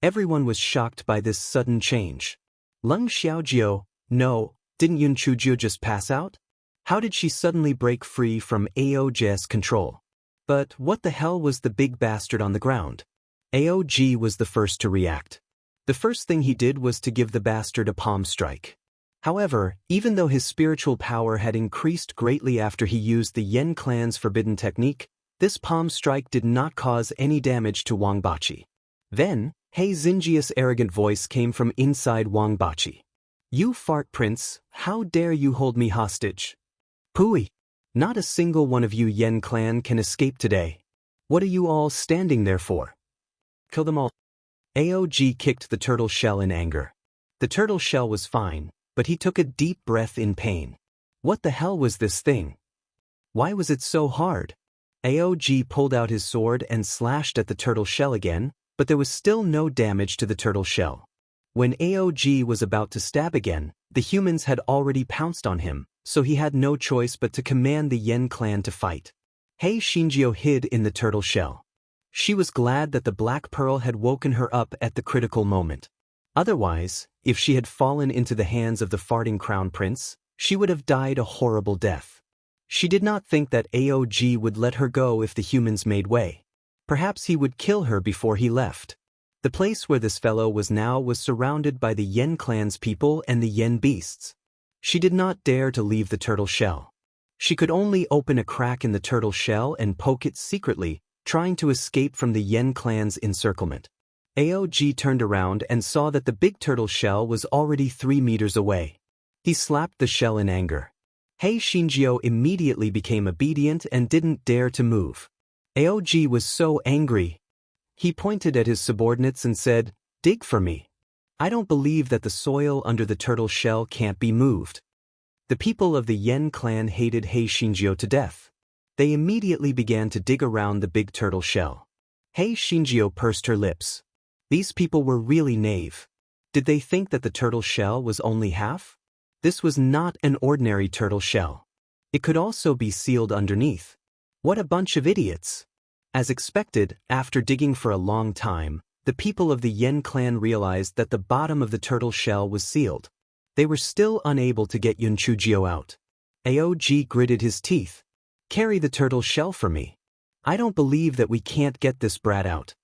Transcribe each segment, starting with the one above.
Everyone was shocked by this sudden change. Leng Xiaojiu, no, didn't Yun Chujiu just pass out? How did she suddenly break free from Aoj's control? But what the hell was the big bastard on the ground? Aog was the first to react. The first thing he did was to give the bastard a palm strike. However, even though his spiritual power had increased greatly after he used the Yen clan's forbidden technique, this palm strike did not cause any damage to Wang Bachi. Then, He Xinjia's arrogant voice came from inside Wang Bachi. You fart prince, how dare you hold me hostage? Pooey! Not a single one of you Yen clan can escape today. What are you all standing there for? Kill them all. Aog kicked the turtle shell in anger. The turtle shell was fine, but he took a deep breath in pain. What the hell was this thing? Why was it so hard? Aog pulled out his sword and slashed at the turtle shell again, but there was still no damage to the turtle shell. When Aog was about to stab again, the humans had already pounced on him, so he had no choice but to command the Yen clan to fight. He Xinjiu hid in the turtle shell. She was glad that the Black Pearl had woken her up at the critical moment. Otherwise, if she had fallen into the hands of the farting crown prince, she would have died a horrible death. She did not think that Aog would let her go if the humans made way. Perhaps he would kill her before he left. The place where this fellow was now was surrounded by the Yen clan's people and the Yen beasts. She did not dare to leave the turtle shell. She could only open a crack in the turtle shell and poke it secretly, trying to escape from the Yen clan's encirclement. Aog turned around and saw that the big turtle shell was already 3 meters away. He slapped the shell in anger. He Xinjiu immediately became obedient and didn't dare to move. Aog was so angry. He pointed at his subordinates and said, "Dig for me. I don't believe that the soil under the turtle shell can't be moved." The people of the Yen clan hated He Xinjiu to death. They immediately began to dig around the big turtle shell. He Xinjiu pursed her lips. These people were really naive. Did they think that the turtle shell was only half? This was not an ordinary turtle shell. It could also be sealed underneath. What a bunch of idiots! As expected, after digging for a long time, the people of the Yen clan realized that the bottom of the turtle shell was sealed. They were still unable to get Yun Chujiu out. Aog gritted his teeth. "Carry the turtle shell for me. I don't believe that we can't get this brat out."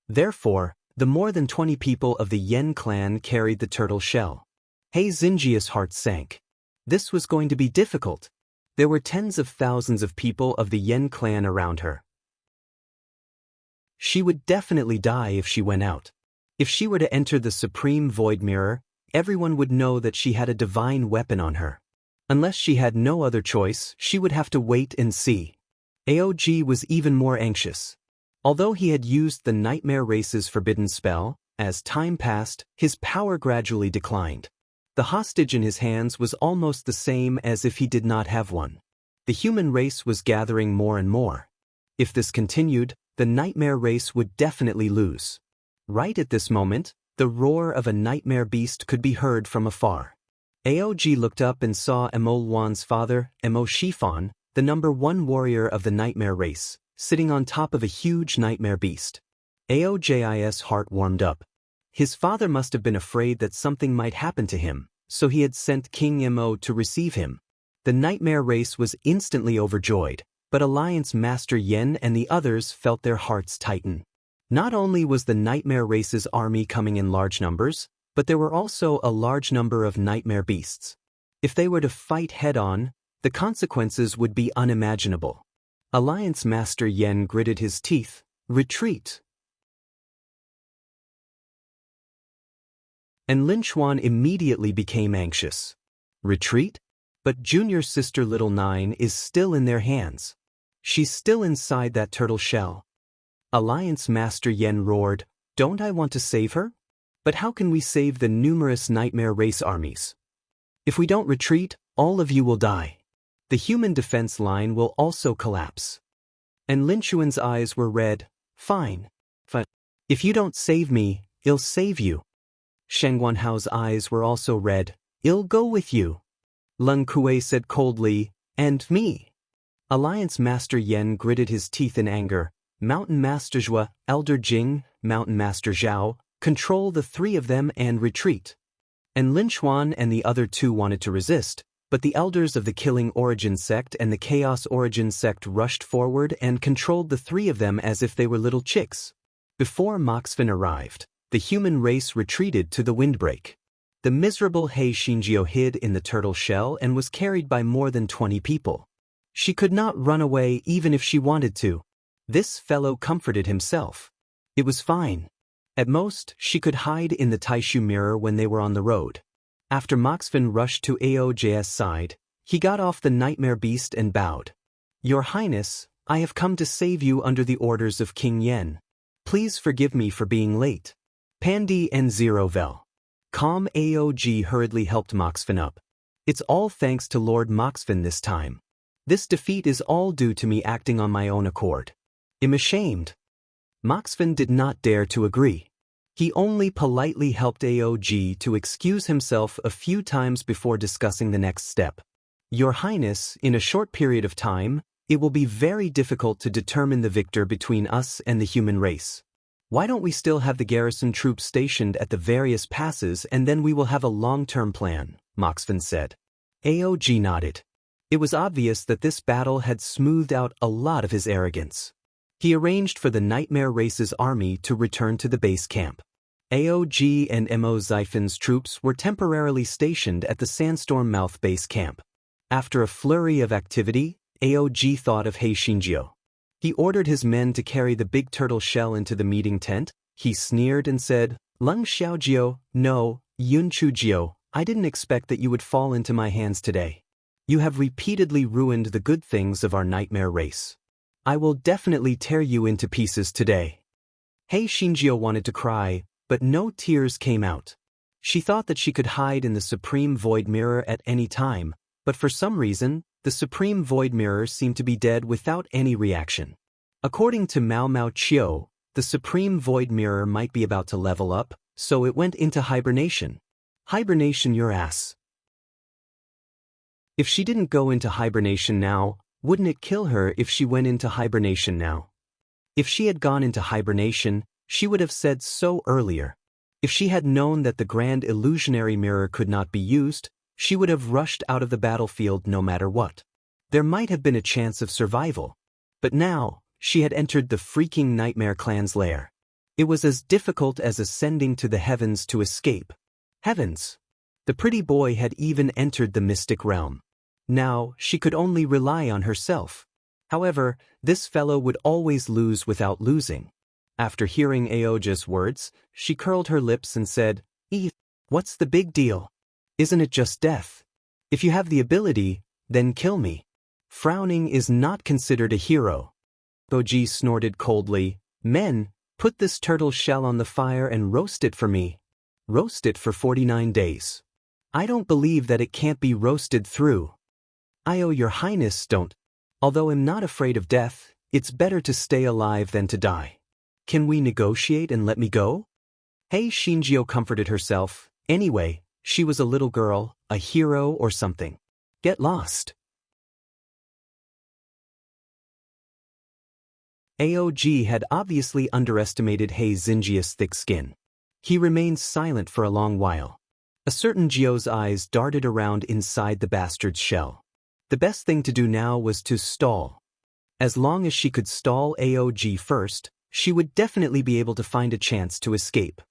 Therefore, the more than 20 people of the Yen clan carried the turtle shell. He Xinjia's heart sank. This was going to be difficult. There were tens of thousands of people of the Yen clan around her. She would definitely die if she went out. If she were to enter the Supreme Void Mirror, everyone would know that she had a divine weapon on her. Unless she had no other choice, she would have to wait and see. Aog was even more anxious. Although he had used the Nightmare Race's forbidden spell, as time passed, his power gradually declined. The hostage in his hands was almost the same as if he did not have one. The human race was gathering more and more. If this continued, the Nightmare Race would definitely lose. Right at this moment, the roar of a nightmare beast could be heard from afar. Aog looked up and saw Emo Luan's father, Emo Shifan, the #1 warrior of the Nightmare Race, sitting on top of a huge nightmare beast. Aog's heart warmed up. His father must have been afraid that something might happen to him, so he had sent King Emo to receive him. The Nightmare Race was instantly overjoyed, but Alliance Master Yen and the others felt their hearts tighten. Not only was the Nightmare Race's army coming in large numbers, but there were also a large number of nightmare beasts. If they were to fight head-on, the consequences would be unimaginable. Alliance Master Yen gritted his teeth. "Retreat." And Lin Xuan immediately became anxious. Retreat? But junior sister Little Nine is still in their hands. She's still inside that turtle shell. Alliance Master Yen roared, "Don't I want to save her? But how can we save the numerous Nightmare Race armies? If we don't retreat, all of you will die. The human defense line will also collapse." And Lin Xuan's eyes were red. "Fine. If you don't save me, I'll save you." Sheng Guanhao's eyes were also red. "I'll go with you." Leng Kuei said coldly, "And me." Alliance Master Yen gritted his teeth in anger. Mountain Master Zhua, Elder Jing, Mountain Master Zhao, control the three of them and retreat. And Lin Xuan and the other two wanted to resist, but the elders of the Killing Origin sect and the Chaos Origin sect rushed forward and controlled the three of them as if they were little chicks. Before Moxfin arrived, the human race retreated to the windbreak. The miserable He Xinjiu hid in the turtle shell and was carried by more than 20 people. She could not run away even if she wanted to. This fellow comforted himself. It was fine. At most, she could hide in the Taishu mirror when they were on the road. After Moxfin rushed to Aoj's side, he got off the nightmare beast and bowed. "Your Highness, I have come to save you under the orders of King Yen. Please forgive me for being late." Pandy and Zero Vel. Calm Aog hurriedly helped Moxfin up. "It's all thanks to Lord Moxfin this time. This defeat is all due to me acting on my own accord. I'm ashamed." Moxfin did not dare to agree. He only politely helped Aog to excuse himself a few times before discussing the next step. "Your Highness, in a short period of time, it will be very difficult to determine the victor between us and the human race. Why don't we still have the garrison troops stationed at the various passes and then we will have a long-term plan," Moxfin said. Aog nodded. It was obvious that this battle had smoothed out a lot of his arrogance. He arranged for the Nightmare Race's army to return to the base camp. Aog and Mo Xifin's troops were temporarily stationed at the Sandstorm Mouth base camp. After a flurry of activity, Aog thought of He Xinjiu. He ordered his men to carry the big turtle shell into the meeting tent. He sneered and said, "Lung Xiaojiu, no, Yun Chujiu, I didn't expect that you would fall into my hands today. You have repeatedly ruined the good things of our nightmare race. I will definitely tear you into pieces today." He Xinjiu wanted to cry, but no tears came out. She thought that she could hide in the Supreme Void Mirror at any time, but for some reason, the Supreme Void Mirror seemed to be dead without any reaction. According to Mao Mao Chiu, the Supreme Void Mirror might be about to level up, so it went into hibernation. Hibernation your ass. If she didn't go into hibernation now, wouldn't it kill her if she went into hibernation now? If she had gone into hibernation, she would have said so earlier. If she had known that the Grand Illusionary Mirror could not be used, she would have rushed out of the battlefield no matter what. There might have been a chance of survival. But now, she had entered the freaking Nightmare Clan's lair. It was as difficult as ascending to the heavens to escape. Heavens! The pretty boy had even entered the mystic realm. Now, she could only rely on herself. However, this fellow would always lose without losing. After hearing Aoja's words, she curled her lips and said, What's the big deal? Isn't it just death? If you have the ability, then kill me. Frowning is not considered a hero." Boji snorted coldly, "Men, put this turtle shell on the fire and roast it for me. Roast it for 49 days. I don't believe that it can't be roasted through. Your Highness, don't. Although I'm not afraid of death, it's better to stay alive than to die. Can we negotiate and let me go?" He Xinjiu comforted herself. Anyway, she was a little girl, a hero or something. Get lost. Aog had obviously underestimated He Xinjiu's thick skin. He remained silent for a long while. A certain Jiu's eyes darted around inside the bastard's shell. The best thing to do now was to stall. As long as she could stall Aog first, she would definitely be able to find a chance to escape.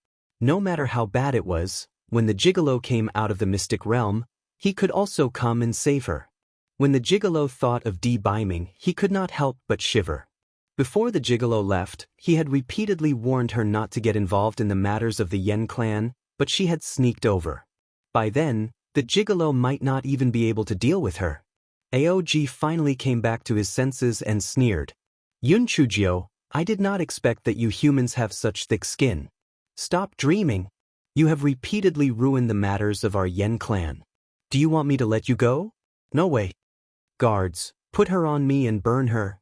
No matter how bad it was, when the gigolo came out of the mystic realm, he could also come and save her. When the gigolo thought of debeaming, he could not help but shiver. Before the gigolo left, he had repeatedly warned her not to get involved in the matters of the Yen clan, but she had sneaked over. By then, the gigolo might not even be able to deal with her. Aog finally came back to his senses and sneered. "Yun Chujiu, I did not expect that you humans have such thick skin. Stop dreaming. You have repeatedly ruined the matters of our Yen clan. Do you want me to let you go? No way. Guards, put her on me and burn her."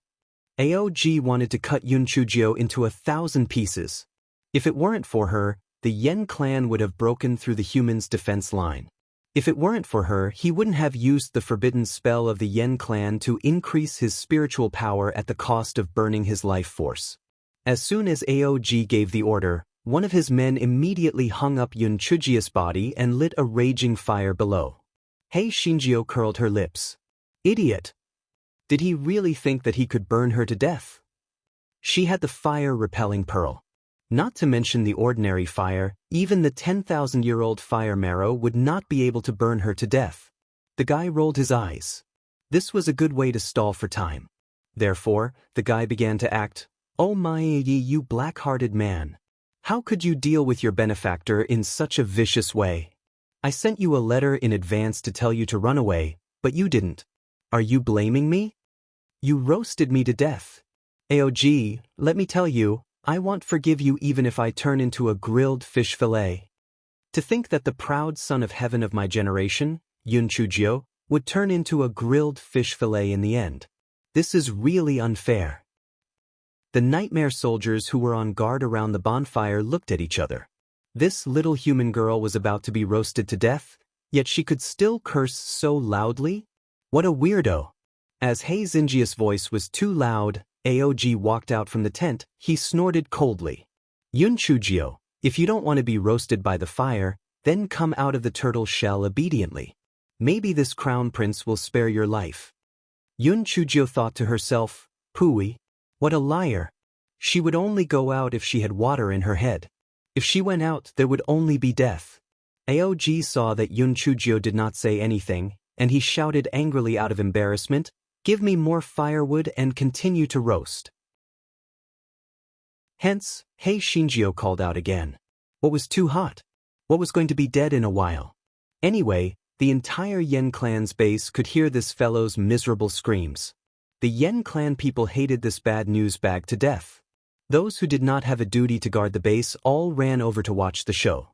Aog wanted to cut Yun Chujiu into 1,000 pieces. If it weren't for her, the Yen clan would have broken through the humans' defense line. If it weren't for her, he wouldn't have used the forbidden spell of the Yen clan to increase his spiritual power at the cost of burning his life force. As soon as Aog gave the order, One of his men immediately hung up Yun Chujia's body and lit a raging fire below. Hei Shinjio curled her lips. Idiot! Did he really think that he could burn her to death? She had the fire-repelling pearl. Not to mention the ordinary fire, even the 10,000-year-old fire marrow would not be able to burn her to death. The guy rolled his eyes. This was a good way to stall for time. Therefore, the guy began to act, "Oh my, you black-hearted man. How could you deal with your benefactor in such a vicious way? I sent you a letter in advance to tell you to run away, but you didn't. Are you blaming me? You roasted me to death. AOG, let me tell you, I won't forgive you even if I turn into a grilled fish fillet. To think that the proud son of heaven of my generation, Yun Chujio, would turn into a grilled fish fillet in the end. This is really unfair." The nightmare soldiers who were on guard around the bonfire looked at each other. This little human girl was about to be roasted to death, yet she could still curse so loudly? What a weirdo! As Hei Xinjia's voice was too loud, AOG walked out from the tent. He snorted coldly. "Yun Chujio, if you don't want to be roasted by the fire, then come out of the turtle shell obediently. Maybe this crown prince will spare your life." Yun Chujio thought to herself, "Pooey. What a liar. She would only go out if she had water in her head. If she went out, there would only be death." AOG saw that Yun Chujio did not say anything, and he shouted angrily out of embarrassment, "Give me more firewood and continue to roast." Hence, Hei Shinjio called out again. What was too hot? What was going to be dead in a while? Anyway, the entire Yen clan's base could hear this fellow's miserable screams. The Yen clan people hated this bad news bag to death. Those who did not have a duty to guard the base all ran over to watch the show.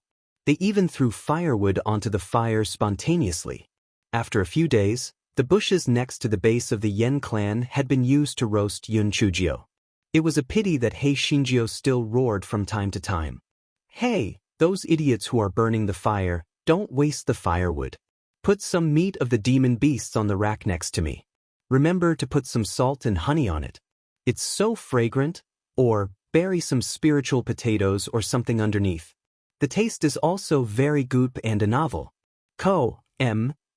They even threw firewood onto the fire spontaneously. After a few days, the bushes next to the base of the Yen clan had been used to roast Yun Chujio. It was a pity that Hei Shinjio still roared from time to time. "Hey, those idiots who are burning the fire, don't waste the firewood. Put some meat of the demon beasts on the rack next to me. Remember to put some salt and honey on it. It's so fragrant. Or bury some spiritual potatoes or something underneath. The taste is also very goop and a novel.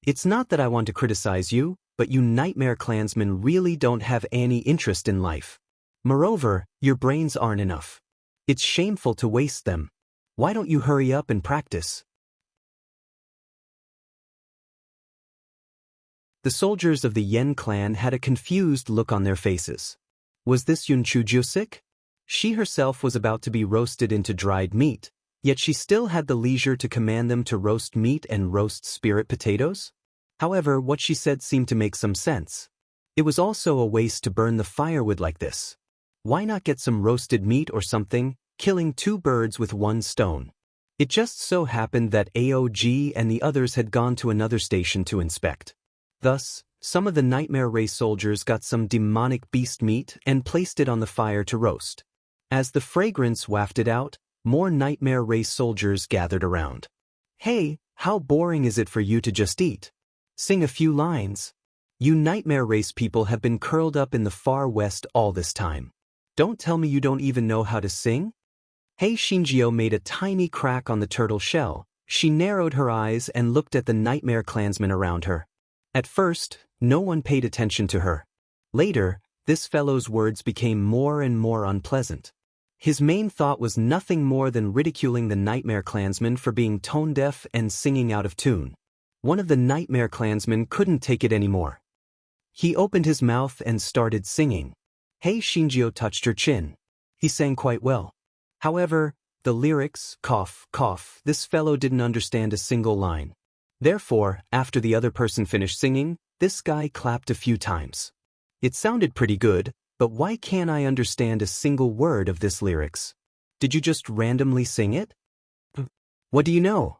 It's not that I want to criticize you, but you nightmare clansmen really don't have any interest in life. Moreover, your brains aren't enough. It's shameful to waste them. Why don't you hurry up and practice?" The soldiers of the Yen clan had a confused look on their faces. Was this Yun Chujio sick? She herself was about to be roasted into dried meat, yet she still had the leisure to command them to roast meat and roast spirit potatoes? However, what she said seemed to make some sense. It was also a waste to burn the firewood like this. Why not get some roasted meat or something, killing two birds with one stone? It just so happened that AOG and the others had gone to another station to inspect. Thus, some of the nightmare race soldiers got some demonic beast meat and placed it on the fire to roast. As the fragrance wafted out, more nightmare race soldiers gathered around. "Hey, how boring is it for you to just eat? Sing a few lines. You nightmare race people have been curled up in the far west all this time. Don't tell me you don't even know how to sing?" Hei Shinjio made a tiny crack on the turtle shell. She narrowed her eyes and looked at the nightmare clansmen around her. At first, no one paid attention to her. Later, this fellow's words became more and more unpleasant. His main thought was nothing more than ridiculing the nightmare clansmen for being tone-deaf and singing out of tune. One of the nightmare clansmen couldn't take it anymore. He opened his mouth and started singing. Hei Shinjio touched her chin. He sang quite well. However, the lyrics, cough, cough, this fellow didn't understand a single line. Therefore, after the other person finished singing, this guy clapped a few times. It sounded pretty good, but why can't I understand a single word of this lyrics? Did you just randomly sing it? What do you know?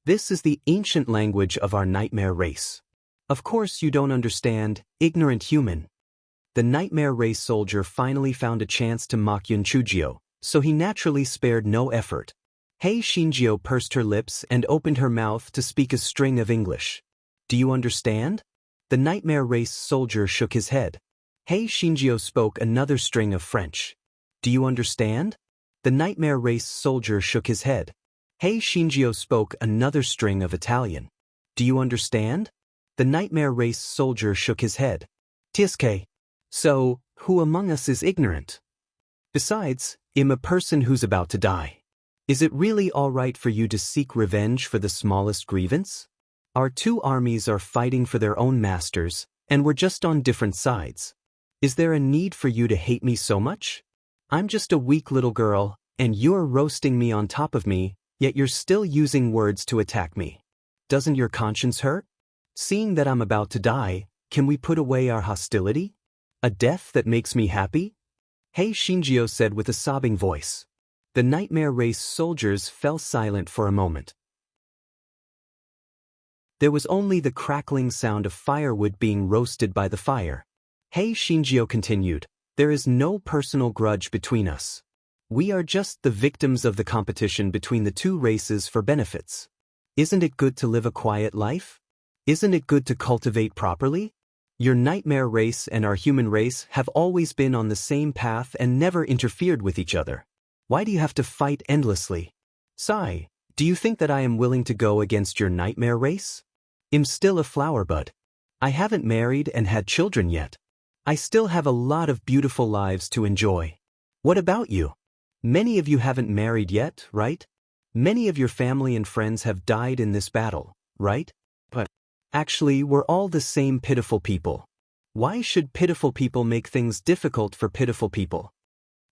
This is the ancient language of our nightmare race. Of course you don't understand, ignorant human. The nightmare race soldier finally found a chance to mock Yun Chujio, so he naturally spared no effort. Hei Shinjio pursed her lips and opened her mouth to speak a string of English. "Do you understand?" The nightmare race soldier shook his head. Hei Shinjio spoke another string of French. "Do you understand?" The nightmare race soldier shook his head. Hey Shinjio spoke another string of Italian. Do you understand? The nightmare race soldier shook his head. Tisuke. So, who among us is ignorant? Besides, I'm a person who's about to die. Is it really all right for you to seek revenge for the smallest grievance? Our two armies are fighting for their own masters, and we're just on different sides. Is there a need for you to hate me so much? I'm just a weak little girl, and you're roasting me on top of me, yet you're still using words to attack me. Doesn't your conscience hurt? Seeing that I'm about to die, can we put away our hostility? A death that makes me happy? Hey Shinjio said with a sobbing voice. The nightmare race soldiers fell silent for a moment. There was only the crackling sound of firewood being roasted by the fire. Hey Shinjio continued, there is no personal grudge between us. We are just the victims of the competition between the two races for benefits. Isn't it good to live a quiet life? Isn't it good to cultivate properly? Your nightmare race and our human race have always been on the same path and never interfered with each other. Why do you have to fight endlessly? Sigh, do you think that I am willing to go against your nightmare race? I'm still a flower bud. I haven't married and had children yet. I still have a lot of beautiful lives to enjoy. What about you? Many of you haven't married yet, right? Many of your family and friends have died in this battle, right? But actually, we're all the same pitiful people. Why should pitiful people make things difficult for pitiful people?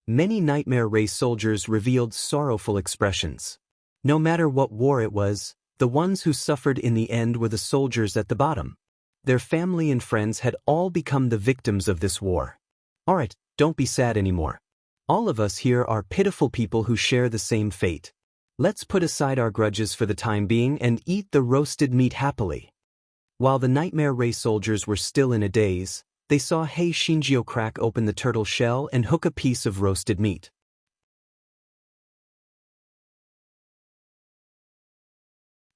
Many nightmare race soldiers revealed sorrowful expressions. No matter what war it was, the ones who suffered in the end were the soldiers at the bottom. Their family and friends had all become the victims of this war. Alright, don't be sad anymore. All of us here are pitiful people who share the same fate. Let's put aside our grudges for the time being and eat the roasted meat happily. While the nightmare race soldiers were still in a daze, they saw Hei Shinjio crack open the turtle shell and hook a piece of roasted meat.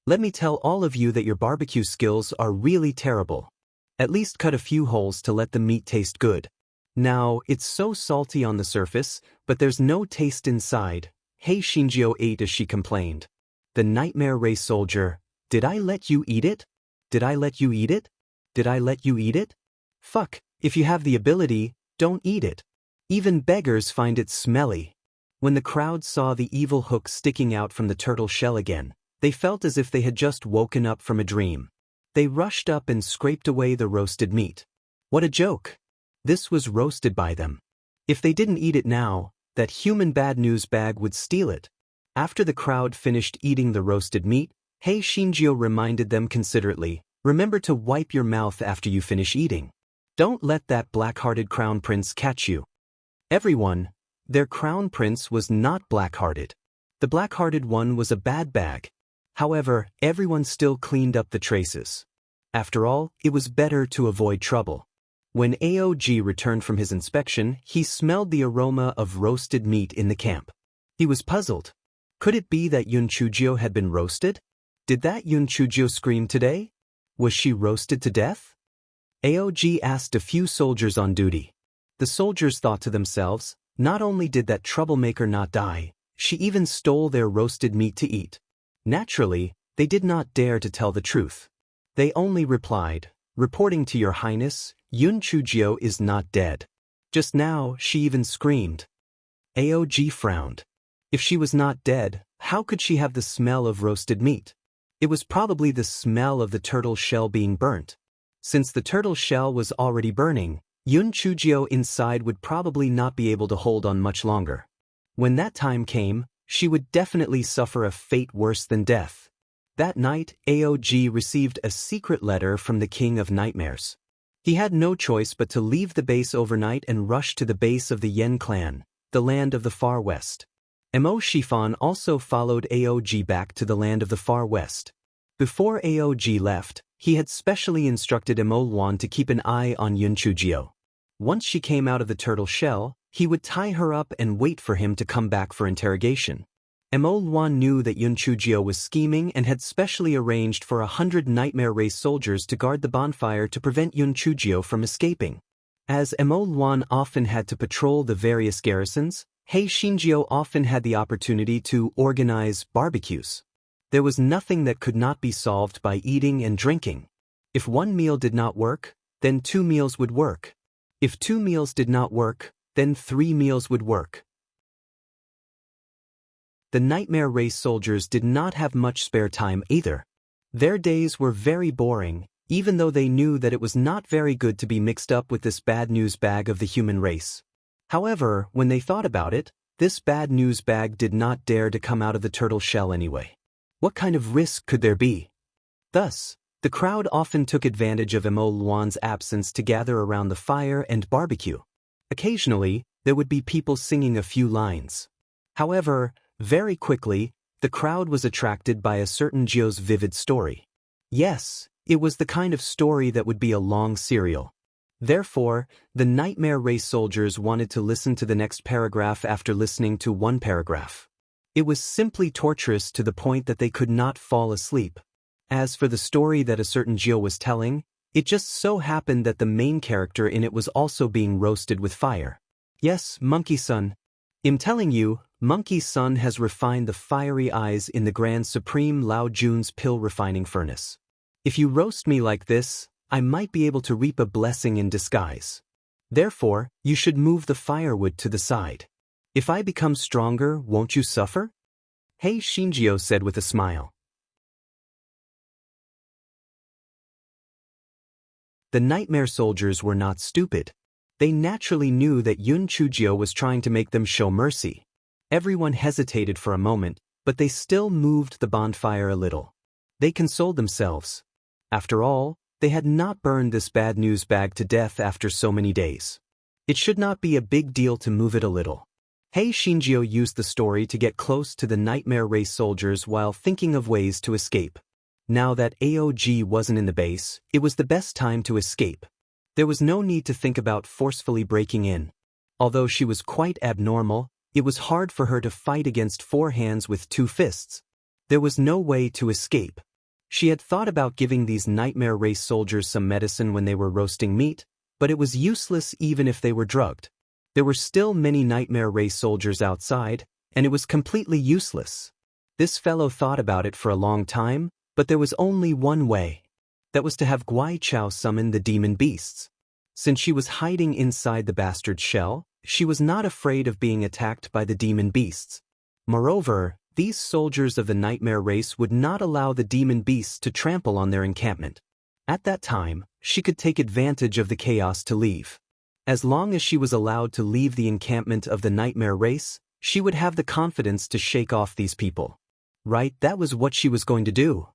Let me tell all of you that your barbecue skills are really terrible. At least cut a few holes to let the meat taste good. Now, it's so salty on the surface, but there's no taste inside. Hei Shinjio ate as she complained. The nightmare race soldier, did I let you eat it? Did I let you eat it? Did I let you eat it? Fuck, if you have the ability, don't eat it. Even beggars find it smelly. When the crowd saw the evil hook sticking out from the turtle shell again, they felt as if they had just woken up from a dream. They rushed up and scraped away the roasted meat. What a joke! This was roasted by them. If they didn't eat it now, that human bad news bag would steal it. After the crowd finished eating the roasted meat, Hei Shinjio reminded them considerately, remember to wipe your mouth after you finish eating. Don't let that black-hearted crown prince catch you. Everyone, their crown prince was not black-hearted. The black-hearted one was a bad bag. However, everyone still cleaned up the traces. After all, it was better to avoid trouble. When Aog returned from his inspection, he smelled the aroma of roasted meat in the camp. He was puzzled. Could it be that Yun Chujio had been roasted? Did that Yun Chujio scream today? Was she roasted to death? Aog asked a few soldiers on duty. The soldiers thought to themselves, not only did that troublemaker not die, she even stole their roasted meat to eat. Naturally, they did not dare to tell the truth. They only replied, reporting to your highness, Yun Chujio is not dead. Just now, she even screamed. Aog frowned. If she was not dead, how could she have the smell of roasted meat? It was probably the smell of the turtle shell being burnt. Since the turtle shell was already burning, Yun Chujio inside would probably not be able to hold on much longer. When that time came, she would definitely suffer a fate worse than death. That night, Aog received a secret letter from the King of Nightmares. He had no choice but to leave the base overnight and rush to the base of the Yen clan, the land of the Far West. Mo Shifan also followed Aog back to the land of the Far West. Before Aog left, he had specially instructed Mo Luan to keep an eye on Yun Chujio. Once she came out of the turtle shell, he would tie her up and wait for him to come back for interrogation. Mo Luan knew that Yun Chujio was scheming and had specially arranged for 100 nightmare race soldiers to guard the bonfire to prevent Yun Chujio from escaping. As Mo Luan often had to patrol the various garrisons, Hei Shinjio often had the opportunity to organize barbecues. There was nothing that could not be solved by eating and drinking. If one meal did not work, then 2 meals would work. If 2 meals did not work, then 3 meals would work. The Nightmare Race soldiers did not have much spare time either. Their days were very boring, even though they knew that it was not very good to be mixed up with this bad news bag of the human race. However, when they thought about it, this bad news bag did not dare to come out of the turtle shell anyway. What kind of risk could there be? Thus, the crowd often took advantage of Mo Luan's absence to gather around the fire and barbecue. Occasionally, there would be people singing a few lines. However, very quickly, the crowd was attracted by a certain Jio's vivid story. Yes, it was the kind of story that would be a long serial. Therefore, the Nightmare Race soldiers wanted to listen to the next paragraph after listening to one paragraph. It was simply torturous to the point that they could not fall asleep. As for the story that a certain Jio was telling, it just so happened that the main character in it was also being roasted with fire. Yes, Monkey-san. I'm telling you, Monkey-san has refined the fiery eyes in the Grand Supreme Lao Jun's pill refining furnace. If you roast me like this, I might be able to reap a blessing in disguise. Therefore, you should move the firewood to the side. If I become stronger, won't you suffer? Hei Shinjio said with a smile. The Nightmare soldiers were not stupid. They naturally knew that Yun Chujio was trying to make them show mercy. Everyone hesitated for a moment, but they still moved the bonfire a little. They consoled themselves. After all, they had not burned this bad news bag to death after so many days. It should not be a big deal to move it a little. Hei Shinjio used the story to get close to the Nightmare Race soldiers while thinking of ways to escape. Now that AOG wasn't in the base, it was the best time to escape. There was no need to think about forcefully breaking in. Although she was quite abnormal, it was hard for her to fight against 4 hands with 2 fists. There was no way to escape. She had thought about giving these Nightmare Race soldiers some medicine when they were roasting meat, but it was useless even if they were drugged. There were still many Nightmare Race soldiers outside, and it was completely useless. This fellow thought about it for a long time, but there was only one way. That was to have Guai Chao summon the demon beasts. Since she was hiding inside the bastard shell, she was not afraid of being attacked by the demon beasts. Moreover, these soldiers of the Nightmare Race would not allow the demon beasts to trample on their encampment. At that time, she could take advantage of the chaos to leave. As long as she was allowed to leave the encampment of the Nightmare Race, she would have the confidence to shake off these people. Right, that was what she was going to do.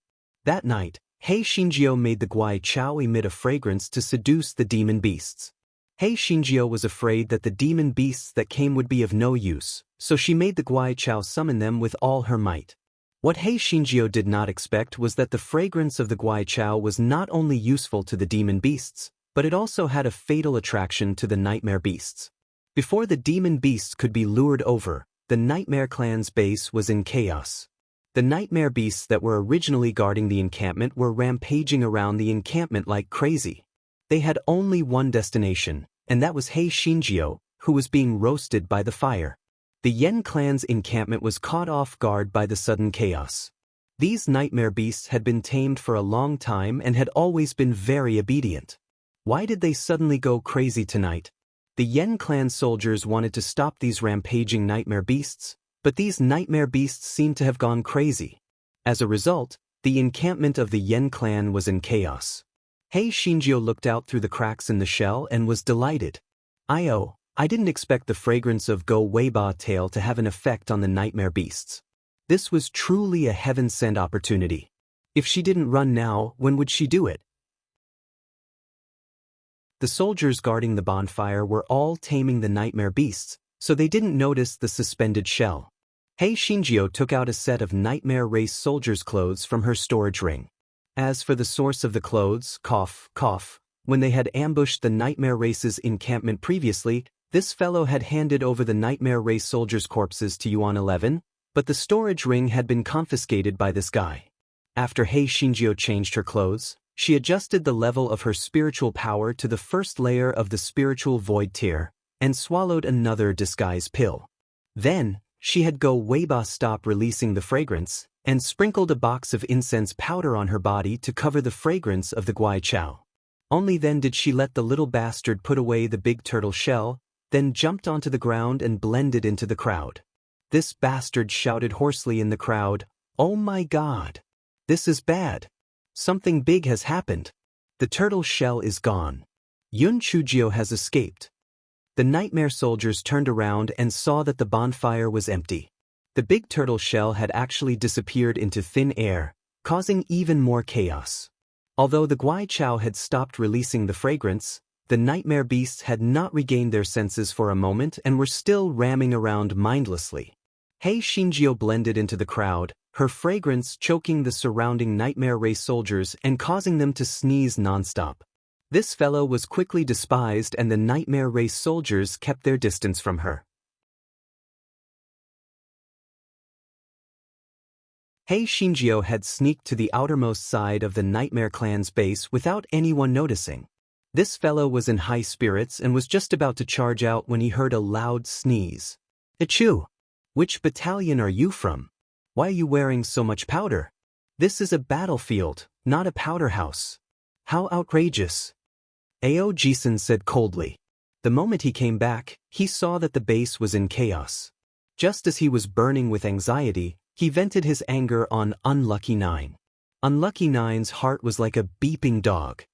That night, Hei Shinjio made the Guai Chao emit a fragrance to seduce the demon beasts. Hei Shinjio was afraid that the demon beasts that came would be of no use, so she made the Guai Chao summon them with all her might. What Hei Shinjio did not expect was that the fragrance of the Guai Chao was not only useful to the demon beasts, but it also had a fatal attraction to the nightmare beasts. Before the demon beasts could be lured over, the Nightmare Clan's base was in chaos. The nightmare beasts that were originally guarding the encampment were rampaging around the encampment like crazy. They had only one destination, and that was Hei Shinjio, who was being roasted by the fire. The Yen clan's encampment was caught off guard by the sudden chaos. These nightmare beasts had been tamed for a long time and had always been very obedient. Why did they suddenly go crazy tonight? The Yen clan soldiers wanted to stop these rampaging nightmare beasts, but these nightmare beasts seemed to have gone crazy. As a result, the encampment of the Yen clan was in chaos. Hei Shinjio looked out through the cracks in the shell and was delighted. I didn't expect the fragrance of Go Weiba tail to have an effect on the nightmare beasts. This was truly a heaven-sent opportunity. If she didn't run now, when would she do it? The soldiers guarding the bonfire were all taming the nightmare beasts, so they didn't notice the suspended shell. Hei Shinjio took out a set of Nightmare Race soldiers' clothes from her storage ring. As for the source of the clothes, when they had ambushed the Nightmare Race's encampment previously, this fellow had handed over the Nightmare Race soldiers' corpses to Yuan 11, but the storage ring had been confiscated by this guy. After Hei Shinjio changed her clothes, she adjusted the level of her spiritual power to the first layer of the spiritual void tier, and swallowed another disguise pill. Then, she had Go Weiba stop releasing the fragrance, and sprinkled a box of incense powder on her body to cover the fragrance of the Guai Chow. Only then did she let the little bastard put away the big turtle shell, then jumped onto the ground and blended into the crowd. This bastard shouted hoarsely in the crowd, "Oh my God! This is bad! Something big has happened! The turtle shell is gone. Yun Chujio has escaped." The nightmare soldiers turned around and saw that the bonfire was empty. The big turtle shell had actually disappeared into thin air, causing even more chaos. Although the Guai Chow had stopped releasing the fragrance, the nightmare beasts had not regained their senses for a moment and were still ramming around mindlessly. Hei Shinjio blended into the crowd, her fragrance choking the surrounding nightmare race soldiers and causing them to sneeze nonstop. This fellow was quickly despised and the nightmare race soldiers kept their distance from her. Hei Shinjio had sneaked to the outermost side of the Nightmare Clan's base without anyone noticing. This fellow was in high spirits and was just about to charge out when he heard a loud sneeze. "Achoo! Which battalion are you from? Why are you wearing so much powder? This is a battlefield, not a powder house. How outrageous!" Ao Jisun said coldly. The moment he came back, he saw that the base was in chaos. Just as he was burning with anxiety, he vented his anger on Unlucky 9. Unlucky 9's heart was like a beeping dog.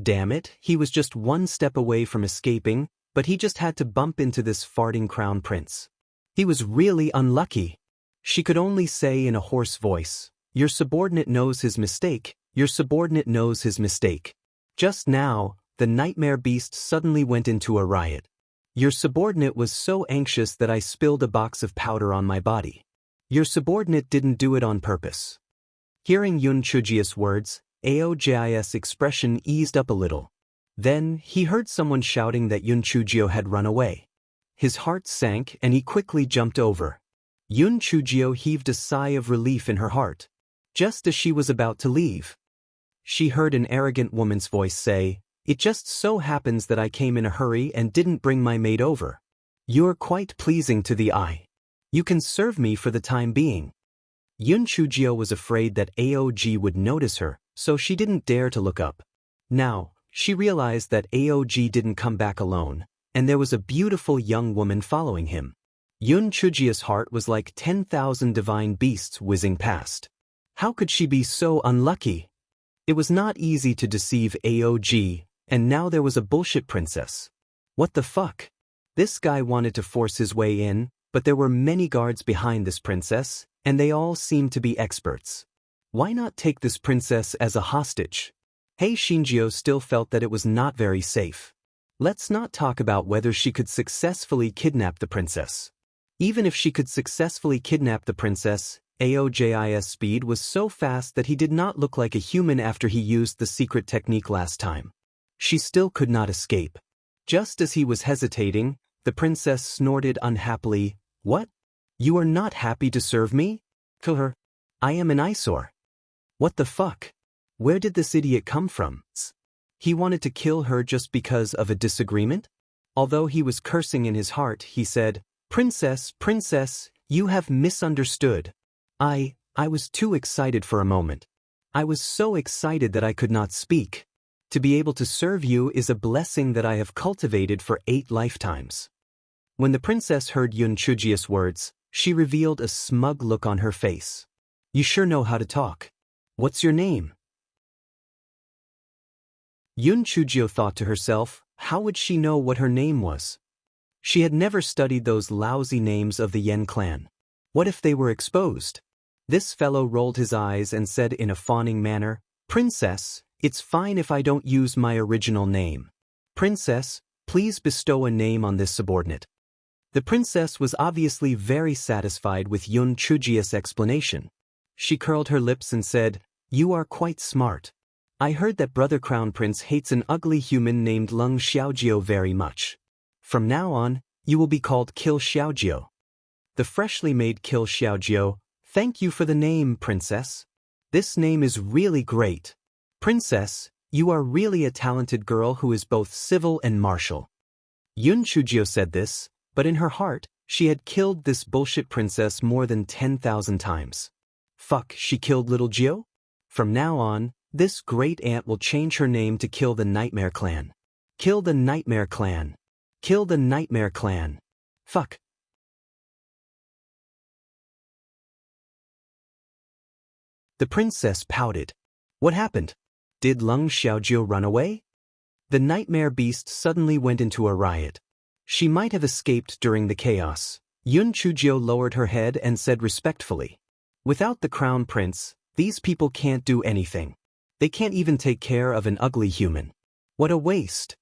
Damn it, he was just one step away from escaping, but he just had to bump into this farting crown prince. He was really unlucky. She could only say in a hoarse voice, "Your subordinate knows his mistake, your subordinate knows his mistake." Just now, the nightmare beast suddenly went into a riot. "Your subordinate was so anxious that I spilled a box of powder on my body. Your subordinate didn't do it on purpose." Hearing Yun Chuji's words, Aojis' expression eased up a little. Then, he heard someone shouting that Yun Chujio had run away. His heart sank and he quickly jumped over. Yun Chujio heaved a sigh of relief in her heart. Just as she was about to leave, she heard an arrogant woman's voice say, "It just so happens that I came in a hurry and didn't bring my maid over. You're quite pleasing to the eye. You can serve me for the time being." Yun Chujio was afraid that Aog would notice her, so she didn't dare to look up. Now, she realized that Aog didn't come back alone, and there was a beautiful young woman following him. Yun Chujio's heart was like 10,000 divine beasts whizzing past. How could she be so unlucky? It was not easy to deceive Aog, and now there was a bullshit princess. What the fuck? This guy wanted to force his way in, but there were many guards behind this princess, and they all seemed to be experts. Why not take this princess as a hostage? Hei Shinjio still felt that it was not very safe. Let's not talk about whether she could successfully kidnap the princess. Even if she could successfully kidnap the princess, Aojis' speed was so fast that he did not look like a human after he used the secret technique last time. She still could not escape. Just as he was hesitating, the princess snorted unhappily, "What? You are not happy to serve me? Kill her. I am an eyesore." What the fuck? Where did this idiot come from? He wanted to kill her just because of a disagreement? Although he was cursing in his heart, he said, Princess, you have misunderstood. I was too excited for a moment. I was so excited that I could not speak. To be able to serve you is a blessing that I have cultivated for 8 lifetimes." When the princess heard Yun Chuji's words, she revealed a smug look on her face. "You sure know how to talk. What's your name?" Yun Chujio thought to herself, how would she know what her name was? She had never studied those lousy names of the Yen clan. What if they were exposed? This fellow rolled his eyes and said in a fawning manner, "Princess, it's fine if I don't use my original name. Princess, please bestow a name on this subordinate." The princess was obviously very satisfied with Yun Chuji's explanation. She curled her lips and said, "You are quite smart. I heard that Brother Crown Prince hates an ugly human named Lung Xiaojiu very much. From now on, you will be called Kill Xiaojiu." The freshly made Kill Xiaojiu, "Thank you for the name, Princess. This name is really great. Princess, you are really a talented girl who is both civil and martial." Yun Chujio said this, but in her heart, She had killed this bullshit princess more than 10,000 times. Fuck, she killed little Gio? From now on, this great aunt will change her name to Kill the Nightmare Clan. Kill the Nightmare Clan. Kill the Nightmare Clan. Fuck. The princess pouted. What happened? Did Lung Xiaojie run away? The nightmare beast suddenly went into a riot. She might have escaped during the chaos. Yun Chujio lowered her head and said respectfully, without the crown prince, these people can't do anything. They can't even take care of an ugly human. What a waste.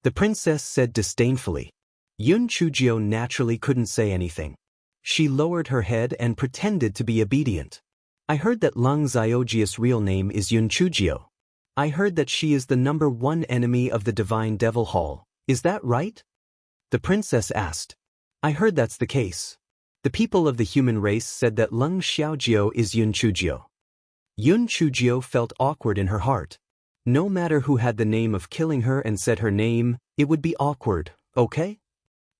The princess said disdainfully. Yun Chujio naturally couldn't say anything. She lowered her head and pretended to be obedient. I heard that Lung Xiaojie's real name is Yun Chujio. I heard that she is the #1 enemy of the Divine Devil Hall. Is that right? The princess asked. I heard that's the case. The people of the human race said that Lung Xiaojie is Yun Chujio. Yun Chujio felt awkward in her heart. No matter who had the name of killing her and said her name, it would be awkward, okay?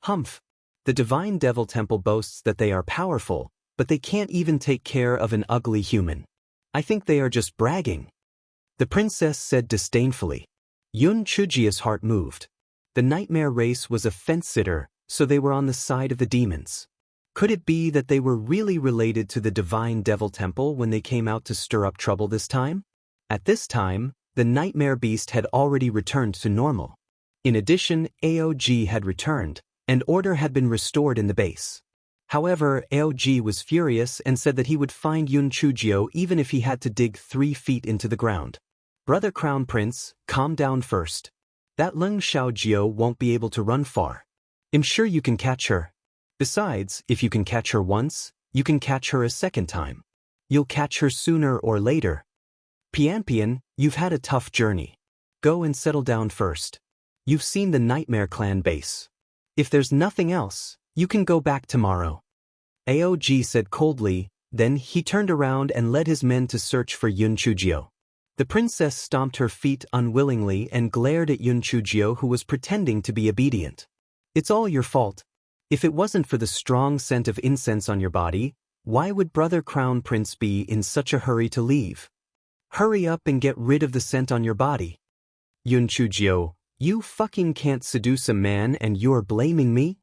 Humph. The Divine Devil Temple boasts that they are powerful, but they can't even take care of an ugly human. I think they are just bragging. The princess said disdainfully. Yun Chujio's heart moved. The nightmare race was a fence-sitter, so they were on the side of the demons. Could it be that they were really related to the Divine Devil Temple when they came out to stir up trouble this time? At this time, the nightmare beast had already returned to normal. In addition, AOG had returned, and order had been restored in the base. However, AOG was furious and said that he would find Yun Chujio even if he had to dig 3 feet into the ground. Brother Crown Prince, calm down first. That Lung Xiaojie won't be able to run far. I'm sure you can catch her. Besides, if you can catch her once, you can catch her a second time. You'll catch her sooner or later. Pian, you've had a tough journey. Go and settle down first. You've seen the Nightmare Clan base. If there's nothing else, you can go back tomorrow. AOG said coldly, then he turned around and led his men to search for Yun Chujio. The princess stomped her feet unwillingly and glared at Yun Chujio, who was pretending to be obedient. It's all your fault. If it wasn't for the strong scent of incense on your body, why would Brother Crown Prince be in such a hurry to leave? Hurry up and get rid of the scent on your body. Yun Chujio, you fucking can't seduce a man and you're blaming me?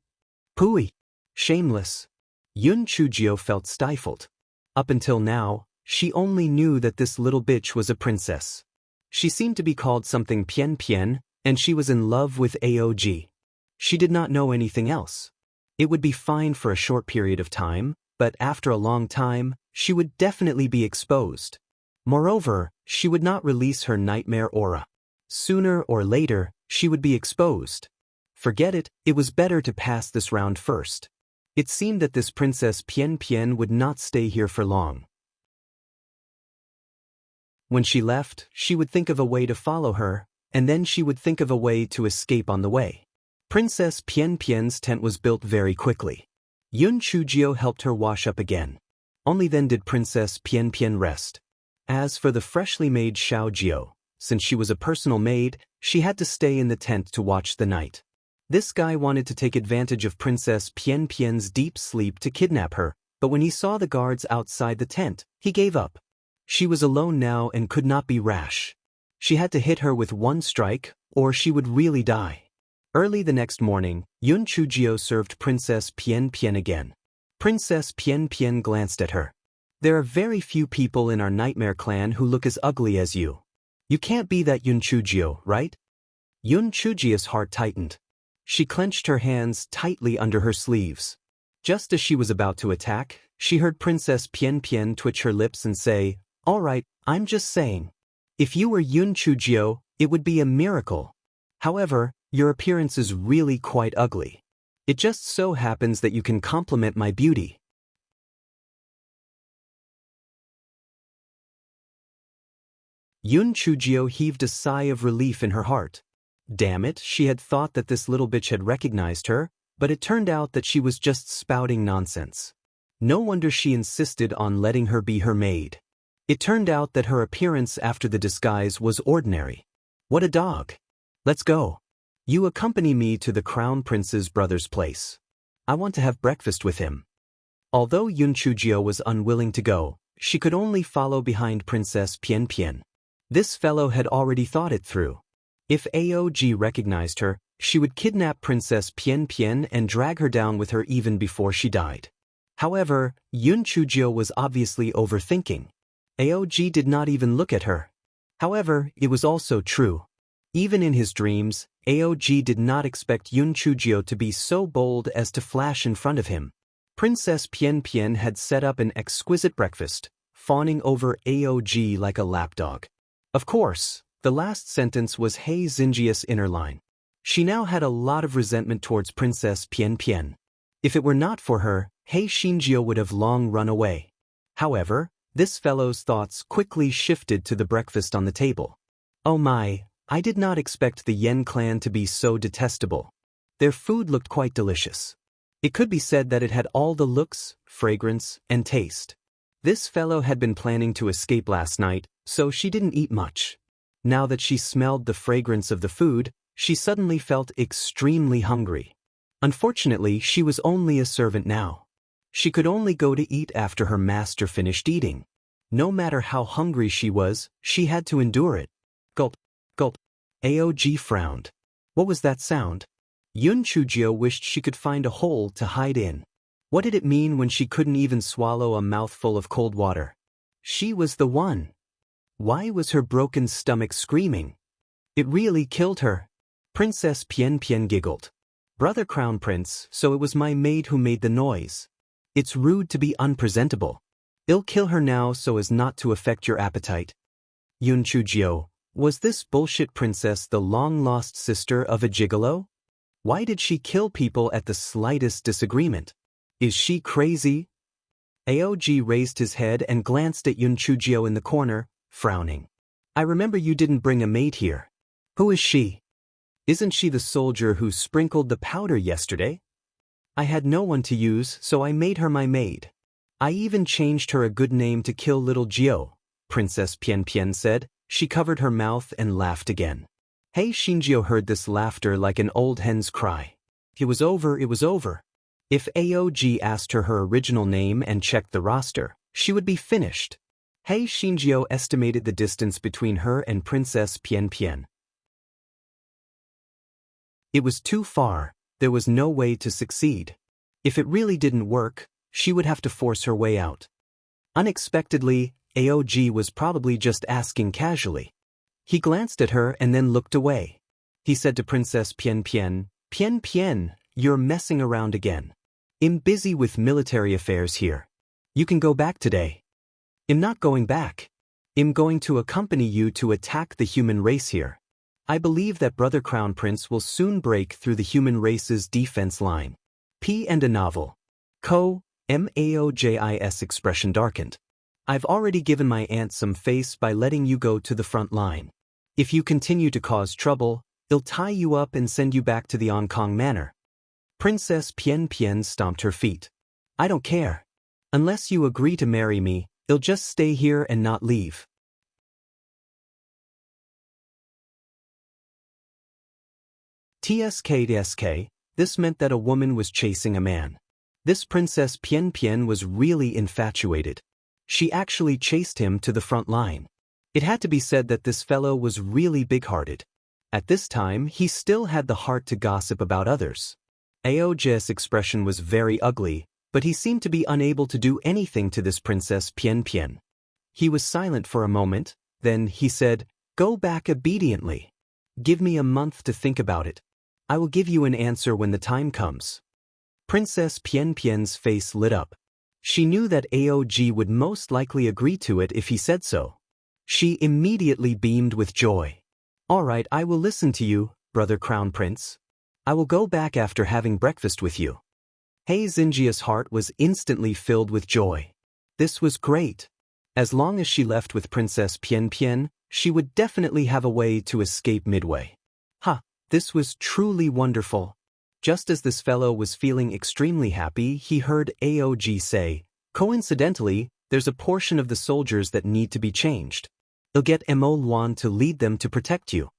Pooey. Shameless. Yun Chujio felt stifled. Up until now, she only knew that this little bitch was a princess. She seemed to be called something Pian, and she was in love with AOG. She did not know anything else. It would be fine for a short period of time, but after a long time, she would definitely be exposed. Moreover, she would not release her nightmare aura. Sooner or later, she would be exposed. Forget it, it was better to pass this round first. It seemed that this Princess Pian would not stay here for long. When she left, she would think of a way to follow her, and then she would think of a way to escape on the way. Princess Pian's tent was built very quickly. Yun Chujio helped her wash up again. Only then did Princess Pian rest. As for the freshly made Xiaojie, since she was a personal maid, she had to stay in the tent to watch the night. This guy wanted to take advantage of Princess Pian's deep sleep to kidnap her, but when he saw the guards outside the tent, he gave up. She was alone now and could not be rash. She had to hit her with one strike, or she would really die. Early the next morning, Yun Chujio served Princess Pian again. Princess Pian glanced at her. There are very few people in our nightmare clan who look as ugly as you. You can't be that Yun Chujio, right? Yun Chujio's heart tightened. She clenched her hands tightly under her sleeves. Just as she was about to attack, she heard Princess Pian twitch her lips and say, "All right, I'm just saying. If you were Yun Chujio, it would be a miracle. However, your appearance is really quite ugly. It just so happens that you can compliment my beauty." Yun Chujio heaved a sigh of relief in her heart. Damn it, she had thought that this little bitch had recognized her, but it turned out that she was just spouting nonsense. No wonder she insisted on letting her be her maid. It turned out that her appearance after the disguise was ordinary. What a dog. Let's go. You accompany me to the Crown Prince's brother's place. I want to have breakfast with him. Although Yun Chujio was unwilling to go, she could only follow behind Princess Pian Pian. This fellow had already thought it through. If Aog recognized her, she would kidnap Princess Pian Pian and drag her down with her even before she died. However, Yun Chujio was obviously overthinking. Aog did not even look at her. However, it was also true. Even in his dreams, Aog did not expect Yun Chujio to be so bold as to flash in front of him. Princess Pian Pian had set up an exquisite breakfast, fawning over Aog like a lapdog. Of course, the last sentence was He Xinjia's inner line. She now had a lot of resentment towards Princess Pian Pian. If it were not for her, He Xinjio would have long run away. However, this fellow's thoughts quickly shifted to the breakfast on the table. Oh my, I did not expect the Yen clan to be so detestable. Their food looked quite delicious. It could be said that it had all the looks, fragrance, and taste. This fellow had been planning to escape last night, so she didn't eat much. Now that she smelled the fragrance of the food, she suddenly felt extremely hungry. Unfortunately, she was only a servant now. She could only go to eat after her master finished eating. No matter how hungry she was, she had to endure it. Gulp, gulp. Aog frowned. What was that sound? Yun Chujio wished she could find a hole to hide in. What did it mean when she couldn't even swallow a mouthful of cold water? She was the one. Why was her broken stomach screaming? It really killed her. Princess Pian Pian giggled. Brother Crown Prince, so it was my maid who made the noise. It's rude to be unpresentable. I'll kill her now so as not to affect your appetite. Yun Chujio, was this bullshit princess the long-lost sister of a gigolo? Why did she kill people at the slightest disagreement? Is she crazy? Aog raised his head and glanced at Yun Chujio in the corner, frowning. I remember you didn't bring a maid here. Who is she? Isn't she the soldier who sprinkled the powder yesterday? I had no one to use, so I made her my maid. I even changed her a good name to kill little Jio, Princess Pian Pian said. She covered her mouth and laughed again. He Xinjio heard this laughter like an old hen's cry. It was over, it was over. If Aog asked her her original name and checked the roster, she would be finished. He Xinjio estimated the distance between her and Princess Pian Pian. It was too far, there was no way to succeed. If it really didn't work, she would have to force her way out. Unexpectedly, Aog was probably just asking casually. He glanced at her and then looked away. He said to Princess Pian Pian, Pian Pian, you're messing around again. I'm busy with military affairs here. You can go back today. I'm not going back. I'm going to accompany you to attack the human race here. I believe that Brother Crown Prince will soon break through the human race's defense line. P and a novel. Maojis expression darkened. I've already given my aunt some face by letting you go to the front line. If you continue to cause trouble, I'll tie you up and send you back to the Hong Kong Manor. Princess Pian Pian stomped her feet. I don't care. Unless you agree to marry me, I'll just stay here and not leave. TSK, this meant that a woman was chasing a man. This Princess Pian Pian was really infatuated. She actually chased him to the front line. It had to be said that this fellow was really big-hearted. At this time, he still had the heart to gossip about others. Aog's expression was very ugly, but he seemed to be unable to do anything to this Princess Pian Pian. He was silent for a moment, then he said, Go back obediently. Give me a month to think about it. I will give you an answer when the time comes. Princess Pian Pian's face lit up. She knew that Aog would most likely agree to it if he said so. She immediately beamed with joy. All right, I will listen to you, Brother Crown Prince. I will go back after having breakfast with you. He Xinjia's heart was instantly filled with joy. This was great. As long as she left with Princess Pian Pian, she would definitely have a way to escape midway. This was truly wonderful. Just as this fellow was feeling extremely happy, he heard Aog say, Coincidentally, there's a portion of the soldiers that need to be changed. I'll get Mo Luan to lead them to protect you.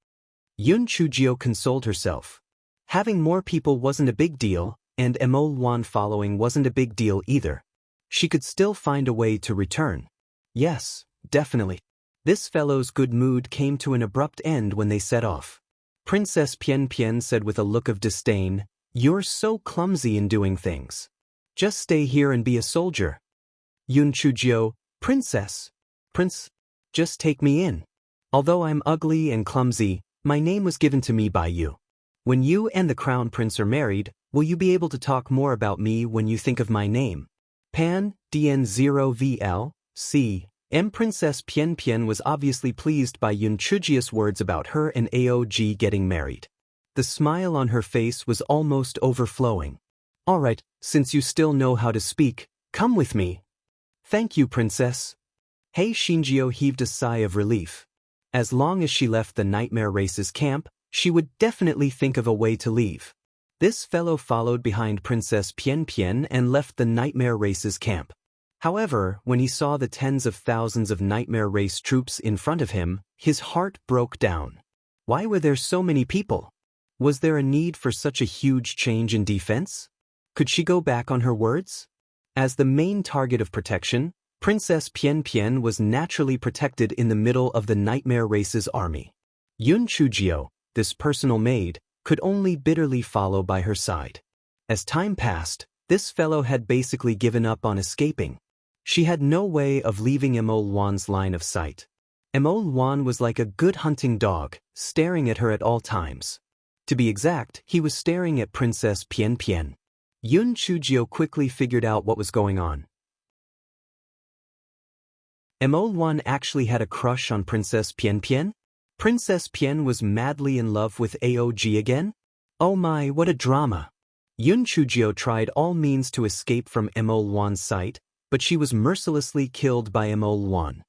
Yun Chujio consoled herself. Having more people wasn't a big deal, and Emol following wasn't a big deal either. She could still find a way to return. Yes, definitely. This fellow's good mood came to an abrupt end when they set off. Princess Pian Pian said with a look of disdain, "You're so clumsy in doing things. Just stay here and be a soldier." Yun Chujio, "Princess. Prince, just take me in. Although I'm ugly and clumsy, my name was given to me by you. When you and the crown prince are married, will you be able to talk more about me when you think of my name?" Pan, DN0VL, C. M. Princess Pian Pian was obviously pleased by Yun Chujio's words about her and Aog getting married. The smile on her face was almost overflowing. "All right, since you still know how to speak, come with me." "Thank you, Princess." Hei Shinjio heaved a sigh of relief. As long as she left the Nightmare Race's camp, she would definitely think of a way to leave. This fellow followed behind Princess Pian Pian and left the Nightmare Race's camp. However, when he saw the tens of thousands of Nightmare Race troops in front of him, his heart broke down. Why were there so many people? Was there a need for such a huge change in defense? Could she go back on her words? As the main target of protection, Princess Pian Pian was naturally protected in the middle of the Nightmare Race's army. Yun Chujio, this personal maid, could only bitterly follow by her side. As time passed, this fellow had basically given up on escaping. She had no way of leaving Emol line of sight. Emol was like a good hunting dog, staring at her at all times. To be exact, he was staring at Princess Pian Pian. Yun Chujio quickly figured out what was going on. Emol actually had a crush on Princess Pian Pian? Princess Pian was madly in love with Aog again? Oh my, what a drama. Yun Chujio tried all means to escape from Emol sight, but she was mercilessly killed by Emol.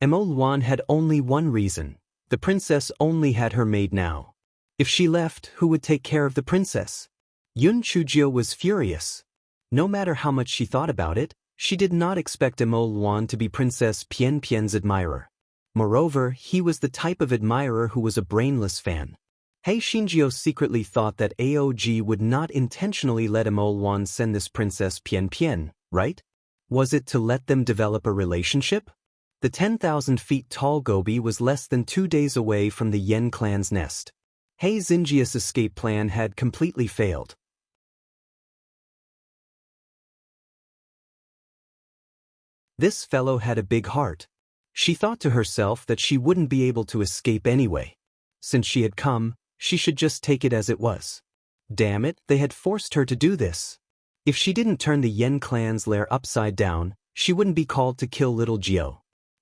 Emol had only one reason. The princess only had her maid now. If she left, who would take care of the princess? Yun Chujio was furious. No matter how much she thought about it, she did not expect Emol to be Princess Pian Pian's admirer. Moreover, he was the type of admirer who was a brainless fan. Hei Shinjio secretly thought that Aog would not intentionally let Emol send this Princess Pian Pian, right? Was it to let them develop a relationship? The 10,000 feet tall Gobi was less than 2 days away from the Yen clan's nest. Hei Xinjia's escape plan had completely failed. This fellow had a big heart. She thought to herself that she wouldn't be able to escape anyway. Since she had come, she should just take it as it was. Damn it, they had forced her to do this. If she didn't turn the Yen clan's lair upside down, she wouldn't be called to kill little Jio.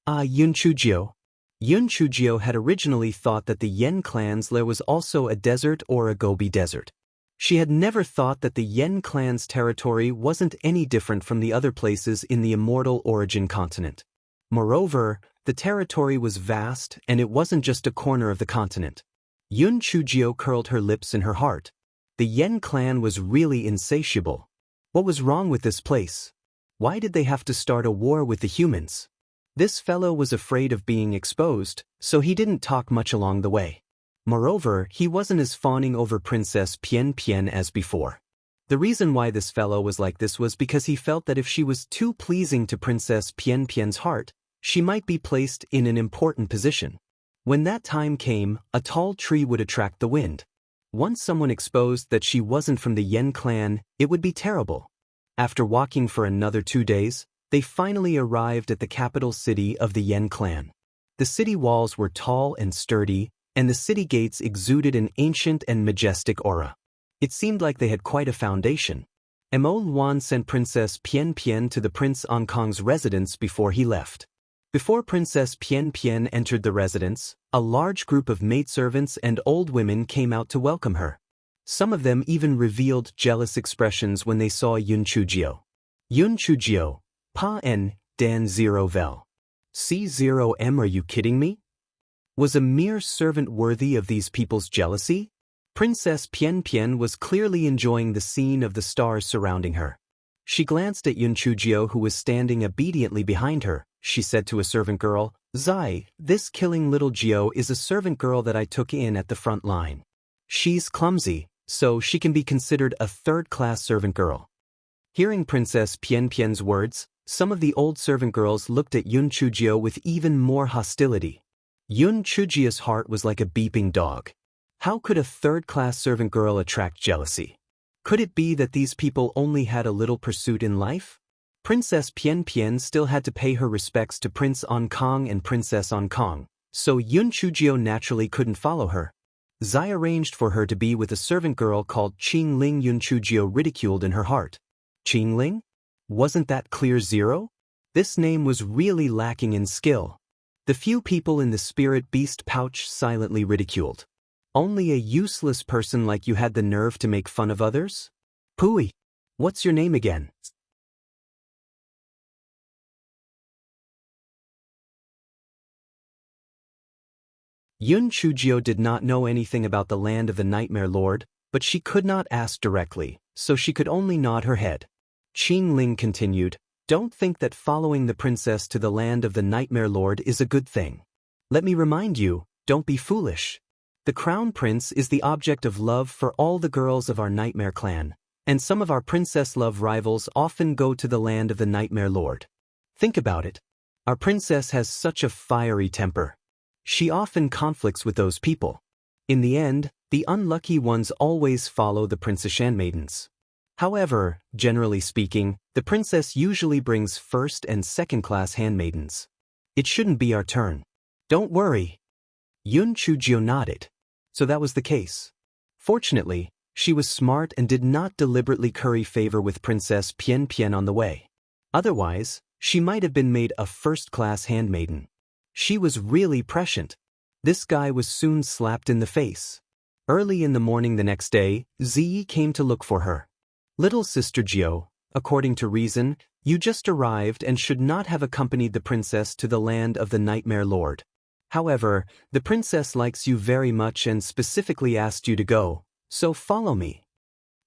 Yun Chujio. Yun Chujio had originally thought that the Yen clan's lair was also a desert or a Gobi desert. She had never thought that the Yen clan's territory wasn't any different from the other places in the immortal origin continent. Moreover, the territory was vast and it wasn't just a corner of the continent. Yun Chujio curled her lips in her heart. The Yen clan was really insatiable. What was wrong with this place? Why did they have to start a war with the humans? This fellow was afraid of being exposed, so he didn't talk much along the way. Moreover, he wasn't as fawning over Princess Pian Pian as before. The reason why this fellow was like this was because he felt that if she was too pleasing to Princess Pian Pian's heart, she might be placed in an important position. When that time came, a tall tree would attract the wind. Once someone exposed that she wasn't from the Yen clan, it would be terrible. After walking for another 2 days, they finally arrived at the capital city of the Yen clan. The city walls were tall and sturdy, and the city gates exuded an ancient and majestic aura. It seemed like they had quite a foundation. Emol sent Princess Pian Pian to the Prince Ankong's residence before he left. Before Princess Pian Pian entered the residence, a large group of maidservants and old women came out to welcome her. Some of them even revealed jealous expressions when they saw Yun Chujio. Yun Chujio, Pa N, Dan 0 Vel. C0M, are you kidding me? Was a mere servant worthy of these people's jealousy? Princess Pian Pian was clearly enjoying the scene of the stars surrounding her. She glanced at Yun Chujio, who was standing obediently behind her. She said to a servant girl, "Zai, this killing little Jio is a servant girl that I took in at the front line. She's clumsy, so she can be considered a third-class servant girl. Hearing Princess Pian Pian's words, some of the old servant girls looked at Yun Chujio with even more hostility. Yun Chujio's heart was like a beeping dog. How could a third-class servant girl attract jealousy? Could it be that these people only had a little pursuit in life? Princess Pian Pian still had to pay her respects to Prince Kong and Princess Kong, so Yun Chujio naturally couldn't follow her. Zai arranged for her to be with a servant girl called Qing Ling. Yun Chujio ridiculed in her heart. Qing Ling? Wasn't that clear zero? This name was really lacking in skill. The few people in the spirit beast pouch silently ridiculed. Only a useless person like you had the nerve to make fun of others? Pooey, what's your name again? Yun Chujio did not know anything about the land of the Nightmare Lord, but she could not ask directly, so she could only nod her head. Qing Ling continued, "Don't think that following the princess to the land of the Nightmare Lord is a good thing. Let me remind you, don't be foolish. The Crown Prince is the object of love for all the girls of our Nightmare clan, and some of our princess love rivals often go to the land of the Nightmare Lord. Think about it. Our princess has such a fiery temper. She often conflicts with those people. In the end, the unlucky ones always follow the princess handmaidens. However, generally speaking, the princess usually brings first and second-class handmaidens. It shouldn't be our turn. Don't worry." Yun Chujio nodded. So that was the case. Fortunately, she was smart and did not deliberately curry favor with Princess Pian Pian on the way. Otherwise, she might have been made a first-class handmaiden. She was really prescient. This guy was soon slapped in the face. Early in the morning the next day, Ziyi came to look for her. "Little Sister Jiao, according to reason, you just arrived and should not have accompanied the princess to the land of the Nightmare Lord. However, the princess likes you very much and specifically asked you to go, so follow me."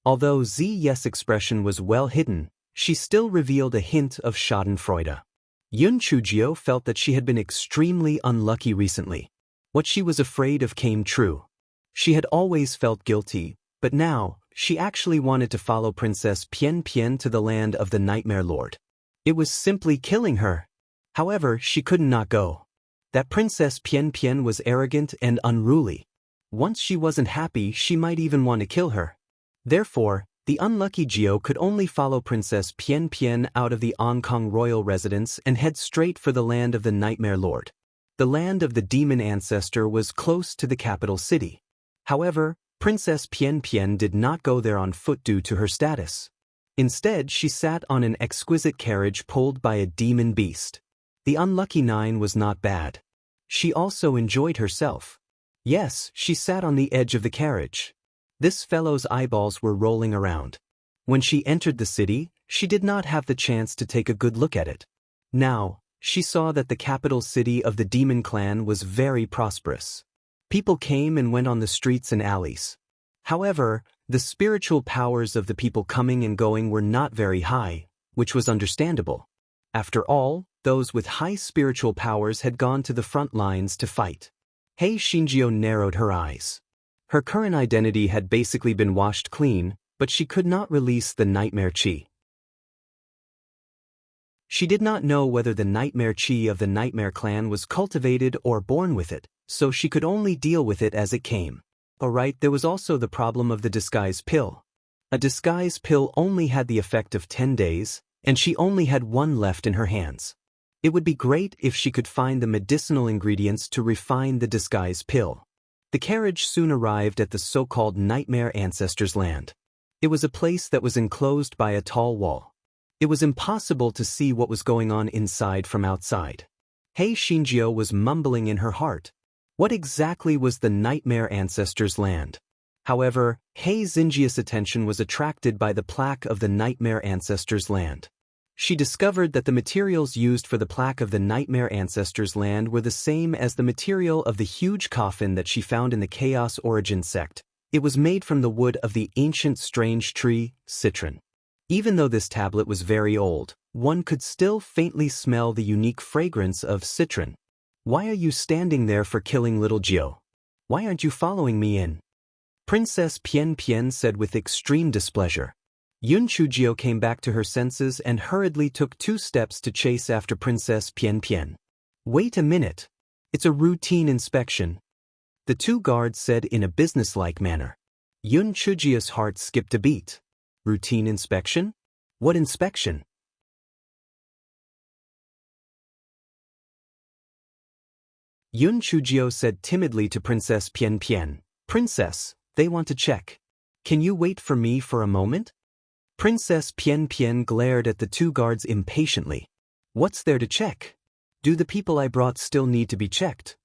Although Ziyi's expression was well hidden, she still revealed a hint of schadenfreude. Yun Chujio felt that she had been extremely unlucky recently. What she was afraid of came true. She had always felt guilty, but now, she actually wanted to follow Princess Pian Pian to the land of the Nightmare Lord. It was simply killing her. However, she could not go. That Princess Pian Pian was arrogant and unruly. Once she wasn't happy, she might even want to kill her. Therefore, the unlucky Jiao could only follow Princess Pian Pian out of the Kong royal residence and head straight for the land of the Nightmare Lord. The land of the demon ancestor was close to the capital city. However, Princess Pian Pian did not go there on foot due to her status. Instead, she sat on an exquisite carriage pulled by a demon beast. The unlucky nine was not bad. She also enjoyed herself. Yes, she sat on the edge of the carriage. This fellow's eyeballs were rolling around. When she entered the city, she did not have the chance to take a good look at it. Now, she saw that the capital city of the demon clan was very prosperous. People came and went on the streets and alleys. However, the spiritual powers of the people coming and going were not very high, which was understandable. After all, those with high spiritual powers had gone to the front lines to fight. Hei Shinjio narrowed her eyes. Her current identity had basically been washed clean, but she could not release the nightmare chi. She did not know whether the nightmare chi of the Nightmare clan was cultivated or born with it, so she could only deal with it as it came. Alright, there was also the problem of the disguise pill. A disguise pill only had the effect of 10 days, and she only had one left in her hands. It would be great if she could find the medicinal ingredients to refine the disguise pill. The carriage soon arrived at the so-called Nightmare Ancestors' land. It was a place that was enclosed by a tall wall. It was impossible to see what was going on inside from outside. Hei Shinjio was mumbling in her heart. What exactly was the Nightmare Ancestors' land? However, Hei Xinjia's attention was attracted by the plaque of the Nightmare Ancestors' land. She discovered that the materials used for the plaque of the Nightmare Ancestors' land were the same as the material of the huge coffin that she found in the Chaos Origin sect. It was made from the wood of the ancient strange tree, citron. Even though this tablet was very old, one could still faintly smell the unique fragrance of citron. "Why are you standing there for killing little Jiao? Why aren't you following me in?" Princess Pian Pian said with extreme displeasure. Yun Chujio came back to her senses and hurriedly took 2 steps to chase after Princess Pian Pian. Wait a minute. It's a routine inspection, the 2 guards said in a businesslike manner. Yun Chujio's heart skipped a beat. Routine inspection? What inspection? Yun Chujio said timidly to Princess Pian Pian, Princess, they want to check. Can you wait for me for a moment? Princess Pian Pian glared at the 2 guards impatiently. What's there to check? Do the people I brought still need to be checked?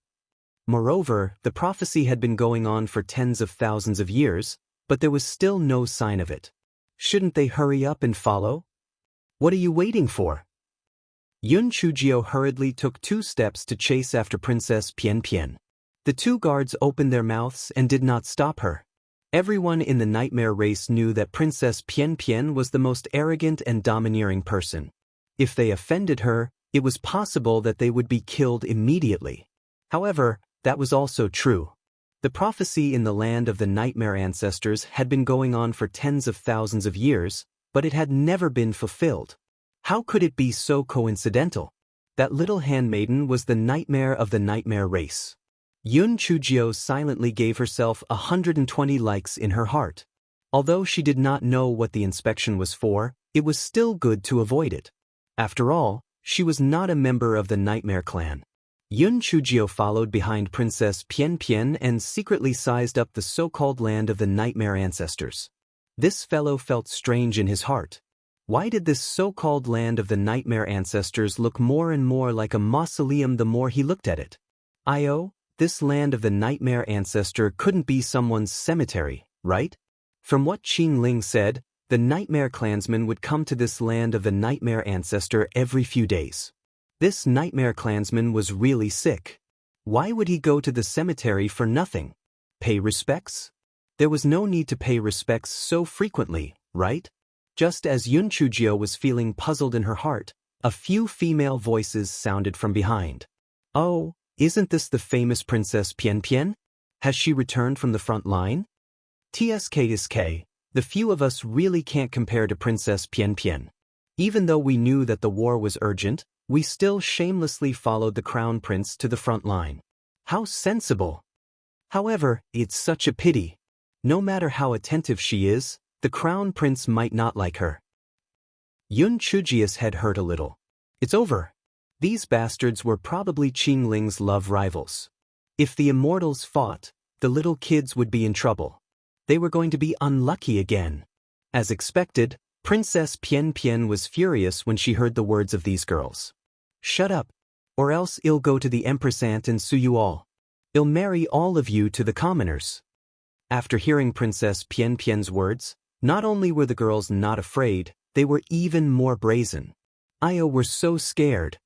Moreover, the prophecy had been going on for tens of thousands of years, but there was still no sign of it. Shouldn't they hurry up and follow? What are you waiting for? Yun Chujio hurriedly took 2 steps to chase after Princess Pian Pian. The 2 guards opened their mouths and did not stop her. Everyone in the nightmare race knew that Princess Pian Pian was the most arrogant and domineering person. If they offended her, it was possible that they would be killed immediately. However, that was also true. The prophecy in the land of the nightmare ancestors had been going on for tens of thousands of years, but it had never been fulfilled. How could it be so coincidental? That little handmaiden was the nightmare of the nightmare race. Yun Chujio silently gave herself 120 likes in her heart. Although she did not know what the inspection was for, it was still good to avoid it. After all, she was not a member of the nightmare clan. Yun Chujio followed behind Princess Pian Pian and secretly sized up the so-called land of the nightmare ancestors. This fellow felt strange in his heart. Why did this so-called land of the nightmare ancestors look more and more like a mausoleum the more he looked at it? This land of the nightmare ancestor couldn't be someone's cemetery, right? From what Qing Ling said, the nightmare clansman would come to this land of the nightmare ancestor every few days. This nightmare clansman was really sick. Why would he go to the cemetery for nothing? Pay respects? There was no need to pay respects so frequently, right? Just as Yun Chujio was feeling puzzled in her heart, a few female voices sounded from behind. Oh, isn't this the famous Princess Pian Pian? Has she returned from the front line? TSK, the few of us really can't compare to Princess Pian Pian. Even though we knew that the war was urgent, we still shamelessly followed the crown prince to the front line. How sensible! However, it's such a pity. No matter how attentive she is, the crown prince might not like her. Yun Chujio's head hurt a little. It's over. These bastards were probably Qing Ling's love rivals. If the immortals fought, the little kids would be in trouble. They were going to be unlucky again. As expected, Princess Pian Pian was furious when she heard the words of these girls. Shut up, or else I'll go to the Empress Aunt and sue you all. I'll marry all of you to the commoners. After hearing Princess Pian Pian's words, not only were the girls not afraid, they were even more brazen. Were so scared.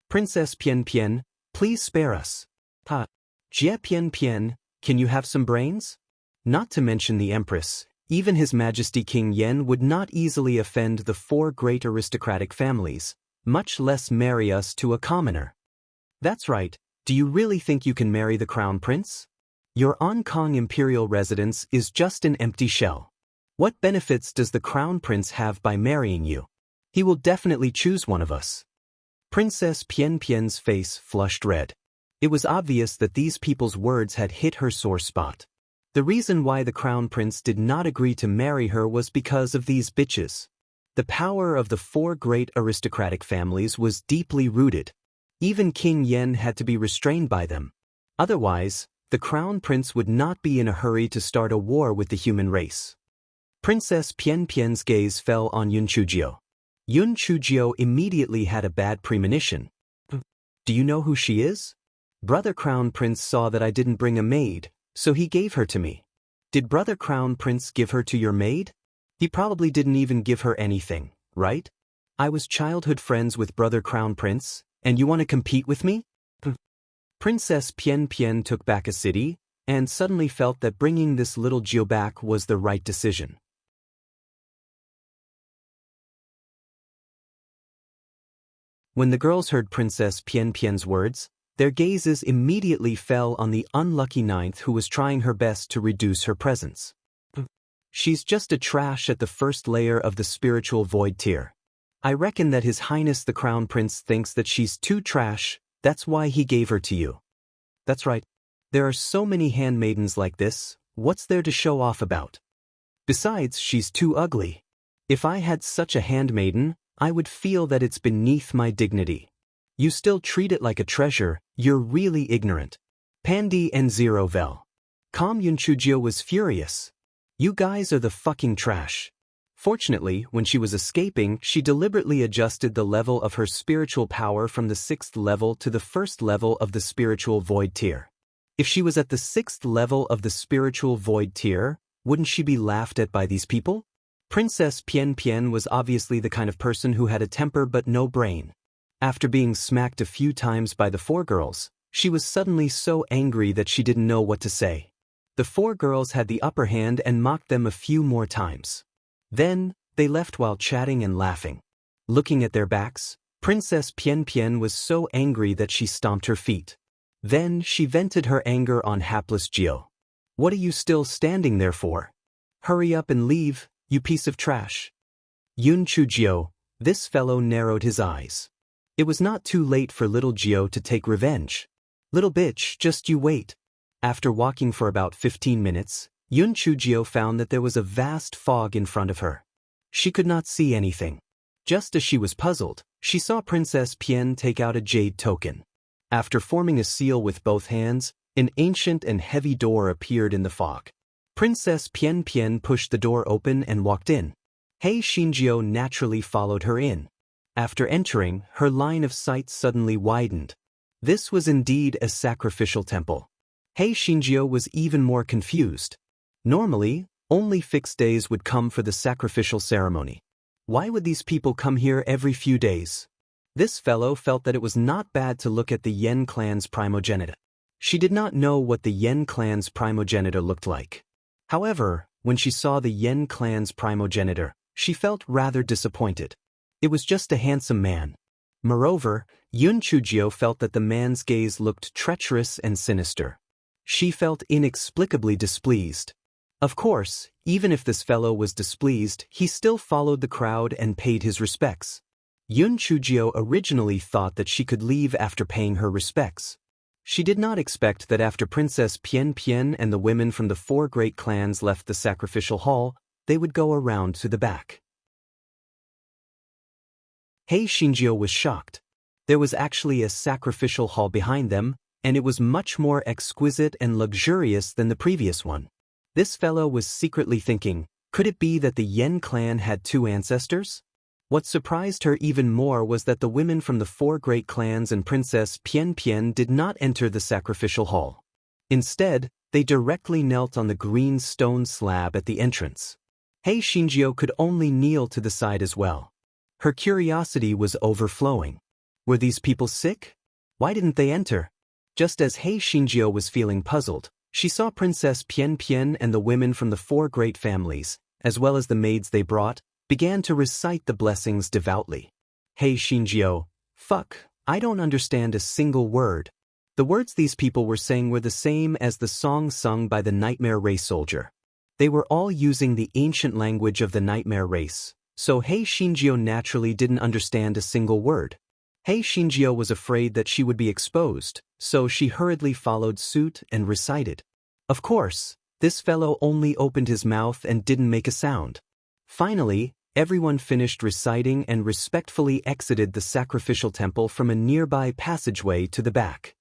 Princess Pian Pian, please spare us. Jie Pian Pian, can you have some brains? Not to mention the Empress, even His Majesty King Yen would not easily offend the 4 great aristocratic families, much less marry us to a commoner. That's right, do you really think you can marry the Crown Prince? Your Hong Kong imperial residence is just an empty shell. What benefits does the Crown Prince have by marrying you? He will definitely choose one of us. Princess Pian Pian's face flushed red. It was obvious that these people's words had hit her sore spot. The reason why the Crown Prince did not agree to marry her was because of these bitches. The power of the 4 great aristocratic families was deeply rooted. Even King Yen had to be restrained by them. Otherwise, the Crown Prince would not be in a hurry to start a war with the human race. Princess Pian Pian's gaze fell on Yun Chujio. Yun Chujio immediately had a bad premonition. Do you know who she is? Brother Crown Prince saw that I didn't bring a maid, so he gave her to me. Did Brother Crown Prince give her to your maid? He probably didn't even give her anything, right? I was childhood friends with Brother Crown Prince, and you want to compete with me? Princess Pian Pian took back a city, and suddenly felt that bringing this little Jiu back was the right decision. When the girls heard Princess Pian Pian's words, Their gazes immediately fell on the unlucky ninth who was trying her best to reduce her presence. She's just a trash at the first layer of the spiritual void tier. I reckon that His Highness the Crown Prince thinks that she's too trash, that's why he gave her to you. That's right. There are so many handmaidens like this, what's there to show off about? Besides, she's too ugly. If I had such a handmaiden, I would feel that it's beneath my dignity. You still treat it like a treasure, you're really ignorant. Pandy and Zero Vel. Kam Yunchujio was furious. You guys are the fucking trash. Fortunately, when she was escaping, she deliberately adjusted the level of her spiritual power from the 6th level to the 1st level of the spiritual void tier. If she was at the 6th level of the spiritual void tier, wouldn't she be laughed at by these people? Princess Pian Pian was obviously the kind of person who had a temper but no brain. After being smacked a few times by the 4 girls, she was suddenly so angry that she didn't know what to say. The 4 girls had the upper hand and mocked them a few more times. Then, they left while chatting and laughing. Looking at their backs, Princess Pian Pian was so angry that she stomped her feet. Then, she vented her anger on hapless Gio. What are you still standing there for? Hurry up and leave, you piece of trash. Yun Chu Gio, this fellow narrowed his eyes. It was not too late for little Gio to take revenge. Little bitch, just you wait. After walking for about 15 minutes, Yun Chu Gio found that there was a vast fog in front of her. She could not see anything. Just as she was puzzled, she saw Princess Pian take out a jade token. After forming a seal with both hands, an ancient and heavy door appeared in the fog. Princess Pian Pian pushed the door open and walked in. Hei Xinjiu naturally followed her in. After entering, her line of sight suddenly widened. This was indeed a sacrificial temple. Hei Xinjiu was even more confused. Normally, only fixed days would come for the sacrificial ceremony. Why would these people come here every few days? This fellow felt that it was not bad to look at the Yen clan's primogenitor. She did not know what the Yen clan's primogenitor looked like. However, when she saw the Yen clan's primogenitor, she felt rather disappointed. It was just a handsome man. Moreover, Yun Chujio felt that the man's gaze looked treacherous and sinister. She felt inexplicably displeased. Of course, even if this fellow was displeased, he still followed the crowd and paid his respects. Yun Chujio originally thought that she could leave after paying her respects. She did not expect that after Princess Pian Pian and the women from the 4 great clans left the sacrificial hall, they would go around to the back. Hei Xinjiu was shocked. There was actually a sacrificial hall behind them, and it was much more exquisite and luxurious than the previous one. This fellow was secretly thinking, could it be that the Yen clan had 2 ancestors? What surprised her even more was that the women from the 4 great clans and Princess Pian Pian did not enter the sacrificial hall. Instead, they directly knelt on the green stone slab at the entrance. Hei Xinjiu could only kneel to the side as well. Her curiosity was overflowing. Were these people sick? Why didn't they enter? Just as Hei Xinjiu was feeling puzzled, she saw Princess Pian Pian and the women from the 4 great families, as well as the maids they brought, began to recite the blessings devoutly. Hei Xinjiu, fuck, I don't understand a single word. The words these people were saying were the same as the song sung by the Nightmare Race soldier. They were all using the ancient language of the Nightmare Race, so Hei Xinjiu naturally didn't understand a single word. Hei Xinjiu was afraid that she would be exposed, so she hurriedly followed suit and recited. Of course, this fellow only opened his mouth and didn't make a sound. Finally, everyone finished reciting and respectfully exited the sacrificial temple from a nearby passageway to the back.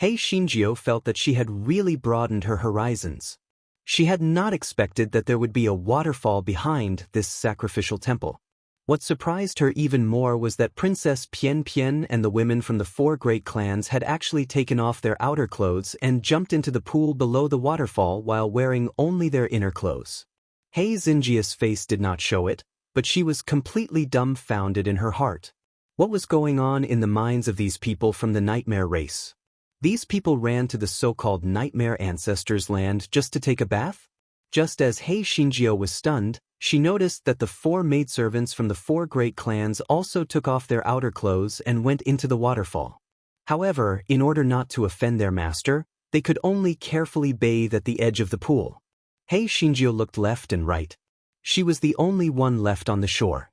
Hei Xinjiu felt that she had really broadened her horizons. She had not expected that there would be a waterfall behind this sacrificial temple. What surprised her even more was that Princess Pian Pian and the women from the 4 great clans had actually taken off their outer clothes and jumped into the pool below the waterfall while wearing only their inner clothes. Hei Xinjiu's face did not show it, but she was completely dumbfounded in her heart. What was going on in the minds of these people from the Nightmare Race? These people ran to the so-called Nightmare Ancestors' land just to take a bath? Just as Hei Xinjiu was stunned, She noticed that the 4 maidservants from the 4 great clans also took off their outer clothes and went into the waterfall. However, in order not to offend their master, they could only carefully bathe at the edge of the pool. Hei Shinjio looked left and right. She was the only one left on the shore.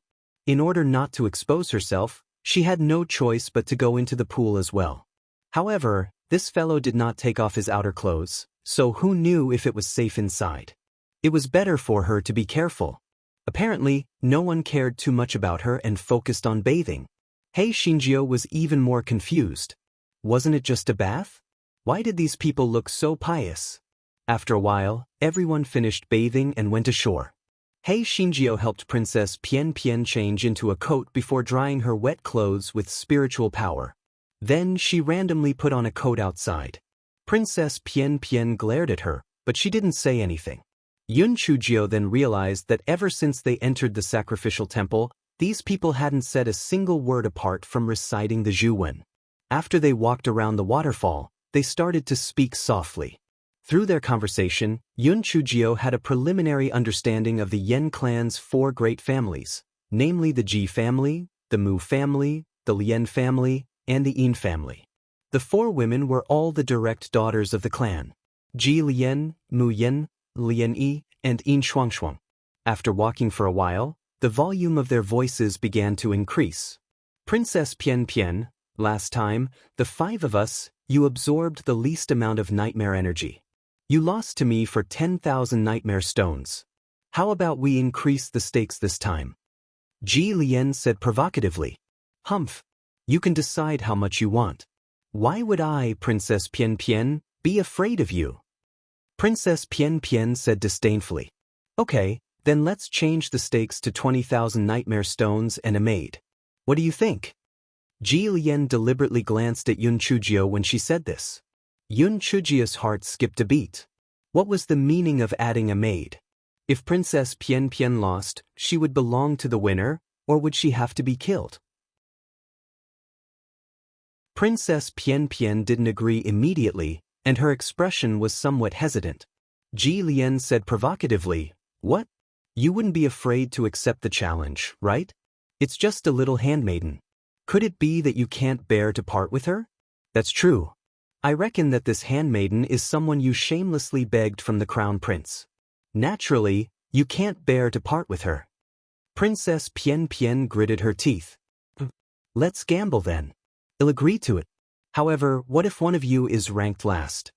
In order not to expose herself, she had no choice but to go into the pool as well. However, this fellow did not take off his outer clothes, so who knew if it was safe inside? It was better for her to be careful. Apparently, no one cared too much about her and focused on bathing. Hei Shinjio was even more confused. Wasn't it just a bath? Why did these people look so pious? After a while, everyone finished bathing and went ashore. Hei Shinjio helped Princess Pian Pian change into a coat before drying her wet clothes with spiritual power. Then she randomly put on a coat outside. Princess Pian Pian glared at her, but she didn't say anything. Yun Chujio then realized that ever since they entered the sacrificial temple, these people hadn't said a single word apart from reciting the Zhuwen. After they walked around the waterfall, they started to speak softly. Through their conversation, Yun Chujio had a preliminary understanding of the Yen clan's 4 great families, namely the Ji family, the Mu family, the Lien family, and the Yin family. The 4 women were all the direct daughters of the clan: Ji Lien, Mu Yen, Lien Yi, and Yin Shuangshuang. After walking for a while, the volume of their voices began to increase. Princess Pian Pian, last time, the 5 of us, you absorbed the least amount of nightmare energy. You lost to me for 10,000 nightmare stones. How about we increase the stakes this time? Ji Lien said provocatively. Humph. You can decide how much you want. Why would I, Princess Pian Pian, be afraid of you? Princess Pian Pian said disdainfully. Okay, then let's change the stakes to 20,000 nightmare stones and a maid. What do you think? Ji Lien deliberately glanced at Yun Chujio when she said this. Yun Chujio's heart skipped a beat. What was the meaning of adding a maid? If Princess Pian Pian lost, she would belong to the winner, or would she have to be killed? Princess Pian Pian didn't agree immediately, and her expression was somewhat hesitant. Ji Lien said provocatively, What? You wouldn't be afraid to accept the challenge, right? It's just a little handmaiden. Could it be that you can't bear to part with her? That's true. I reckon that this handmaiden is someone you shamelessly begged from the crown prince. Naturally, you can't bear to part with her. Princess Pian Pian gritted her teeth. Let's gamble then. I'll agree to it. However, what if one of you is ranked last?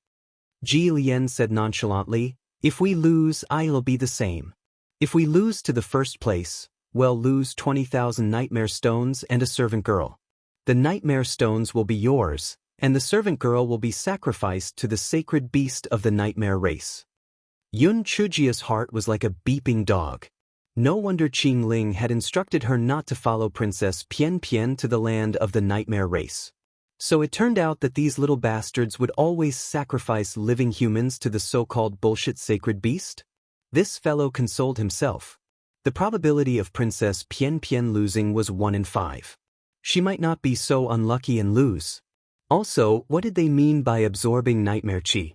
Ji Lien said nonchalantly, If we lose, I'll be the same. If we lose to the first place, we'll lose 20,000 nightmare stones and a servant girl. The nightmare stones will be yours, and the servant girl will be sacrificed to the sacred beast of the nightmare race. Yun Chujio's heart was like a beeping dog. No wonder Qing Ling had instructed her not to follow Princess Pian Pian to the land of the nightmare race. So it turned out that these little bastards would always sacrifice living humans to the so-called bullshit sacred beast? This fellow consoled himself. The probability of Princess Pian Pian losing was 1 in 5. She might not be so unlucky and lose. Also, what did they mean by absorbing nightmare chi?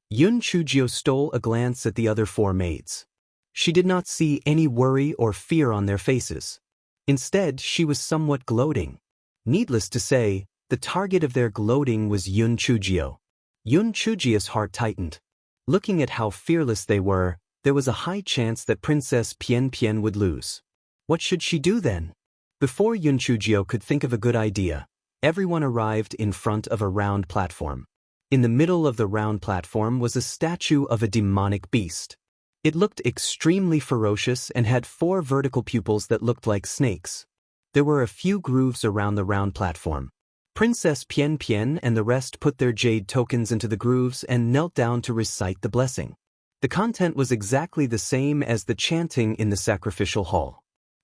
Yun Chujio stole a glance at the other 4 maids. She did not see any worry or fear on their faces. Instead, she was somewhat gloating. Needless to say, the target of their gloating was Yun Chujio. Yun Chujio's heart tightened. Looking at how fearless they were, there was a high chance that Princess Pian Pian would lose. What should she do then? Before Yun Chujio could think of a good idea, everyone arrived in front of a round platform. In the middle of the round platform was a statue of a demonic beast. It looked extremely ferocious and had 4 vertical pupils that looked like snakes. There were a few grooves around the round platform. Princess Pian Pian and the rest put their jade tokens into the grooves and knelt down to recite the blessing. The content was exactly the same as the chanting in the sacrificial hall.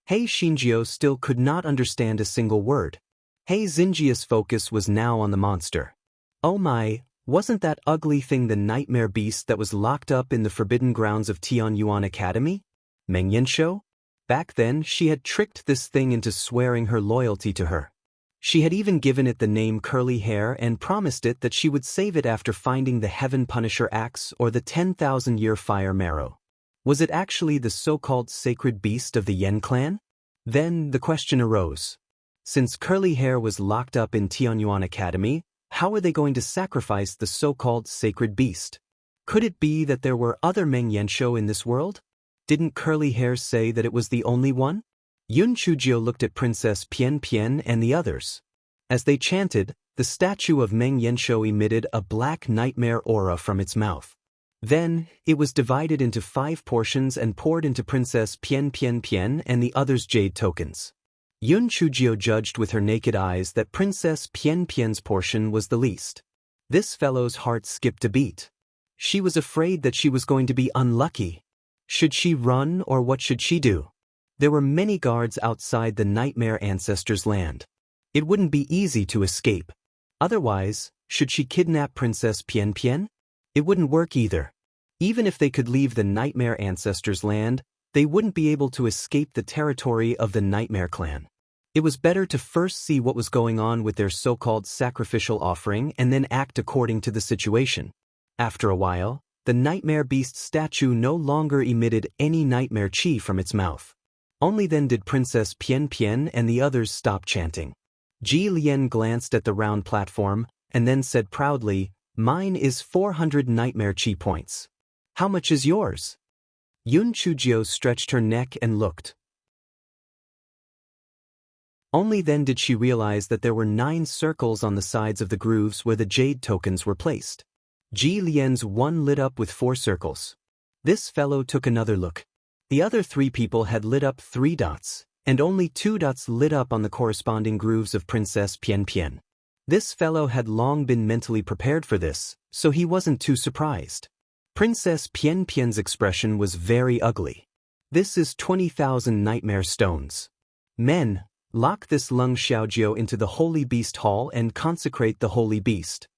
Hei Shinjio still could not understand a single word. Hei Xinjia's focus was now on the monster. Oh my, wasn't that ugly thing the nightmare beast that was locked up in the forbidden grounds of Tianyuan Academy? Meng Yanshou? Back then, she had tricked this thing into swearing her loyalty to her. She had even given it the name Curly Hair and promised it that she would save it after finding the Heaven Punisher axe or the 10,000-year fire marrow. Was it actually the so-called sacred beast of the Yen clan? Then the question arose. Since Curly Hair was locked up in Tianyuan Academy, how were they going to sacrifice the so-called sacred beast? Could it be that there were other Meng Yanshou in this world? Didn't Curly Hair say that it was the only one? Yun Chujio looked at Princess Pian Pian and the others. As they chanted, the statue of Meng Yanshou emitted a black nightmare aura from its mouth. Then, it was divided into 5 portions and poured into Princess Pian Pian Pian and the others' jade tokens. Yun Chujio judged with her naked eyes that Princess Pian Pian's portion was the least. This fellow's heart skipped a beat. She was afraid that she was going to be unlucky. Should she run or what should she do? There were many guards outside the Nightmare Ancestors' land. It wouldn't be easy to escape. Otherwise, should she kidnap Princess Pian Pian? It wouldn't work either. Even if they could leave the Nightmare Ancestors' land, they wouldn't be able to escape the territory of the Nightmare Clan. It was better to first see what was going on with their so-called sacrificial offering and then act according to the situation. After a while, the Nightmare Beast statue no longer emitted any nightmare chi from its mouth. Only then did Princess Pian Pian and the others stop chanting. Ji Lian glanced at the round platform and then said proudly, "Mine is 400 nightmare chi points. How much is yours?" Yun Chujio stretched her neck and looked. Only then did she realize that there were 9 circles on the sides of the grooves where the jade tokens were placed. Ji Lian's one lit up with 4 circles. This fellow took another look. The other 3 people had lit up 3 dots, and only 2 dots lit up on the corresponding grooves of Princess Pian Pian. This fellow had long been mentally prepared for this, so he wasn't too surprised. Princess Pian Pian's expression was very ugly. "This is 20,000 nightmare stones. Men, lock this Lung Xiaojiu into the Holy Beast Hall and consecrate the Holy Beast."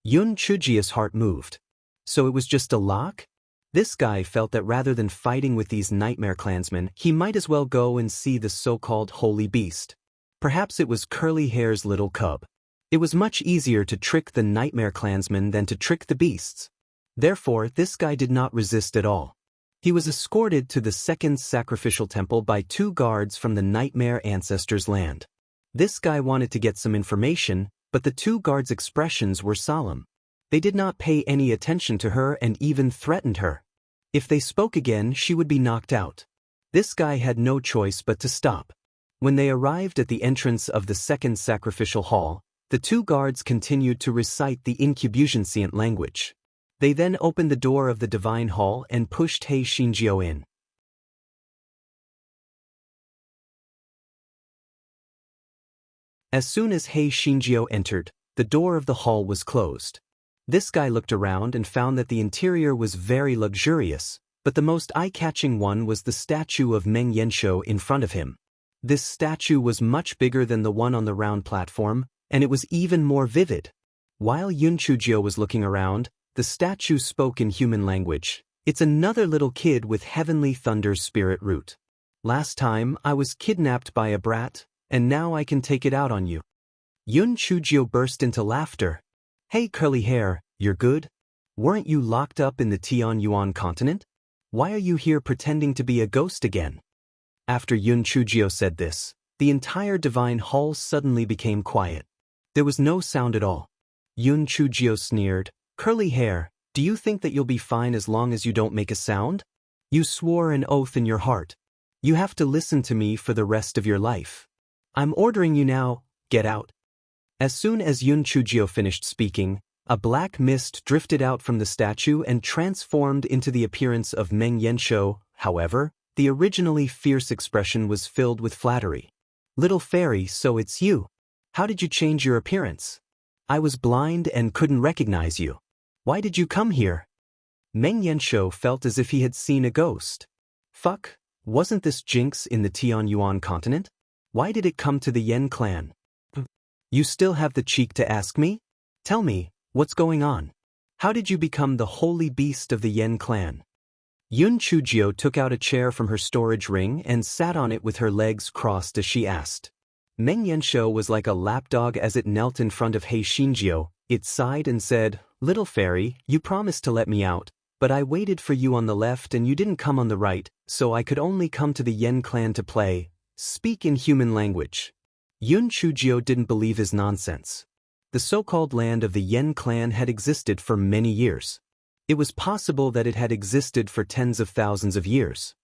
Yun Chujio's heart moved. So it was just a lock? This guy felt that rather than fighting with these nightmare clansmen, he might as well go and see the so-called Holy Beast. Perhaps it was Curly Hair's little cub. It was much easier to trick the nightmare clansmen than to trick the beasts. Therefore, this guy did not resist at all. He was escorted to the second sacrificial temple by 2 guards from the Nightmare Ancestors' land. This guy wanted to get some information, but the 2 guards' expressions were solemn. They did not pay any attention to her and even threatened her. If they spoke again, she would be knocked out. This guy had no choice but to stop. When they arrived at the entrance of the second sacrificial hall, the 2 guards continued to recite the Incubution-sient language. They then opened the door of the Divine Hall and pushed He Xinjiu in. As soon as He Xinjiu entered, the door of the hall was closed. This guy looked around and found that the interior was very luxurious, but the most eye-catching one was the statue of Meng Yanshou in front of him. This statue was much bigger than the one on the round platform, and it was even more vivid. While Yun Chujio was looking around, the statue spoke in human language. "It's another little kid with Heavenly Thunder's spirit root. Last time, I was kidnapped by a brat, and now I can take it out on you." Yun Chujio burst into laughter. "Hey Curly Hair, you're good? Weren't you locked up in the Tianyuan continent? Why are you here pretending to be a ghost again?" After Yun Chujio said this, the entire Divine Hall suddenly became quiet. There was no sound at all. Yun Chujio sneered, "Curly Hair, do you think that you'll be fine as long as you don't make a sound? You swore an oath in your heart. You have to listen to me for the rest of your life. I'm ordering you now, get out." As soon as Yun Chujio finished speaking, a black mist drifted out from the statue and transformed into the appearance of Meng Yanshou. However, the originally fierce expression was filled with flattery. "Little fairy, so it's you. How did you change your appearance? I was blind and couldn't recognize you. Why did you come here?" Meng Yanshou felt as if he had seen a ghost. Fuck, wasn't this Jinx in the Tianyuan continent? Why did it come to the Yen clan? You still have the cheek to ask me? Tell me, what's going on? How did you become the holy beast of the Yen clan? Yun Chujio took out a chair from her storage ring and sat on it with her legs crossed as she asked. Meng Yanshou was like a lapdog as it knelt in front of He Xinjiu. It sighed and said, "Little fairy, you promised to let me out, but I waited for you on the left and you didn't come on the right, so I could only come to the Yen clan to play. Speak in human language." Yun Chujiu didn't believe his nonsense. The so-called land of the Yen clan had existed for many years. It was possible that it had existed for tens of thousands of years.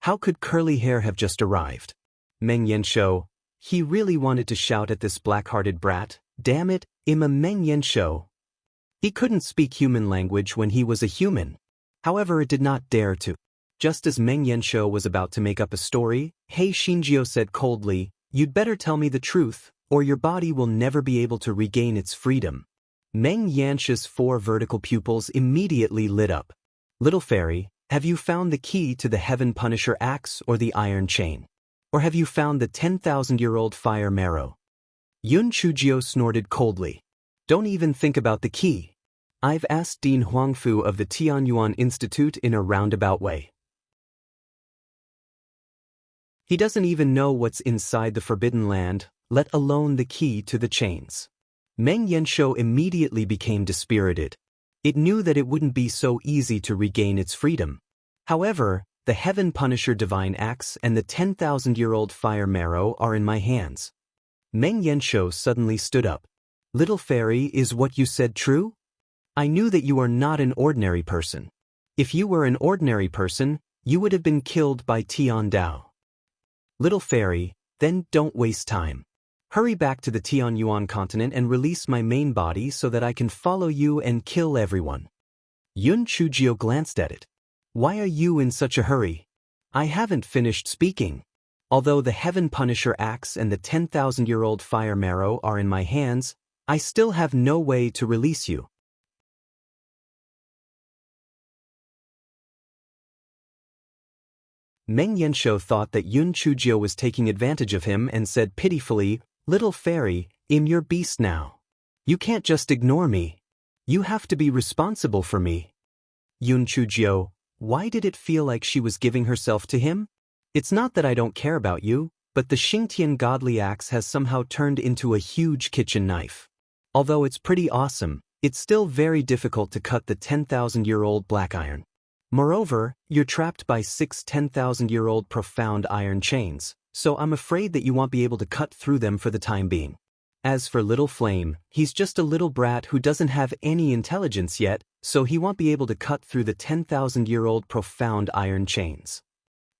How could Curly Hair have just arrived? Meng Yanshou. He really wanted to shout at this black-hearted brat. Damn it, I'm a Meng Yanshou. He couldn't speak human language when he was a human. However, it did not dare to. Just as Meng Yanshou was about to make up a story, He Xinjiu said coldly, "You'd better tell me the truth, or your body will never be able to regain its freedom." Meng Yanshou's 4 vertical pupils immediately lit up. "Little fairy, have you found the key to the Heaven Punisher axe or the iron chain? Or have you found the 10,000-year-old fire marrow?" Yun Chujiu snorted coldly. "Don't even think about the key. I've asked Dean Huangfu of the Tianyuan Institute in a roundabout way. He doesn't even know what's inside the Forbidden Land, let alone the key to the chains." Meng Yanshou immediately became dispirited. It knew that it wouldn't be so easy to regain its freedom. However, the Heaven Punisher Divine Axe and the 10,000-year-old fire marrow are in my hands. Meng Yanshou suddenly stood up. "Little fairy, is what you said true? I knew that you are not an ordinary person. If you were an ordinary person, you would have been killed by Tian Dao. Little fairy, then don't waste time. Hurry back to the Tianyuan continent and release my main body so that I can follow you and kill everyone." Yun Chujiu glanced at it. "Why are you in such a hurry? I haven't finished speaking. Although the Heaven Punisher axe and the 10,000-year-old fire marrow are in my hands, I still have no way to release you." Meng Yanshou thought that Yun Chujiu was taking advantage of him and said pitifully, "Little fairy, I'm your beast now. You can't just ignore me. You have to be responsible for me." Yun Chujiu, why did it feel like she was giving herself to him? "It's not that I don't care about you, but the Xingtian godly axe has somehow turned into a huge kitchen knife. Although it's pretty awesome, it's still very difficult to cut the 10,000-year-old black iron. Moreover, you're trapped by 6 10,000-year-old profound iron chains, so I'm afraid that you won't be able to cut through them for the time being. As for Little Flame, he's just a little brat who doesn't have any intelligence yet, so he won't be able to cut through the 10,000-year-old profound iron chains."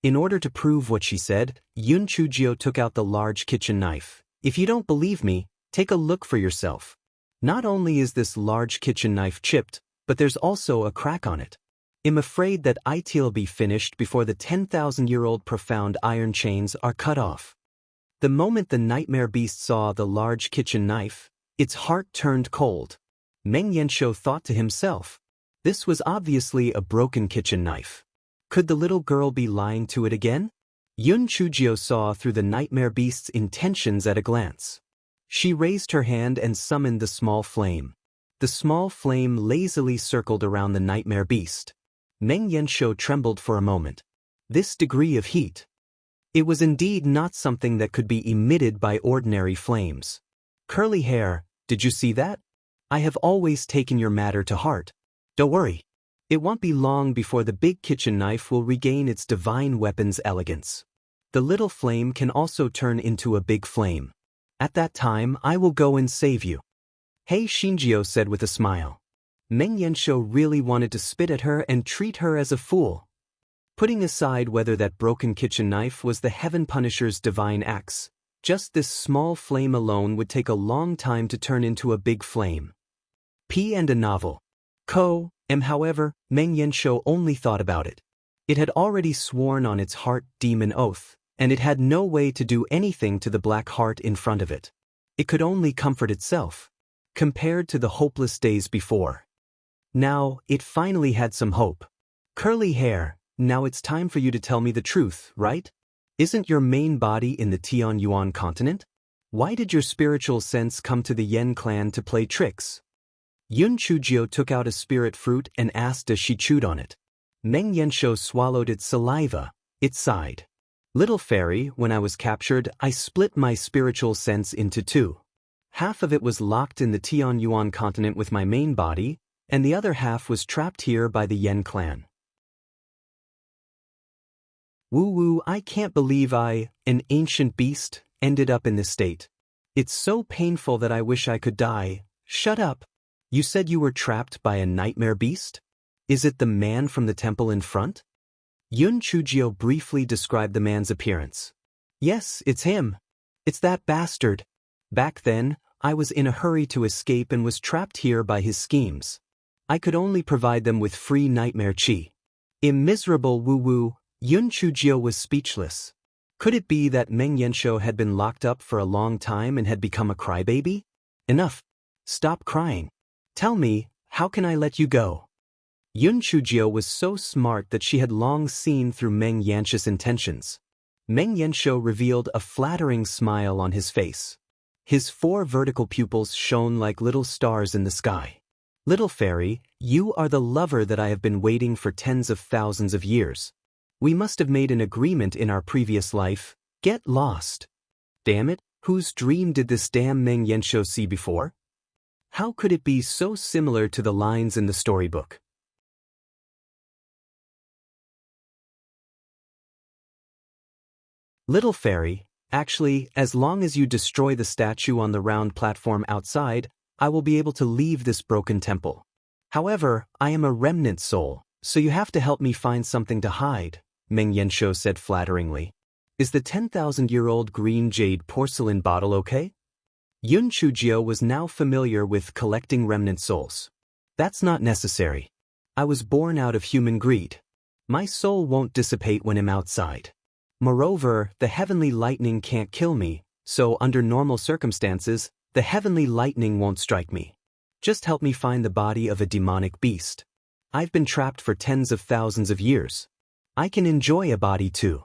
In order to prove what she said, Yun Chujiu took out the large kitchen knife. "If you don't believe me, take a look for yourself. Not only is this large kitchen knife chipped, but there's also a crack on it. I'm afraid that it'll be finished before the 10,000-year-old profound iron chains are cut off." The moment the nightmare beast saw the large kitchen knife, its heart turned cold. Meng Yanshou thought to himself, this was obviously a broken kitchen knife. Could the little girl be lying to it again? Yun Chujiu saw through the nightmare beast's intentions at a glance. She raised her hand and summoned the small flame. The small flame lazily circled around the nightmare beast. Meng Yanshou trembled for a moment. This degree of heat. It was indeed not something that could be emitted by ordinary flames. "Curly Hair, did you see that? I have always taken your matter to heart. Don't worry. It won't be long before the big kitchen knife will regain its divine weapon's elegance. The little flame can also turn into a big flame. At that time, I will go and save you." He Xinjiu said with a smile. Meng Yanshou really wanted to spit at her and treat her as a fool. Putting aside whether that broken kitchen knife was the Heaven Punisher's divine axe, just this small flame alone would take a long time to turn into a big flame. And a novel. However, Meng Yanshou only thought about it. It had already sworn on its heart demon oath, and it had no way to do anything to the black heart in front of it. It could only comfort itself, compared to the hopeless days before. Now, it finally had some hope. "Curly Hair, now it's time for you to tell me the truth, right? Isn't your main body in the Tianyuan continent? Why did your spiritual sense come to the Yen clan to play tricks?" Yun Chujiu took out a spirit fruit and asked as she chewed on it. Meng Yanshou swallowed its saliva. It sighed. Little fairy, when I was captured, I split my spiritual sense into two. Half of it was locked in the Tian Yuan continent with my main body, and the other half was trapped here by the Yen clan. Woo-woo, I can't believe I, an ancient beast, ended up in this state. It's so painful that I wish I could die. Shut up. You said you were trapped by a nightmare beast? Is it the man from the temple in front? Yun Chujio briefly described the man's appearance. Yes, it's him. It's that bastard. Back then, I was in a hurry to escape and was trapped here by his schemes. I could only provide them with free nightmare chi. Immiserable woo-woo, Yun Chujio was speechless. Could it be that Meng Yanshou had been locked up for a long time and had become a crybaby? Enough. Stop crying. Tell me, how can I let you go? Yun Chujio was so smart that she had long seen through Meng Yanshou's intentions. Meng Yanshou revealed a flattering smile on his face. His 4 vertical pupils shone like little stars in the sky. Little fairy, you are the lover that I have been waiting for tens of thousands of years. We must have made an agreement in our previous life. Get lost. Damn it, whose dream did this damn Meng Yanshou see before? How could it be so similar to the lines in the storybook? Little fairy, actually, as long as you destroy the statue on the round platform outside, I will be able to leave this broken temple. However, I am a remnant soul, so you have to help me find something to hide, Meng Yanshou said flatteringly. Is the 10,000-year-old green jade porcelain bottle okay? Yun Chujio was now familiar with collecting remnant souls. That's not necessary. I was born out of human greed. My soul won't dissipate when I'm outside. Moreover, the heavenly lightning can't kill me, so under normal circumstances, the heavenly lightning won't strike me. Just help me find the body of a demonic beast. I've been trapped for tens of thousands of years. I can enjoy a body too.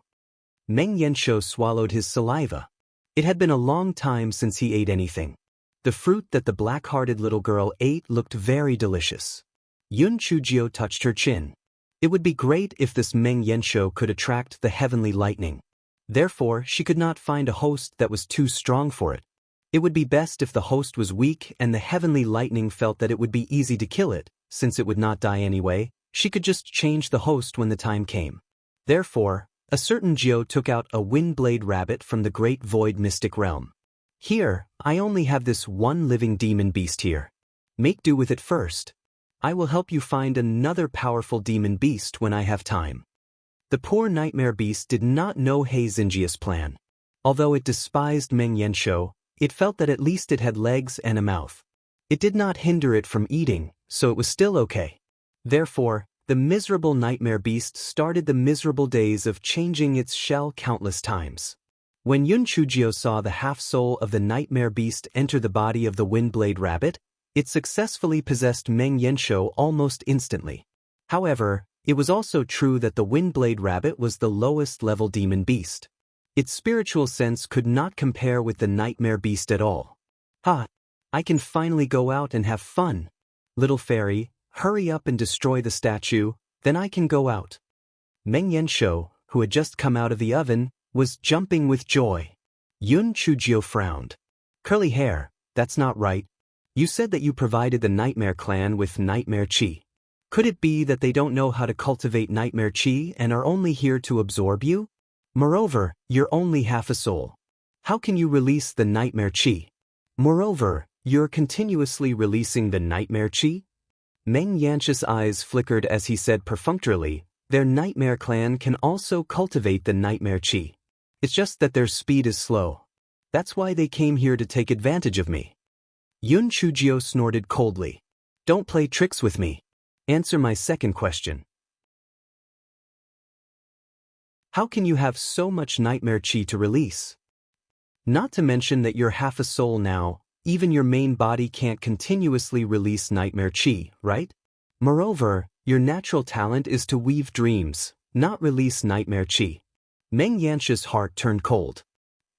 Meng Yanshou swallowed his saliva. It had been a long time since he ate anything. The fruit that the black-hearted little girl ate looked very delicious. Yun Chujio touched her chin. It would be great if this Meng Yanshou could attract the heavenly lightning. Therefore, she could not find a host that was too strong for it. It would be best if the host was weak and the heavenly lightning felt that it would be easy to kill it, since it would not die anyway. She could just change the host when the time came. Therefore, a certain Jiao took out a windblade rabbit from the great void mystic realm. Here, I only have this one living demon beast here. Make do with it first. I will help you find another powerful demon beast when I have time. The poor nightmare beast did not know He Xinjia's plan. Although it despised Meng Yanshou, it felt that at least it had legs and a mouth. It did not hinder it from eating, so it was still okay. Therefore, the miserable nightmare beast started the miserable days of changing its shell countless times. When Yun Chujio saw the half-soul of the nightmare beast enter the body of the windblade rabbit, it successfully possessed Meng Yanshou almost instantly. However, it was also true that the windblade rabbit was the lowest-level demon beast. Its spiritual sense could not compare with the nightmare beast at all. Ha! I can finally go out and have fun. Little fairy, hurry up and destroy the statue, then I can go out. Meng Yanshou, who had just come out of the oven, was jumping with joy. Yun Chujio frowned. Curly hair, that's not right. You said that you provided the Nightmare Clan with Nightmare Chi. Could it be that they don't know how to cultivate Nightmare Chi and are only here to absorb you? Moreover, you're only half a soul. How can you release the Nightmare Chi? Moreover, you're continuously releasing the Nightmare Chi? Meng Yanshou's eyes flickered as he said perfunctorily, their Nightmare Clan can also cultivate the Nightmare Chi. It's just that their speed is slow. That's why they came here to take advantage of me. Yun Chujio snorted coldly. Don't play tricks with me. Answer my second question. How can you have so much nightmare chi to release? Not to mention that you're half a soul now, even your main body can't continuously release nightmare chi, right? Moreover, your natural talent is to weave dreams, not release nightmare chi. Meng Yanshou's heart turned cold.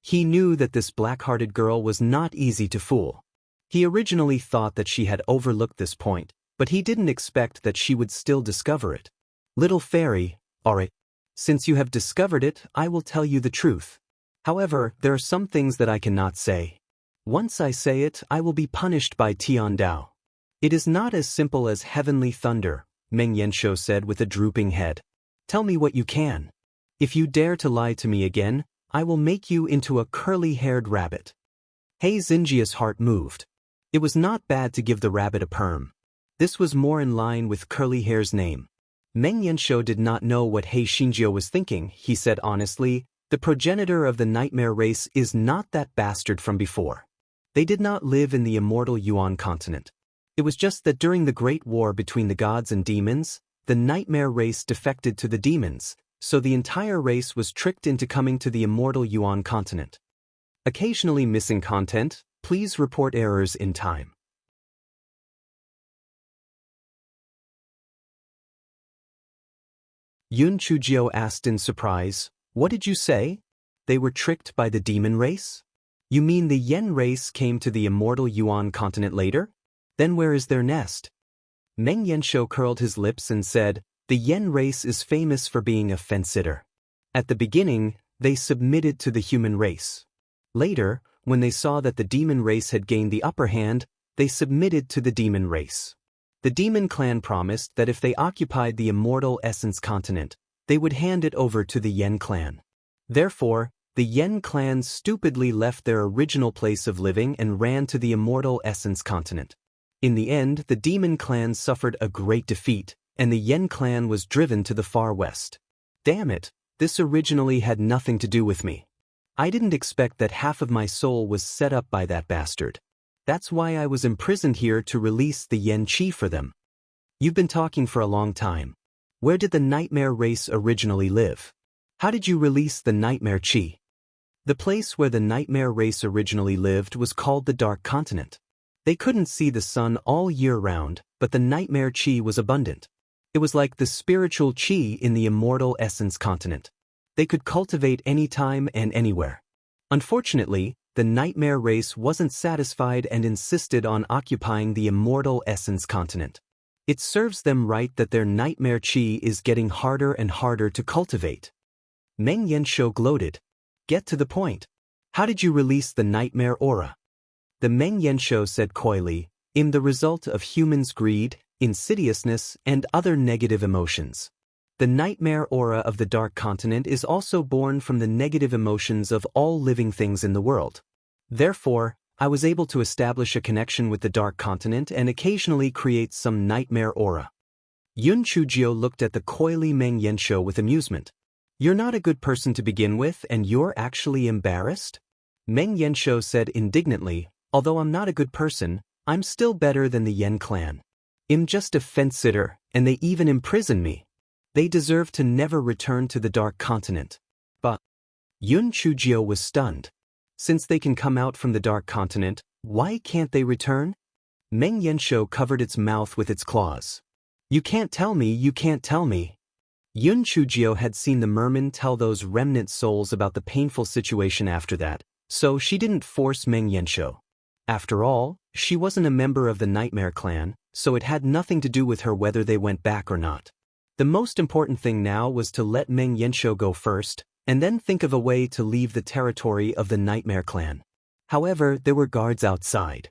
He knew that this black-hearted girl was not easy to fool. He originally thought that she had overlooked this point, but he didn't expect that she would still discover it. Little fairy, alright. Since you have discovered it, I will tell you the truth. However, there are some things that I cannot say. Once I say it, I will be punished by Tian Dao. It is not as simple as heavenly thunder, Meng Yanshou said with a drooping head. Tell me what you can. If you dare to lie to me again, I will make you into a curly-haired rabbit. He Xingjia's heart moved. It was not bad to give the rabbit a perm. This was more in line with Curly Hair's name. Meng Yanshou did not know what He Xingjia was thinking. He said honestly, the progenitor of the nightmare race is not that bastard from before. They did not live in the immortal Yuan continent. It was just that during the Great War between the gods and demons, the nightmare race defected to the demons, so the entire race was tricked into coming to the immortal Yuan continent. Occasionally missing content, please report errors in time. Yun Chujiu asked in surprise, "What did you say? They were tricked by the demon race? You mean the Yen race came to the immortal Yuan continent later? Then where is their nest?" Meng Yanshou curled his lips and said, "The Yen race is famous for being a fence-sitter. At the beginning, they submitted to the human race. Later, when they saw that the demon race had gained the upper hand, they submitted to the demon race. The demon clan promised that if they occupied the immortal essence continent, they would hand it over to the Yen clan. Therefore, the Yen clan stupidly left their original place of living and ran to the immortal essence continent. In the end, the demon clan suffered a great defeat, and the Yen clan was driven to the far west. Damn it, this originally had nothing to do with me. I didn't expect that half of my soul was set up by that bastard. That's why I was imprisoned here to release the Yen Qi for them. You've been talking for a long time. Where did the nightmare race originally live? How did you release the nightmare Qi?" The place where the nightmare race originally lived was called the Dark Continent. They couldn't see the sun all year round, but the nightmare Qi was abundant. It was like the spiritual Qi in the immortal essence continent. They could cultivate anytime and anywhere. Unfortunately, the nightmare race wasn't satisfied and insisted on occupying the immortal essence continent. It serves them right that their nightmare Qi is getting harder and harder to cultivate. Meng Yanshou gloated. "Get to the point. How did you release the nightmare aura?" The Meng Yanshou said coyly, "In the result of humans' greed, insidiousness, and other negative emotions. The nightmare aura of the Dark Continent is also born from the negative emotions of all living things in the world. Therefore, I was able to establish a connection with the Dark Continent and occasionally create some nightmare aura." Yun Chujiu looked at the coyly Meng Yanshou with amusement. "You're not a good person to begin with and you're actually embarrassed?" Meng Yanshou said indignantly, "Although I'm not a good person, I'm still better than the Yen clan. I'm just a fence-sitter, and they even imprison me. They deserve to never return to the Dark Continent." But Yun Chujiu was stunned. Since they can come out from the Dark Continent, why can't they return? Meng Yanshou covered its mouth with its claws. "You can't tell me, you can't tell me." Yun Chujiu had seen the merman tell those remnant souls about the painful situation after that, so she didn't force Meng Yanshou. After all, she wasn't a member of the Nightmare Clan, so it had nothing to do with her whether they went back or not. The most important thing now was to let Meng Yanshou go first, and then think of a way to leave the territory of the Nightmare Clan. However, there were guards outside.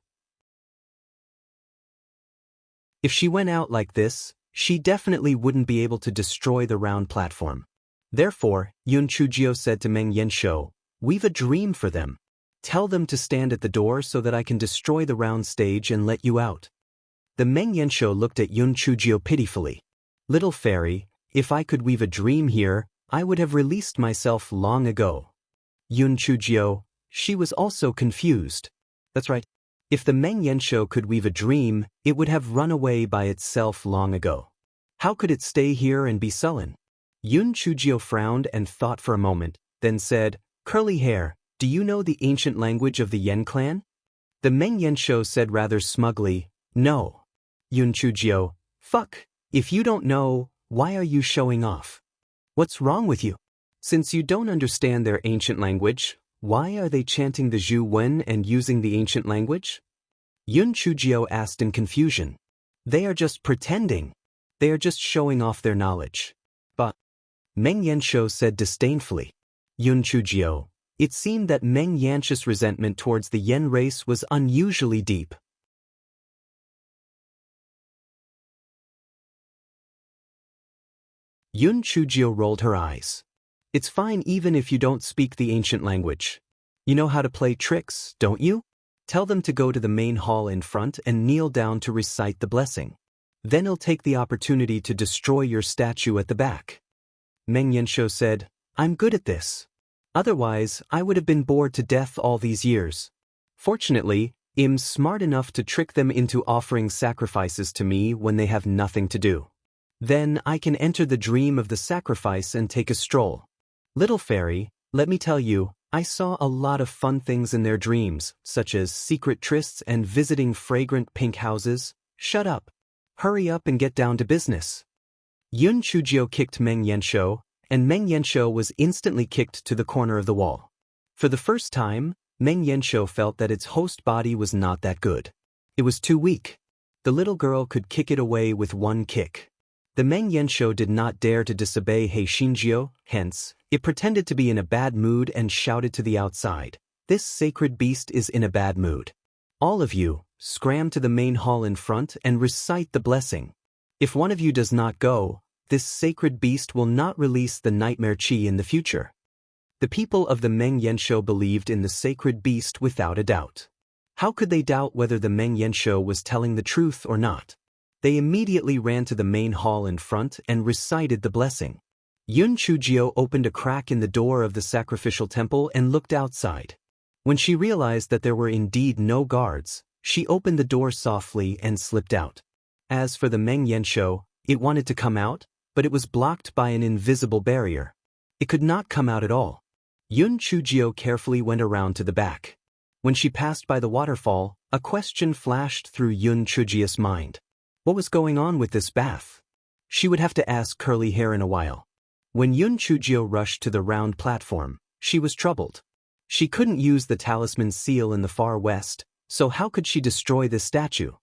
If she went out like this, she definitely wouldn't be able to destroy the round platform. Therefore, Yun Chujiu said to Meng Yanshou, "We've a dream for them. Tell them to stand at the door so that I can destroy the round stage and let you out." The Meng Yanshou looked at Yun Chujiu pitifully. "Little fairy, if I could weave a dream here, I would have released myself long ago." Yun Chujiu, she was also confused. That's right. If the Meng Yanshou could weave a dream, it would have run away by itself long ago. How could it stay here and be sullen? Yun Chujiu frowned and thought for a moment, then said, "Curly hair, do you know the ancient language of the Yen clan?" The Meng Yanshou said rather smugly, "No." Yun Chujiu, "Fuck, if you don't know, why are you showing off? What's wrong with you? Since you don't understand their ancient language, why are they chanting the Zhu Wen and using the ancient language?" Yun Chujiu asked in confusion. "They are just pretending. They are just showing off their knowledge." But Meng Yanshou said disdainfully. Yun Chujio. It seemed that Meng Yanshou's resentment towards the Yen race was unusually deep. Yun Chujio rolled her eyes. It's fine even if you don't speak the ancient language. You know how to play tricks, don't you? Tell them to go to the main hall in front and kneel down to recite the blessing. Then he'll take the opportunity to destroy your statue at the back. Meng Yanshou said, I'm good at this. Otherwise, I would have been bored to death all these years. Fortunately, I'm smart enough to trick them into offering sacrifices to me when they have nothing to do. Then I can enter the dream of the sacrifice and take a stroll. Little fairy, let me tell you, I saw a lot of fun things in their dreams, such as secret trysts and visiting fragrant pink houses. Shut up. Hurry up and get down to business. Yun Chujio kicked Meng Yanshou, and Meng Yanshou was instantly kicked to the corner of the wall. For the first time, Meng Yanshou felt that its host body was not that good. It was too weak. The little girl could kick it away with one kick. The Meng Yanshou did not dare to disobey He Xinjiu, hence, it pretended to be in a bad mood and shouted to the outside, This sacred beast is in a bad mood. All of you, scram to the main hall in front and recite the blessing. If one of you does not go, this sacred beast will not release the nightmare qi in the future. The people of the Meng Yanshou believed in the sacred beast without a doubt. How could they doubt whether the Meng Yanshou was telling the truth or not? They immediately ran to the main hall in front and recited the blessing. Yun Chujio opened a crack in the door of the sacrificial temple and looked outside. When she realized that there were indeed no guards, she opened the door softly and slipped out. As for the Meng Yanshou, it wanted to come out, but it was blocked by an invisible barrier. It could not come out at all. Yun Chujio carefully went around to the back. When she passed by the waterfall, a question flashed through Yun Chujio's mind. What was going on with this bath? She would have to ask Curly Hair in a while. When Yun Chujio rushed to the round platform, she was troubled. She couldn't use the talisman seal in the far west, so how could she destroy this statue?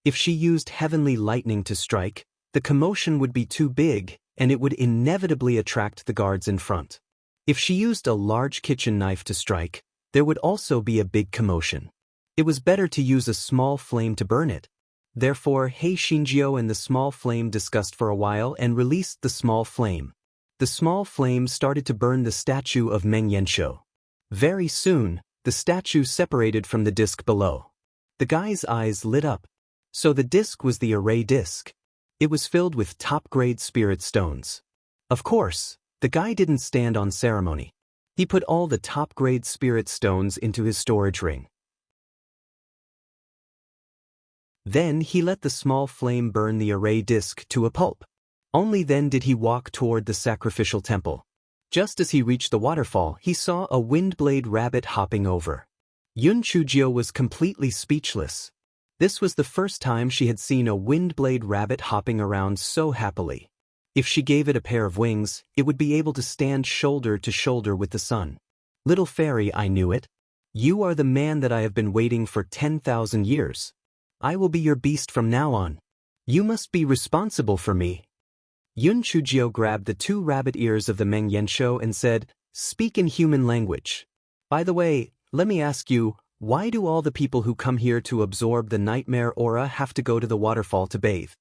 If she used heavenly lightning to strike, the commotion would be too big, and it would inevitably attract the guards in front. If she used a large kitchen knife to strike, there would also be a big commotion. It was better to use a small flame to burn it. Therefore, He Xinjiu and the small flame discussed for a while and released the small flame. The small flame started to burn the statue of Meng Yanshou. Very soon, the statue separated from the disc below. The guy's eyes lit up. So the disc was the array disc. It was filled with top-grade spirit stones. Of course, the guy didn't stand on ceremony. He put all the top-grade spirit stones into his storage ring. Then he let the small flame burn the array disc to a pulp. Only then did he walk toward the sacrificial temple. Just as he reached the waterfall, he saw a windblade rabbit hopping over. Yun Chujio was completely speechless. This was the first time she had seen a windblade rabbit hopping around so happily. If she gave it a pair of wings, it would be able to stand shoulder to shoulder with the sun. Little fairy, I knew it. You are the man that I have been waiting for 10,000 years. I will be your beast from now on. You must be responsible for me. Yun Chujio grabbed the two rabbit ears of the Meng Yanshou and said, Speak in human language. By the way, let me ask you, why do all the people who come here to absorb the nightmare aura have to go to the waterfall to bathe?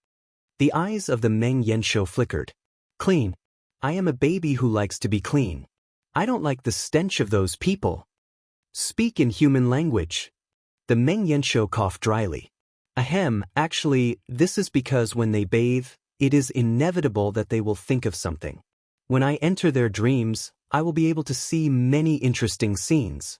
The eyes of the Meng Yanshou flickered. Clean. I am a baby who likes to be clean. I don't like the stench of those people. Speak in human language. The Meng Yanshou coughed dryly. Ahem, actually, this is because when they bathe, it is inevitable that they will think of something. When I enter their dreams, I will be able to see many interesting scenes.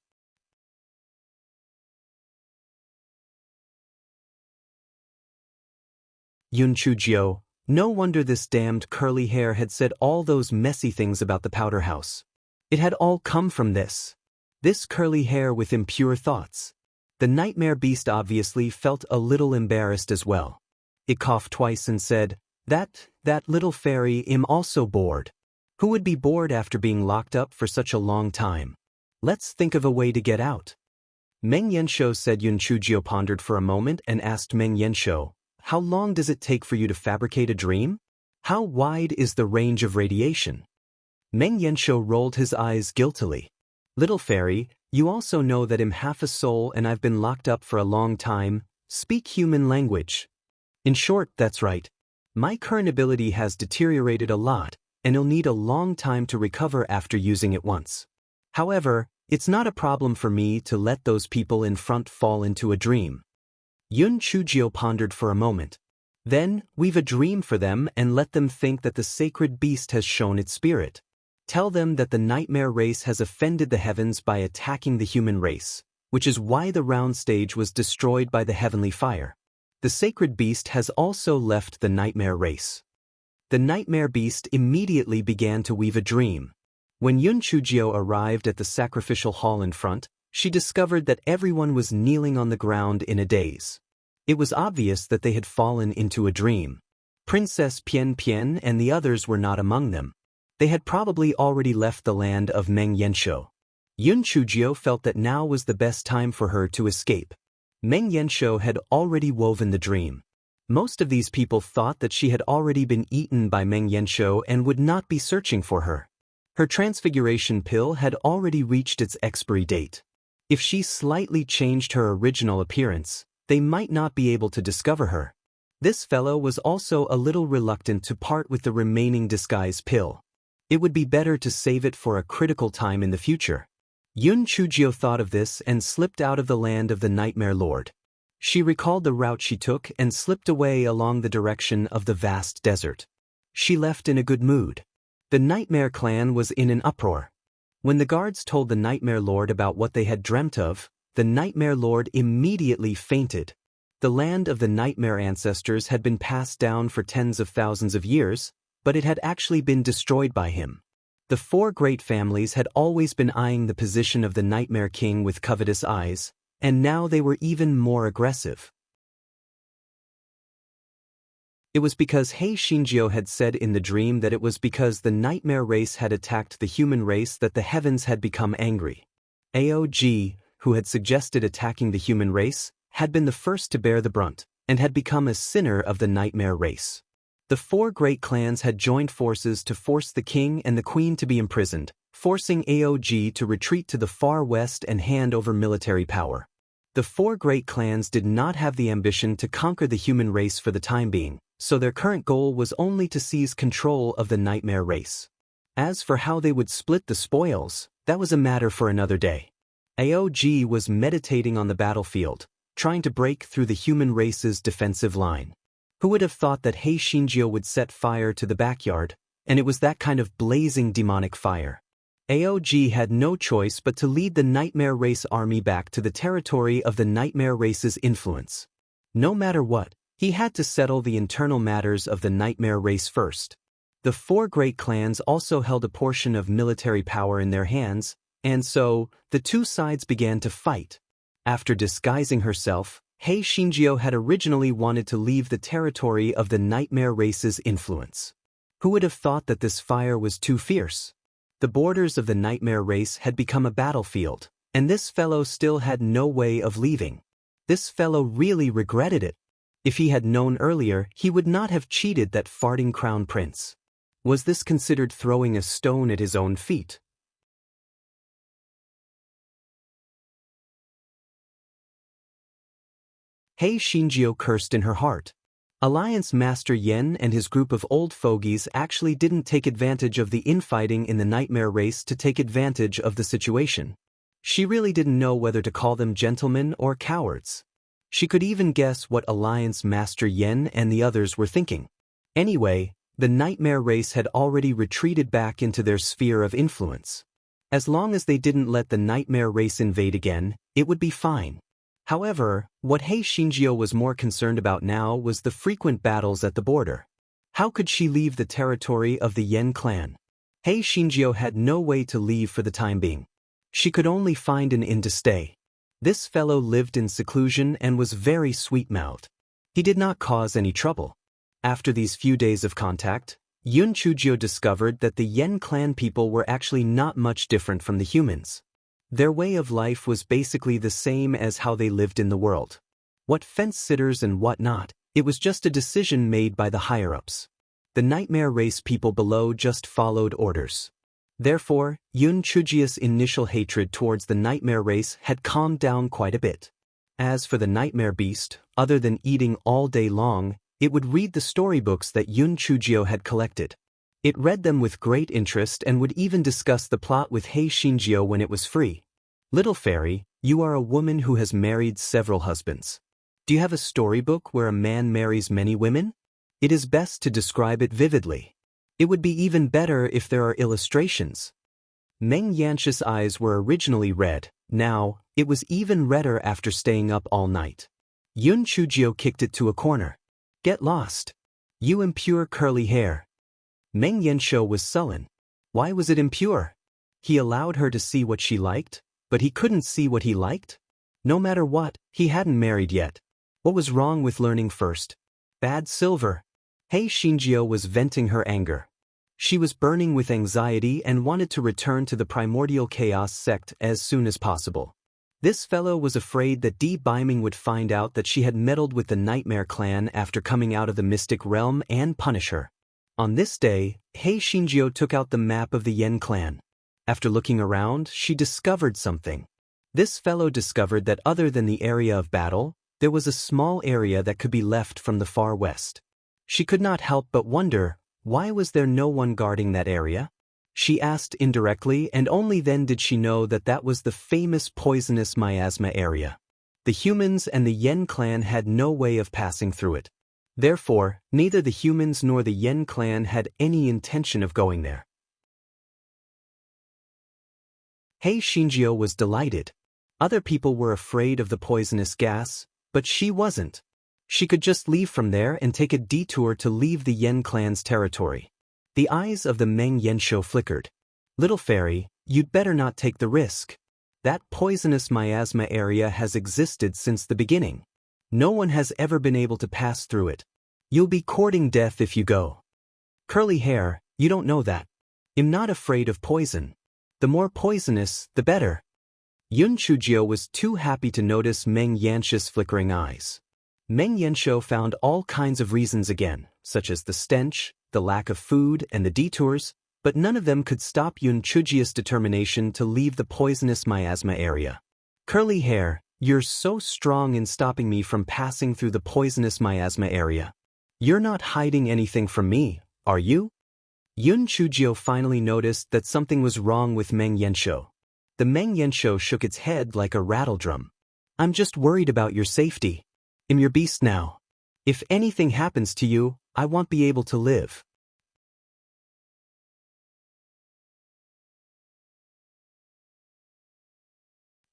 Yun Chujio, no wonder this damned curly hair had said all those messy things about the powder house. It had all come from this. This curly hair with impure thoughts. The nightmare beast obviously felt a little embarrassed as well. It coughed twice and said, That little fairy am also bored. Who would be bored after being locked up for such a long time? Let's think of a way to get out. Meng Yanshou said. Yun Chujio pondered for a moment and asked Meng Yanshou, How long does it take for you to fabricate a dream? How wide is the range of radiation? Meng Yanshou rolled his eyes guiltily. Little fairy, you also know that I'm half a soul and I've been locked up for a long time. Speak human language. In short, that's right. My current ability has deteriorated a lot, and you'll need a long time to recover after using it once. However, it's not a problem for me to let those people in front fall into a dream. Yun Chujio pondered for a moment. Then, weave a dream for them and let them think that the sacred beast has shown its spirit. Tell them that the nightmare race has offended the heavens by attacking the human race, which is why the round stage was destroyed by the heavenly fire. The sacred beast has also left the nightmare race. The nightmare beast immediately began to weave a dream. When Yun Chujio arrived at the sacrificial hall in front, she discovered that everyone was kneeling on the ground in a daze. It was obvious that they had fallen into a dream. Princess Pian Pian and the others were not among them. They had probably already left the land of Meng Yanshou. Yun Chujio felt that now was the best time for her to escape. Meng Yanshou had already woven the dream. Most of these people thought that she had already been eaten by Meng Yanshou and would not be searching for her. Her transfiguration pill had already reached its expiry date. If she slightly changed her original appearance, they might not be able to discover her. This fellow was also a little reluctant to part with the remaining disguise pill. It would be better to save it for a critical time in the future. Yun Chujio thought of this and slipped out of the land of the Nightmare Lord. She recalled the route she took and slipped away along the direction of the vast desert. She left in a good mood. The Nightmare clan was in an uproar. When the guards told the Nightmare Lord about what they had dreamt of, the Nightmare Lord immediately fainted. The land of the Nightmare ancestors had been passed down for tens of thousands of years, but it had actually been destroyed by him. The four great families had always been eyeing the position of the Nightmare King with covetous eyes, and now they were even more aggressive. It was because Hei Shinjio had said in the dream that it was because the nightmare race had attacked the human race that the heavens had become angry. Aog, who had suggested attacking the human race, had been the first to bear the brunt, and had become a sinner of the nightmare race. The four great clans had joined forces to force the king and the queen to be imprisoned, forcing Aog to retreat to the far west and hand over military power. The four great clans did not have the ambition to conquer the human race for the time being, so their current goal was only to seize control of the nightmare race. As for how they would split the spoils, that was a matter for another day. Aog was meditating on the battlefield, trying to break through the human race's defensive line. Who would have thought that Hei Shinjio would set fire to the backyard, and it was that kind of blazing demonic fire. Aog had no choice but to lead the nightmare race army back to the territory of the nightmare race's influence. No matter what, he had to settle the internal matters of the nightmare race first. The four great clans also held a portion of military power in their hands, and so, the two sides began to fight. After disguising herself, Hei Shinjio had originally wanted to leave the territory of the nightmare race's influence. Who would have thought that this fire was too fierce? The borders of the nightmare race had become a battlefield, and this fellow still had no way of leaving. This fellow really regretted it. If he had known earlier, he would not have cheated that farting crown prince. Was this considered throwing a stone at his own feet? Hei Shinjio cursed in her heart. Alliance Master Yen and his group of old fogies actually didn't take advantage of the infighting in the nightmare race to take advantage of the situation. She really didn't know whether to call them gentlemen or cowards. She could even guess what Alliance Master Yen and the others were thinking. Anyway, the nightmare race had already retreated back into their sphere of influence. As long as they didn't let the nightmare race invade again, it would be fine. However, what Hei Shinjio was more concerned about now was the frequent battles at the border. How could she leave the territory of the Yen clan? Hei Shinjio had no way to leave for the time being. She could only find an inn to stay. This fellow lived in seclusion and was very sweet-mouthed. He did not cause any trouble. After these few days of contact, Yun Chujio discovered that the Yen clan people were actually not much different from the humans. Their way of life was basically the same as how they lived in the world. What fence-sitters and what not, it was just a decision made by the higher-ups. The nightmare race people below just followed orders. Therefore, Yun Chujia's initial hatred towards the nightmare race had calmed down quite a bit. As for the nightmare beast, other than eating all day long, it would read the storybooks that Yun Chujio had collected. It read them with great interest and would even discuss the plot with Hei Shinjio when it was free. Little fairy, you are a woman who has married several husbands. Do you have a storybook where a man marries many women? It is best to describe it vividly. It would be even better if there are illustrations. Meng Yanxi's eyes were originally red. Now, it was even redder after staying up all night. Yun Chujio kicked it to a corner. Get lost. You impure curly hair. Meng Yanxiu was sullen. Why was it impure? He allowed her to see what she liked, but he couldn't see what he liked? No matter what, he hadn't married yet. What was wrong with learning first? Bad silver. Hei Shinjio was venting her anger. She was burning with anxiety and wanted to return to the primordial chaos sect as soon as possible. This fellow was afraid that Di Baiming would find out that she had meddled with the Nightmare clan after coming out of the mystic realm and punish her. On this day, Hei Shinjio took out the map of the Yen clan. After looking around, she discovered something. This fellow discovered that other than the area of battle, there was a small area that could be left from the far west. She could not help but wonder, why was there no one guarding that area? She asked indirectly, and only then did she know that that was the famous poisonous miasma area. The humans and the Yen clan had no way of passing through it. Therefore, neither the humans nor the Yen clan had any intention of going there. Hei Shinjio was delighted. Other people were afraid of the poisonous gas, but she wasn't. She could just leave from there and take a detour to leave the Yen clan's territory. The eyes of the Meng Yanxiu flickered. Little fairy, you'd better not take the risk. That poisonous miasma area has existed since the beginning. No one has ever been able to pass through it. You'll be courting death if you go. Curly hair, you don't know that. I'm not afraid of poison. The more poisonous, the better. Yun Chujio was too happy to notice Meng Yanxi's flickering eyes. Meng Yanxiu found all kinds of reasons again, such as the stench, the lack of food, and the detours, but none of them could stop Yun Chujio's determination to leave the poisonous miasma area. Curly hair, you're so strong in stopping me from passing through the poisonous miasma area. You're not hiding anything from me, are you? Yun Chujio finally noticed that something was wrong with Meng Yanxiu. The Meng Yanxiu shook its head like a rattledrum. I'm just worried about your safety. I'm your beast now. If anything happens to you, I won't be able to live.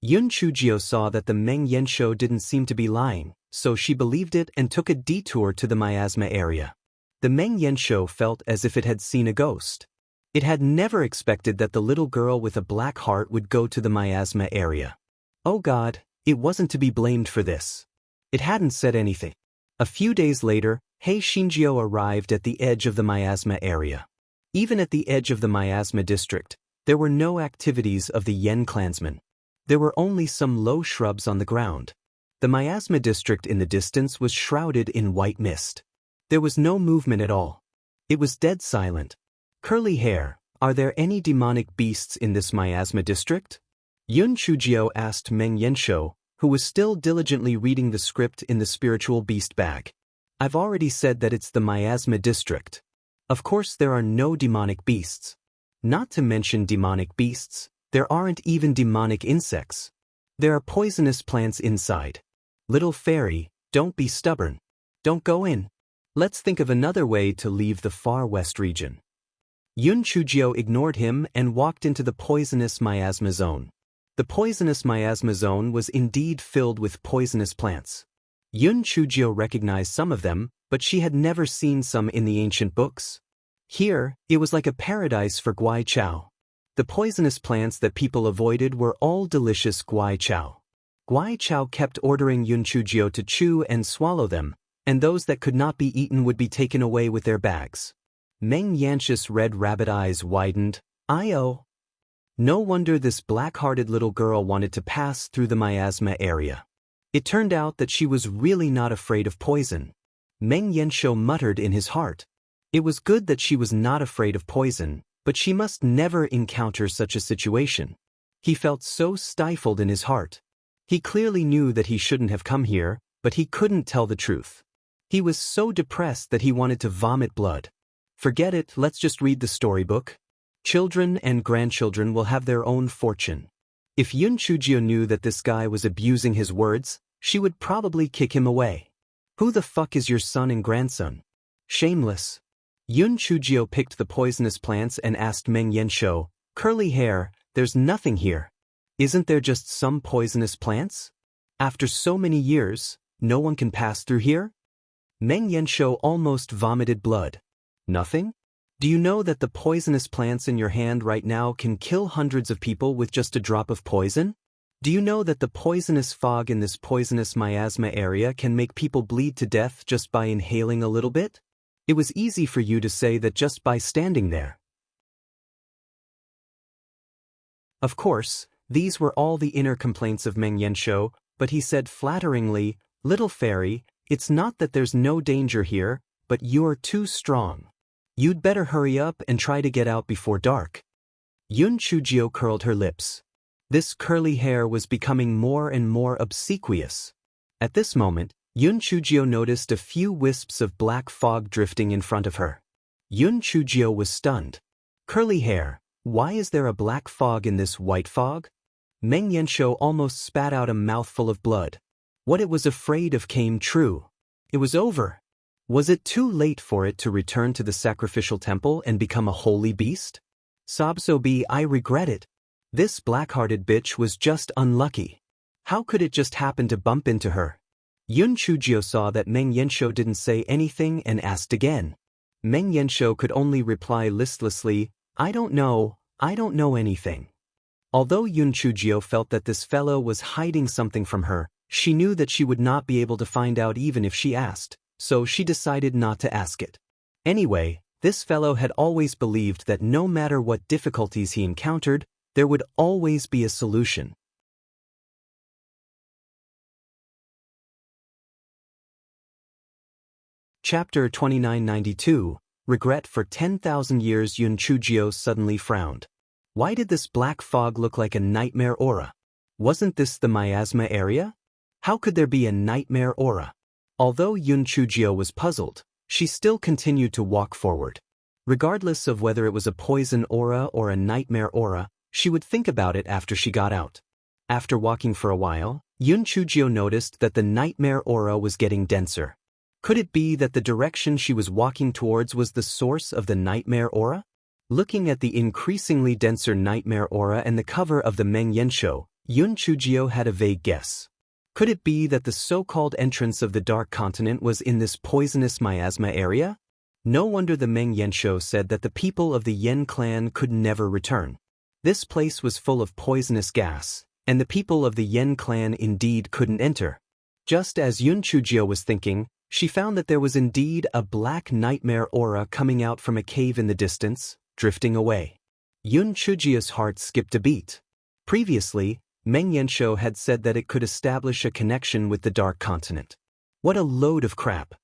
Yun Chujio saw that the Meng Yanxiu didn't seem to be lying, so she believed it and took a detour to the miasma area. The Meng Yanxiu felt as if it had seen a ghost. It had never expected that the little girl with a black heart would go to the miasma area. Oh God, it wasn't to be blamed for this. It hadn't said anything. A few days later, Hei Shinjio arrived at the edge of the miasma area. Even at the edge of the miasma district, there were no activities of the Yen clansmen. There were only some low shrubs on the ground. The miasma district in the distance was shrouded in white mist. There was no movement at all. It was dead silent. Curly hair, are there any demonic beasts in this miasma district? Yun Chujio asked Meng Yanxiu, who was still diligently reading the script in the spiritual beast bag. I've already said that it's the miasma district. Of course there are no demonic beasts. Not to mention demonic beasts, there aren't even demonic insects. There are poisonous plants inside. Little fairy, don't be stubborn. Don't go in. Let's think of another way to leave the far west region. Yun Chujio ignored him and walked into the poisonous miasma zone. The poisonous miasma zone was indeed filled with poisonous plants. Yun Chujio recognized some of them, but she had never seen some in the ancient books. Here, it was like a paradise for guai chow. The poisonous plants that people avoided were all delicious guai chow. Guai chow kept ordering Yun Chujio to chew and swallow them, and those that could not be eaten would be taken away with their bags. Meng Yanxi's red rabbit eyes widened. "Oh. No wonder this black-hearted little girl wanted to pass through the miasma area. It turned out that she was really not afraid of poison." Meng Yanxiu muttered in his heart. It was good that she was not afraid of poison, but she must never encounter such a situation. He felt so stifled in his heart. He clearly knew that he shouldn't have come here, but he couldn't tell the truth. He was so depressed that he wanted to vomit blood. Forget it, let's just read the storybook. Children and grandchildren will have their own fortune. If Yun Chujio knew that this guy was abusing his words, she would probably kick him away. Who the fuck is your son and grandson? Shameless. Yun Chujio picked the poisonous plants and asked Meng Yanshou, curly hair, there's nothing here. Isn't there just some poisonous plants? After so many years, no one can pass through here? Meng Yanshou almost vomited blood. Nothing? Do you know that the poisonous plants in your hand right now can kill hundreds of people with just a drop of poison? Do you know that the poisonous fog in this poisonous miasma area can make people bleed to death just by inhaling a little bit? It was easy for you to say that just by standing there. Of course, these were all the inner complaints of Meng Yanshou, but he said flatteringly, "Little fairy, it's not that there's no danger here, but you're too strong. You'd better hurry up and try to get out before dark." Yun Chujio curled her lips. This curly hair was becoming more and more obsequious. At this moment, Yun Chujio noticed a few wisps of black fog drifting in front of her. Yun Chujio was stunned. Curly hair, why is there a black fog in this white fog? Meng Yanshou almost spat out a mouthful of blood. What it was afraid of came true. It was over. Was it too late for it to return to the sacrificial temple and become a holy beast? Sobsobi, I regret it. This black-hearted bitch was just unlucky. How could it just happen to bump into her? Yun Chujio saw that Meng Yanshou didn't say anything and asked again. Meng Yanshou could only reply listlessly, I don't know anything. Although Yun Chujio felt that this fellow was hiding something from her, she knew that she would not be able to find out even if she asked, so she decided not to ask it. Anyway, this fellow had always believed that no matter what difficulties he encountered, there would always be a solution. Chapter 2992, Regret for 10,000 Years. Yun Chujio suddenly frowned. Why did this black fog look like a nightmare aura? Wasn't this the miasma area? How could there be a nightmare aura? Although Yun Chujio was puzzled, she still continued to walk forward. Regardless of whether it was a poison aura or a nightmare aura, she would think about it after she got out. After walking for a while, Yun Chujio noticed that the nightmare aura was getting denser. Could it be that the direction she was walking towards was the source of the nightmare aura? Looking at the increasingly denser nightmare aura and the cover of the Meng Yanshou, Yun Chujio had a vague guess. Could it be that the so-called entrance of the Dark Continent was in this poisonous miasma area? No wonder the Meng Yanshou said that the people of the Yen clan could never return. This place was full of poisonous gas, and the people of the Yen clan indeed couldn't enter. Just as Yun Chujio was thinking, she found that there was indeed a black nightmare aura coming out from a cave in the distance, drifting away. Yun Chujio's heart skipped a beat. Previously, Meng Yanshou had said that it could establish a connection with the Dark Continent. What a load of crap.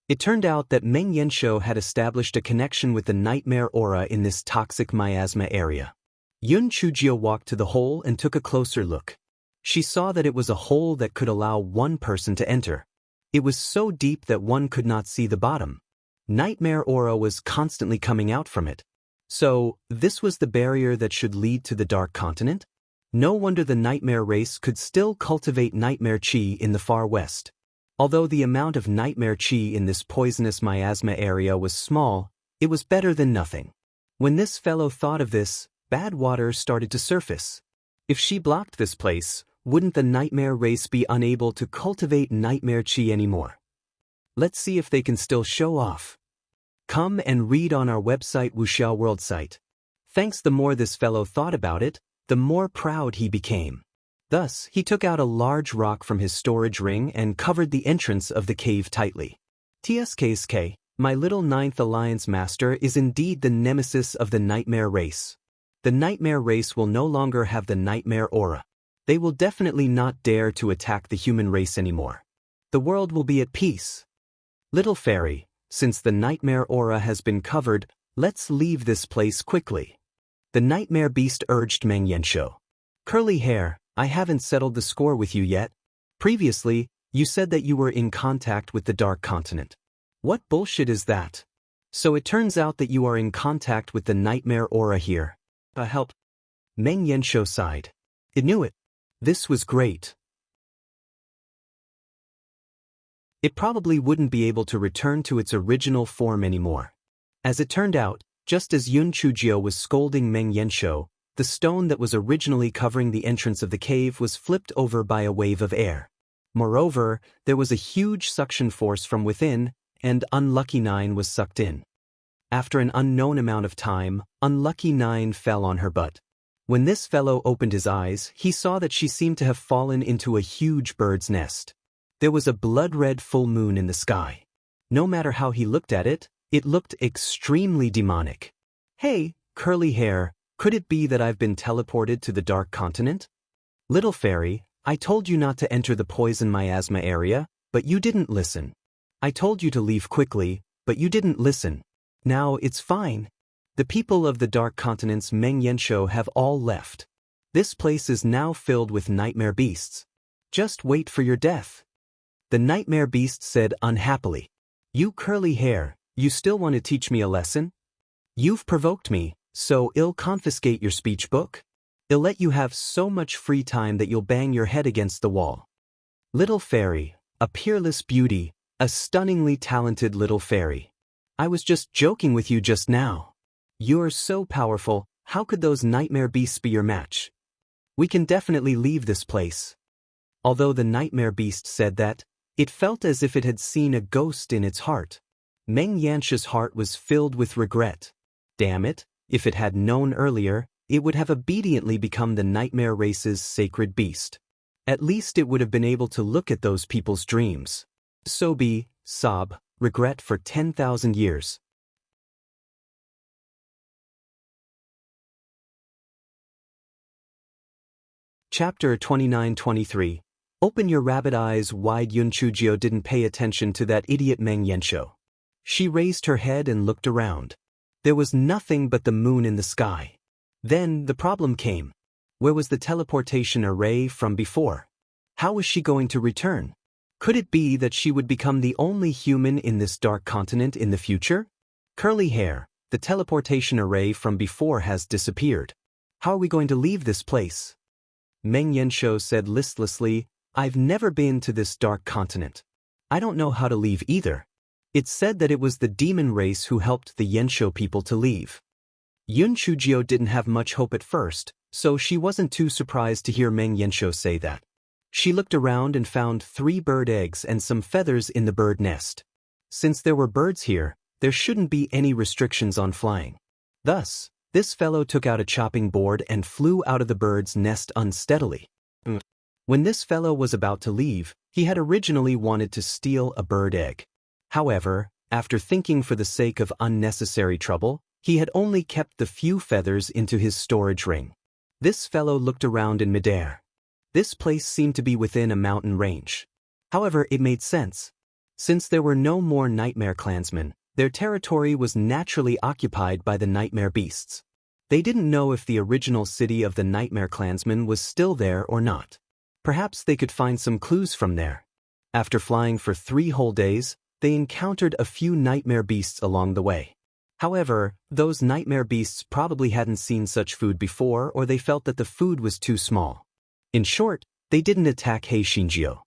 It turned out that Meng Yanshou had established a connection with the nightmare aura in this toxic miasma area. Yun Chujio walked to the hole and took a closer look. She saw that it was a hole that could allow one person to enter. It was so deep that one could not see the bottom. Nightmare aura was constantly coming out from it. So, this was the barrier that should lead to the Dark Continent? No wonder the nightmare race could still cultivate nightmare chi in the far west. Although the amount of nightmare chi in this poisonous miasma area was small, it was better than nothing. When this fellow thought of this, bad water started to surface. If she blocked this place, wouldn't the nightmare race be unable to cultivate nightmare chi anymore? Let's see if they can still show off. Come and read on our website Wuxiao World site. Thanks, the more this fellow thought about it, the more proud he became. Thus, he took out a large rock from his storage ring and covered the entrance of the cave tightly. TSKSK, my little Ninth Alliance master is indeed the nemesis of the nightmare race. The nightmare race will no longer have the nightmare aura. They will definitely not dare to attack the human race anymore. The world will be at peace. Little fairy, since the nightmare aura has been covered, let's leave this place quickly. The nightmare beast urged Meng Yanshou. Curly hair, I haven't settled the score with you yet. Previously, you said that you were in contact with the Dark Continent. What bullshit is that? So it turns out that you are in contact with the nightmare aura here. Help. Meng Yanshou sighed. It knew it. This was great. It probably wouldn't be able to return to its original form anymore. As it turned out, just as Yun Chujio was scolding Meng Yanshou, the stone that was originally covering the entrance of the cave was flipped over by a wave of air. Moreover, there was a huge suction force from within, and Unlucky 9 was sucked in. After an unknown amount of time, Unlucky 9 fell on her butt. When this fellow opened his eyes, he saw that she seemed to have fallen into a huge bird's nest. There was a blood-red full moon in the sky. No matter how he looked at it, it looked extremely demonic. Hey, curly hair, could it be that I've been teleported to the Dark Continent? Little fairy, I told you not to enter the poison miasma area, but you didn't listen. I told you to leave quickly, but you didn't listen. Now it's fine. The people of the Dark Continent's Meng Yanshou have all left. This place is now filled with nightmare beasts. Just wait for your death. The nightmare beast said unhappily. You curly hair, you still want to teach me a lesson? You've provoked me, so I'll confiscate your speech book. I'll let you have so much free time that you'll bang your head against the wall. Little fairy, a peerless beauty, a stunningly talented little fairy. I was just joking with you just now. You're so powerful, how could those nightmare beasts be your match? We can definitely leave this place. Although the nightmare beast said that, it felt as if it had seen a ghost in its heart. Meng Yanshou's heart was filled with regret. Damn it, if it had known earlier, it would have obediently become the nightmare race's sacred beast. At least it would have been able to look at those people's dreams. Sob, sob, regret for 10,000 years. Chapter 29-23. Open your rabbit eyes wide. Yun Chujio didn't pay attention to that idiot Meng Yanshou. She raised her head and looked around. There was nothing but the moon in the sky. Then the problem came. Where was the teleportation array from before? How was she going to return? Could it be that she would become the only human in this dark continent in the future? Curly hair, the teleportation array from before has disappeared. How are we going to leave this place? Meng Yanshou said listlessly, I've never been to this dark continent. I don't know how to leave either. It's said that it was the demon race who helped the Yanshou people to leave. Yun Chujio didn't have much hope at first, so she wasn't too surprised to hear Meng Yanshou say that. She looked around and found 3 bird eggs and some feathers in the bird nest. Since there were birds here, there shouldn't be any restrictions on flying. Thus, this fellow took out a chopping board and flew out of the bird's nest unsteadily. When this fellow was about to leave, he had originally wanted to steal a bird egg. However, after thinking for the sake of unnecessary trouble, he had only kept the few feathers into his storage ring. This fellow looked around in midair. This place seemed to be within a mountain range. However, it made sense. Since there were no more nightmare clansmen, their territory was naturally occupied by the nightmare beasts. They didn't know if the original city of the nightmare clansmen was still there or not. Perhaps they could find some clues from there. After flying for 3 whole days, they encountered a few nightmare beasts along the way. However, those nightmare beasts probably hadn't seen such food before, or they felt that the food was too small. In short, they didn't attack Hei Shinjio.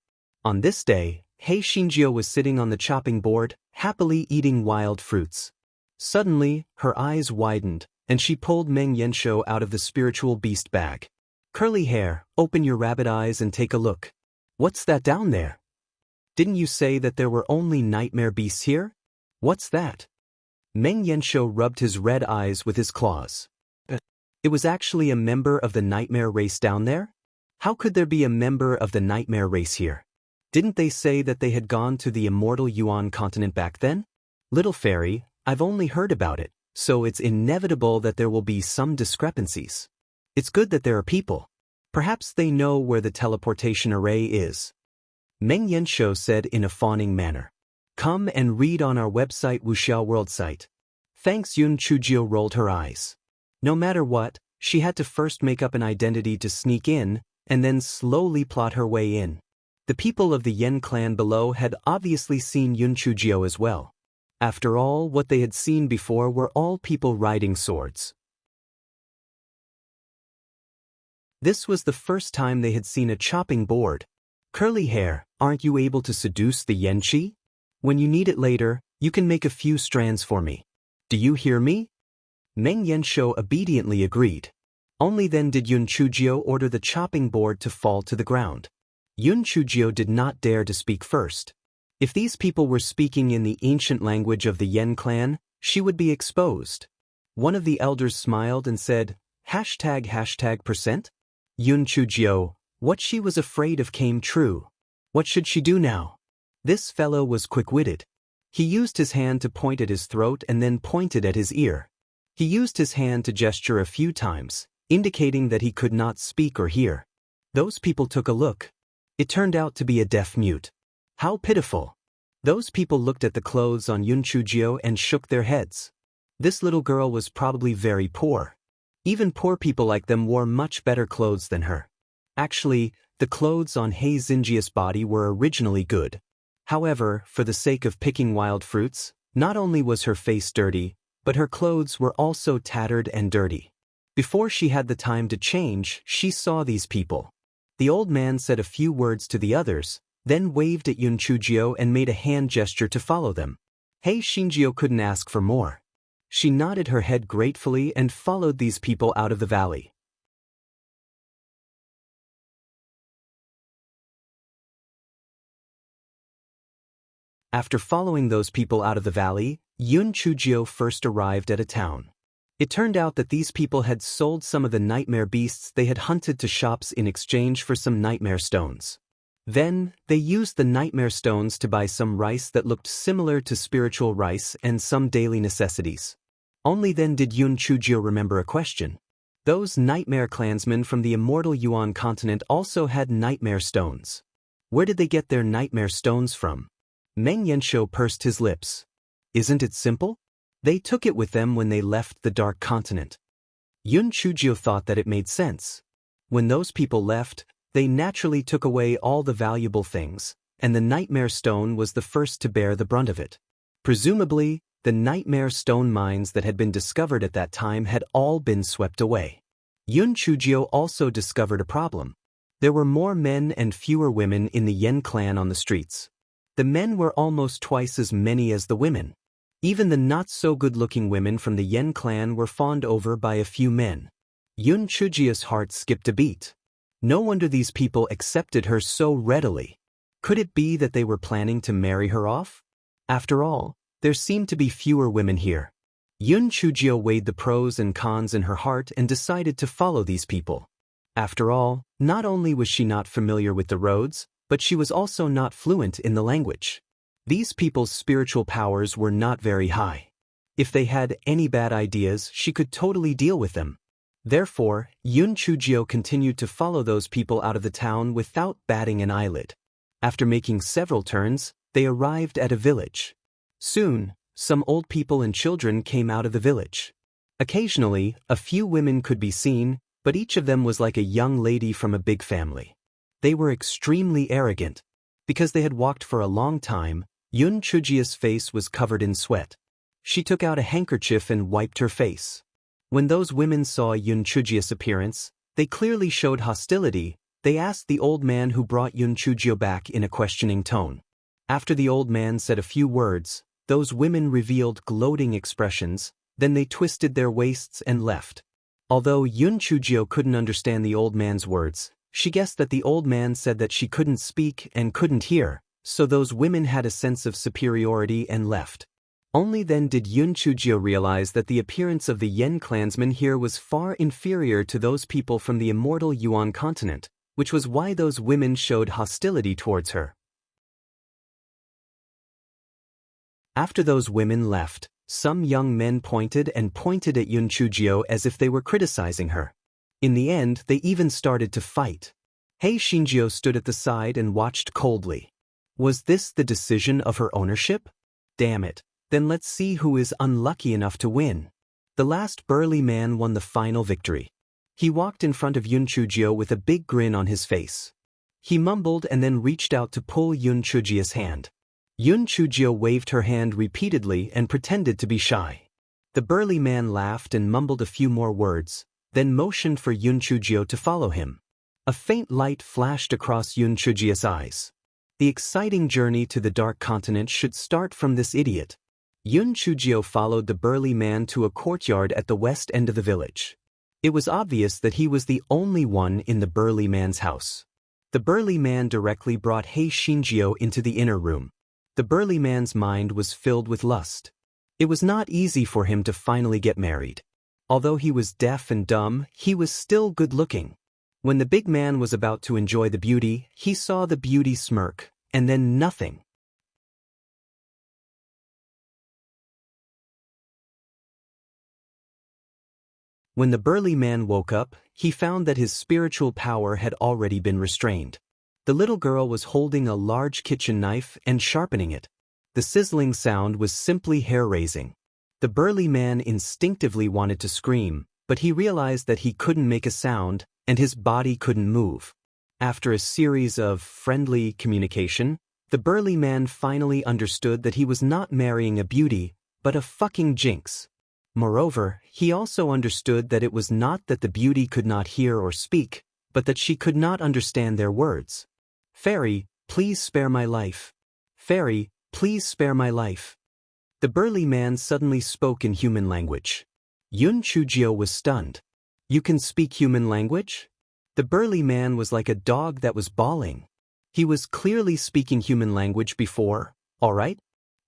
On this day, Hei Shinjio was sitting on the chopping board, happily eating wild fruits. Suddenly, her eyes widened, and she pulled Meng Yanshou out of the spiritual beast bag. Curly hair, open your rabbit eyes and take a look. What's that down there? Didn't you say that there were only nightmare beasts here? What's that? Meng Yanshou rubbed his red eyes with his claws. It was actually a member of the nightmare race down there? How could there be a member of the nightmare race here? Didn't they say that they had gone to the immortal Yuan continent back then? Little fairy, I've only heard about it, so it's inevitable that there will be some discrepancies. It's good that there are people. Perhaps they know where the teleportation array is. Meng Yanshou said in a fawning manner. Come and read on our website Wuxiao World site. Thanks. Yun Chujio rolled her eyes. No matter what, she had to first make up an identity to sneak in, and then slowly plot her way in. The people of the Yen clan below had obviously seen Yun Chujio as well. After all, what they had seen before were all people riding swords. This was the first time they had seen a chopping board. Curly hair, aren't you able to seduce the Yenchi? When you need it later, you can make a few strands for me. Do you hear me? Meng Yanshou obediently agreed. Only then did Yun Chujio order the chopping board to fall to the ground. Yun Chujio did not dare to speak first. If these people were speaking in the ancient language of the Yen clan, she would be exposed. One of the elders smiled and said, ##%? Yun Chujio, what she was afraid of came true. What should she do now? This fellow was quick-witted. He used his hand to point at his throat and then pointed at his ear. He used his hand to gesture a few times, indicating that he could not speak or hear. Those people took a look. It turned out to be a deaf mute. How pitiful. Those people looked at the clothes on Yun Chujio and shook their heads. This little girl was probably very poor. Even poor people like them wore much better clothes than her. Actually, the clothes on Hei Xinjia's body were originally good. However, for the sake of picking wild fruits, not only was her face dirty, but her clothes were also tattered and dirty. Before she had the time to change, she saw these people. The old man said a few words to the others, then waved at Yun Chujio and made a hand gesture to follow them. Hei Xinjio couldn't ask for more. She nodded her head gratefully and followed these people out of the valley. After following those people out of the valley, Yun Chujio first arrived at a town. It turned out that these people had sold some of the nightmare beasts they had hunted to shops in exchange for some nightmare stones. Then, they used the nightmare stones to buy some rice that looked similar to spiritual rice and some daily necessities. Only then did Yun Chujio remember a question. Those nightmare clansmen from the immortal Yuan continent also had nightmare stones. Where did they get their nightmare stones from? Meng Yanshou pursed his lips. Isn't it simple? They took it with them when they left the Dark Continent. Yun Chujio thought that it made sense. When those people left, they naturally took away all the valuable things, and the Nightmare Stone was the first to bear the brunt of it. Presumably, the Nightmare Stone mines that had been discovered at that time had all been swept away. Yun Chujio also discovered a problem. There were more men and fewer women in the Yen clan on the streets. The men were almost twice as many as the women. Even the not-so-good-looking women from the Yen clan were fawned over by a few men. Yun Chujio's heart skipped a beat. No wonder these people accepted her so readily. Could it be that they were planning to marry her off? After all, there seemed to be fewer women here. Yun Chujio weighed the pros and cons in her heart and decided to follow these people. After all, not only was she not familiar with the roads, but she was also not fluent in the language. These people's spiritual powers were not very high. If they had any bad ideas, she could totally deal with them. Therefore, Yun Chujio continued to follow those people out of the town without batting an eyelid. After making several turns, they arrived at a village. Soon, some old people and children came out of the village. Occasionally, a few women could be seen, but each of them was like a young lady from a big family. They were extremely arrogant. Because they had walked for a long time, Yun Chujio's face was covered in sweat. She took out a handkerchief and wiped her face. When those women saw Yun Chujio's appearance, they clearly showed hostility. They asked the old man who brought Yun Chujio back in a questioning tone. After the old man said a few words, those women revealed gloating expressions, then they twisted their waists and left. Although Yun Chujio couldn't understand the old man's words, she guessed that the old man said that she couldn't speak and couldn't hear, so those women had a sense of superiority and left. Only then did Yun Chujio realize that the appearance of the Yen clansmen here was far inferior to those people from the immortal Yuan continent, which was why those women showed hostility towards her. After those women left, some young men pointed at Yun Chujio as if they were criticizing her. In the end, they even started to fight. Hei Xinjio stood at the side and watched coldly. Was this the decision of her ownership? Damn it, then let's see who is unlucky enough to win. The last burly man won the final victory. He walked in front of Yun Chujio with a big grin on his face. He mumbled and then reached out to pull Yun Chujio's hand. Yun Chujio waved her hand repeatedly and pretended to be shy. The burly man laughed and mumbled a few more words, then motioned for Yun Chujio to follow him. A faint light flashed across Yun Chujio's eyes. The exciting journey to the Dark Continent should start from this idiot. Yun Chujio followed the burly man to a courtyard at the west end of the village. It was obvious that he was the only one in the burly man's house. The burly man directly brought Hei Shinjio into the inner room. The burly man's mind was filled with lust. It was not easy for him to finally get married. Although he was deaf and dumb, he was still good-looking. When the big man was about to enjoy the beauty, he saw the beauty smirk, and then nothing. When the burly man woke up, he found that his spiritual power had already been restrained. The little girl was holding a large kitchen knife and sharpening it. The sizzling sound was simply hair-raising. The burly man instinctively wanted to scream, but he realized that he couldn't make a sound, and his body couldn't move. After a series of friendly communication, the burly man finally understood that he was not marrying a beauty, but a fucking jinx. Moreover, he also understood that it was not that the beauty could not hear or speak, but that she could not understand their words. "Fairy, please spare my life. Fairy, please spare my life." The burly man suddenly spoke in human language. Yun Chujio was stunned. "You can speak human language?" The burly man was like a dog that was bawling. He was clearly speaking human language before, all right?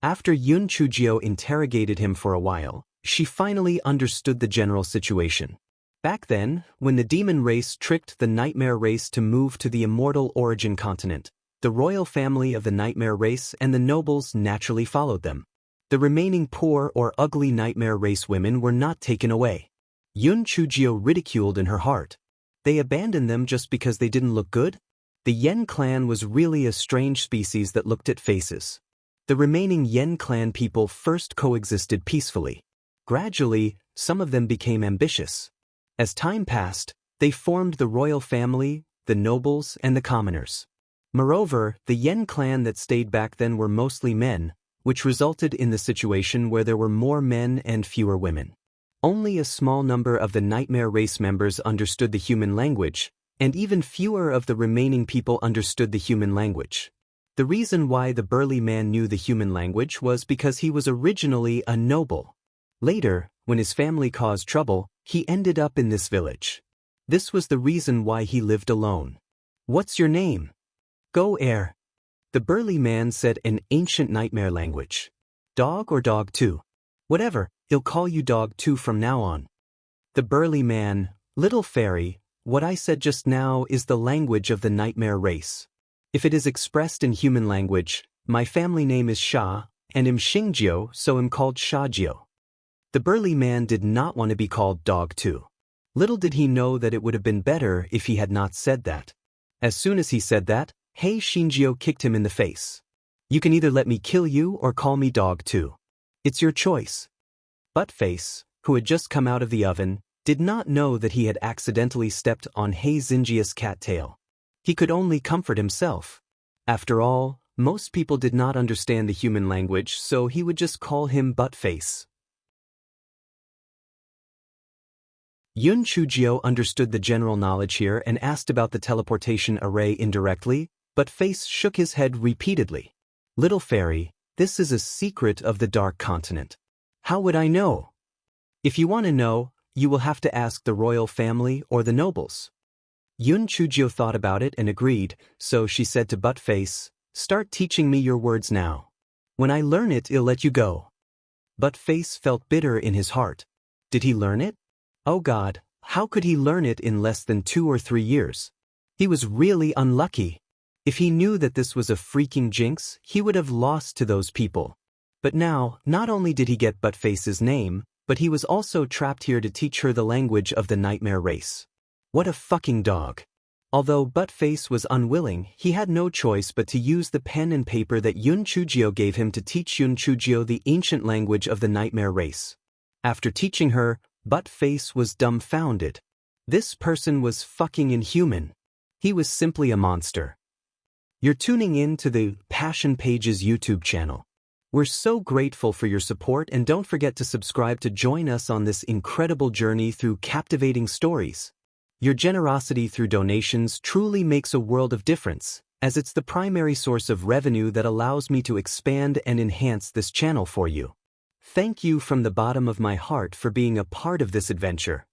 After Yun Chujio interrogated him for a while, she finally understood the general situation. Back then, when the demon race tricked the nightmare race to move to the immortal origin continent, the royal family of the nightmare race and the nobles naturally followed them. The remaining poor or ugly nightmare race women were not taken away. Yun Chujio ridiculed in her heart. They abandoned them just because they didn't look good? The Yen clan was really a strange species that looked at faces. The remaining Yen clan people first coexisted peacefully. Gradually, some of them became ambitious. As time passed, they formed the royal family, the nobles, and the commoners. Moreover, the Yen clan that stayed back then were mostly men, which resulted in the situation where there were more men and fewer women. Only a small number of the nightmare race members understood the human language, and even fewer of the remaining people understood the human language. The reason why the burly man knew the human language was because he was originally a noble. Later, when his family caused trouble, he ended up in this village. This was the reason why he lived alone. "What's your name?" "Go Air." The burly man said in ancient nightmare language. "Dog or Dog 2? Whatever, I'll call you Dog 2 from now on." The burly man, "Little fairy, what I said just now is the language of the nightmare race. If it is expressed in human language, my family name is Sha, and I'm Xingjio, so I'm called Shajio." The burly man did not want to be called Dog 2. Little did he know that it would have been better if he had not said that. As soon as he said that, Hei Shinjio kicked him in the face. "You can either let me kill you or call me Dog 2. It's your choice." Buttface, who had just come out of the oven, did not know that he had accidentally stepped on Hei Xinjia's cattail. He could only comfort himself. After all, most people did not understand the human language, so he would just call him Buttface. Yun Chujio understood the general knowledge here and asked about the teleportation array indirectly, but Face shook his head repeatedly. "Little fairy, this is a secret of the Dark Continent. How would I know?" "If you want to know, you will have to ask the royal family or the nobles." Yun Chujio thought about it and agreed, so she said to Buttface, "Start teaching me your words now. When I learn it, I'll let you go." Buttface felt bitter in his heart. Did he learn it? Oh God, how could he learn it in less than 2 or 3 years? He was really unlucky. If he knew that this was a freaking jinx, he would have lost to those people. But now, not only did he get Buttface's name, but he was also trapped here to teach her the language of the nightmare race. What a fucking dog. Although Buttface was unwilling, he had no choice but to use the pen and paper that Yun Chujio gave him to teach Yun Chujio the ancient language of the nightmare race. After teaching her, Buttface was dumbfounded. This person was fucking inhuman. He was simply a monster. You're tuning in to the Passion Pages YouTube channel. We're so grateful for your support, and don't forget to subscribe to join us on this incredible journey through captivating stories. Your generosity through donations truly makes a world of difference, as it's the primary source of revenue that allows me to expand and enhance this channel for you. Thank you from the bottom of my heart for being a part of this adventure.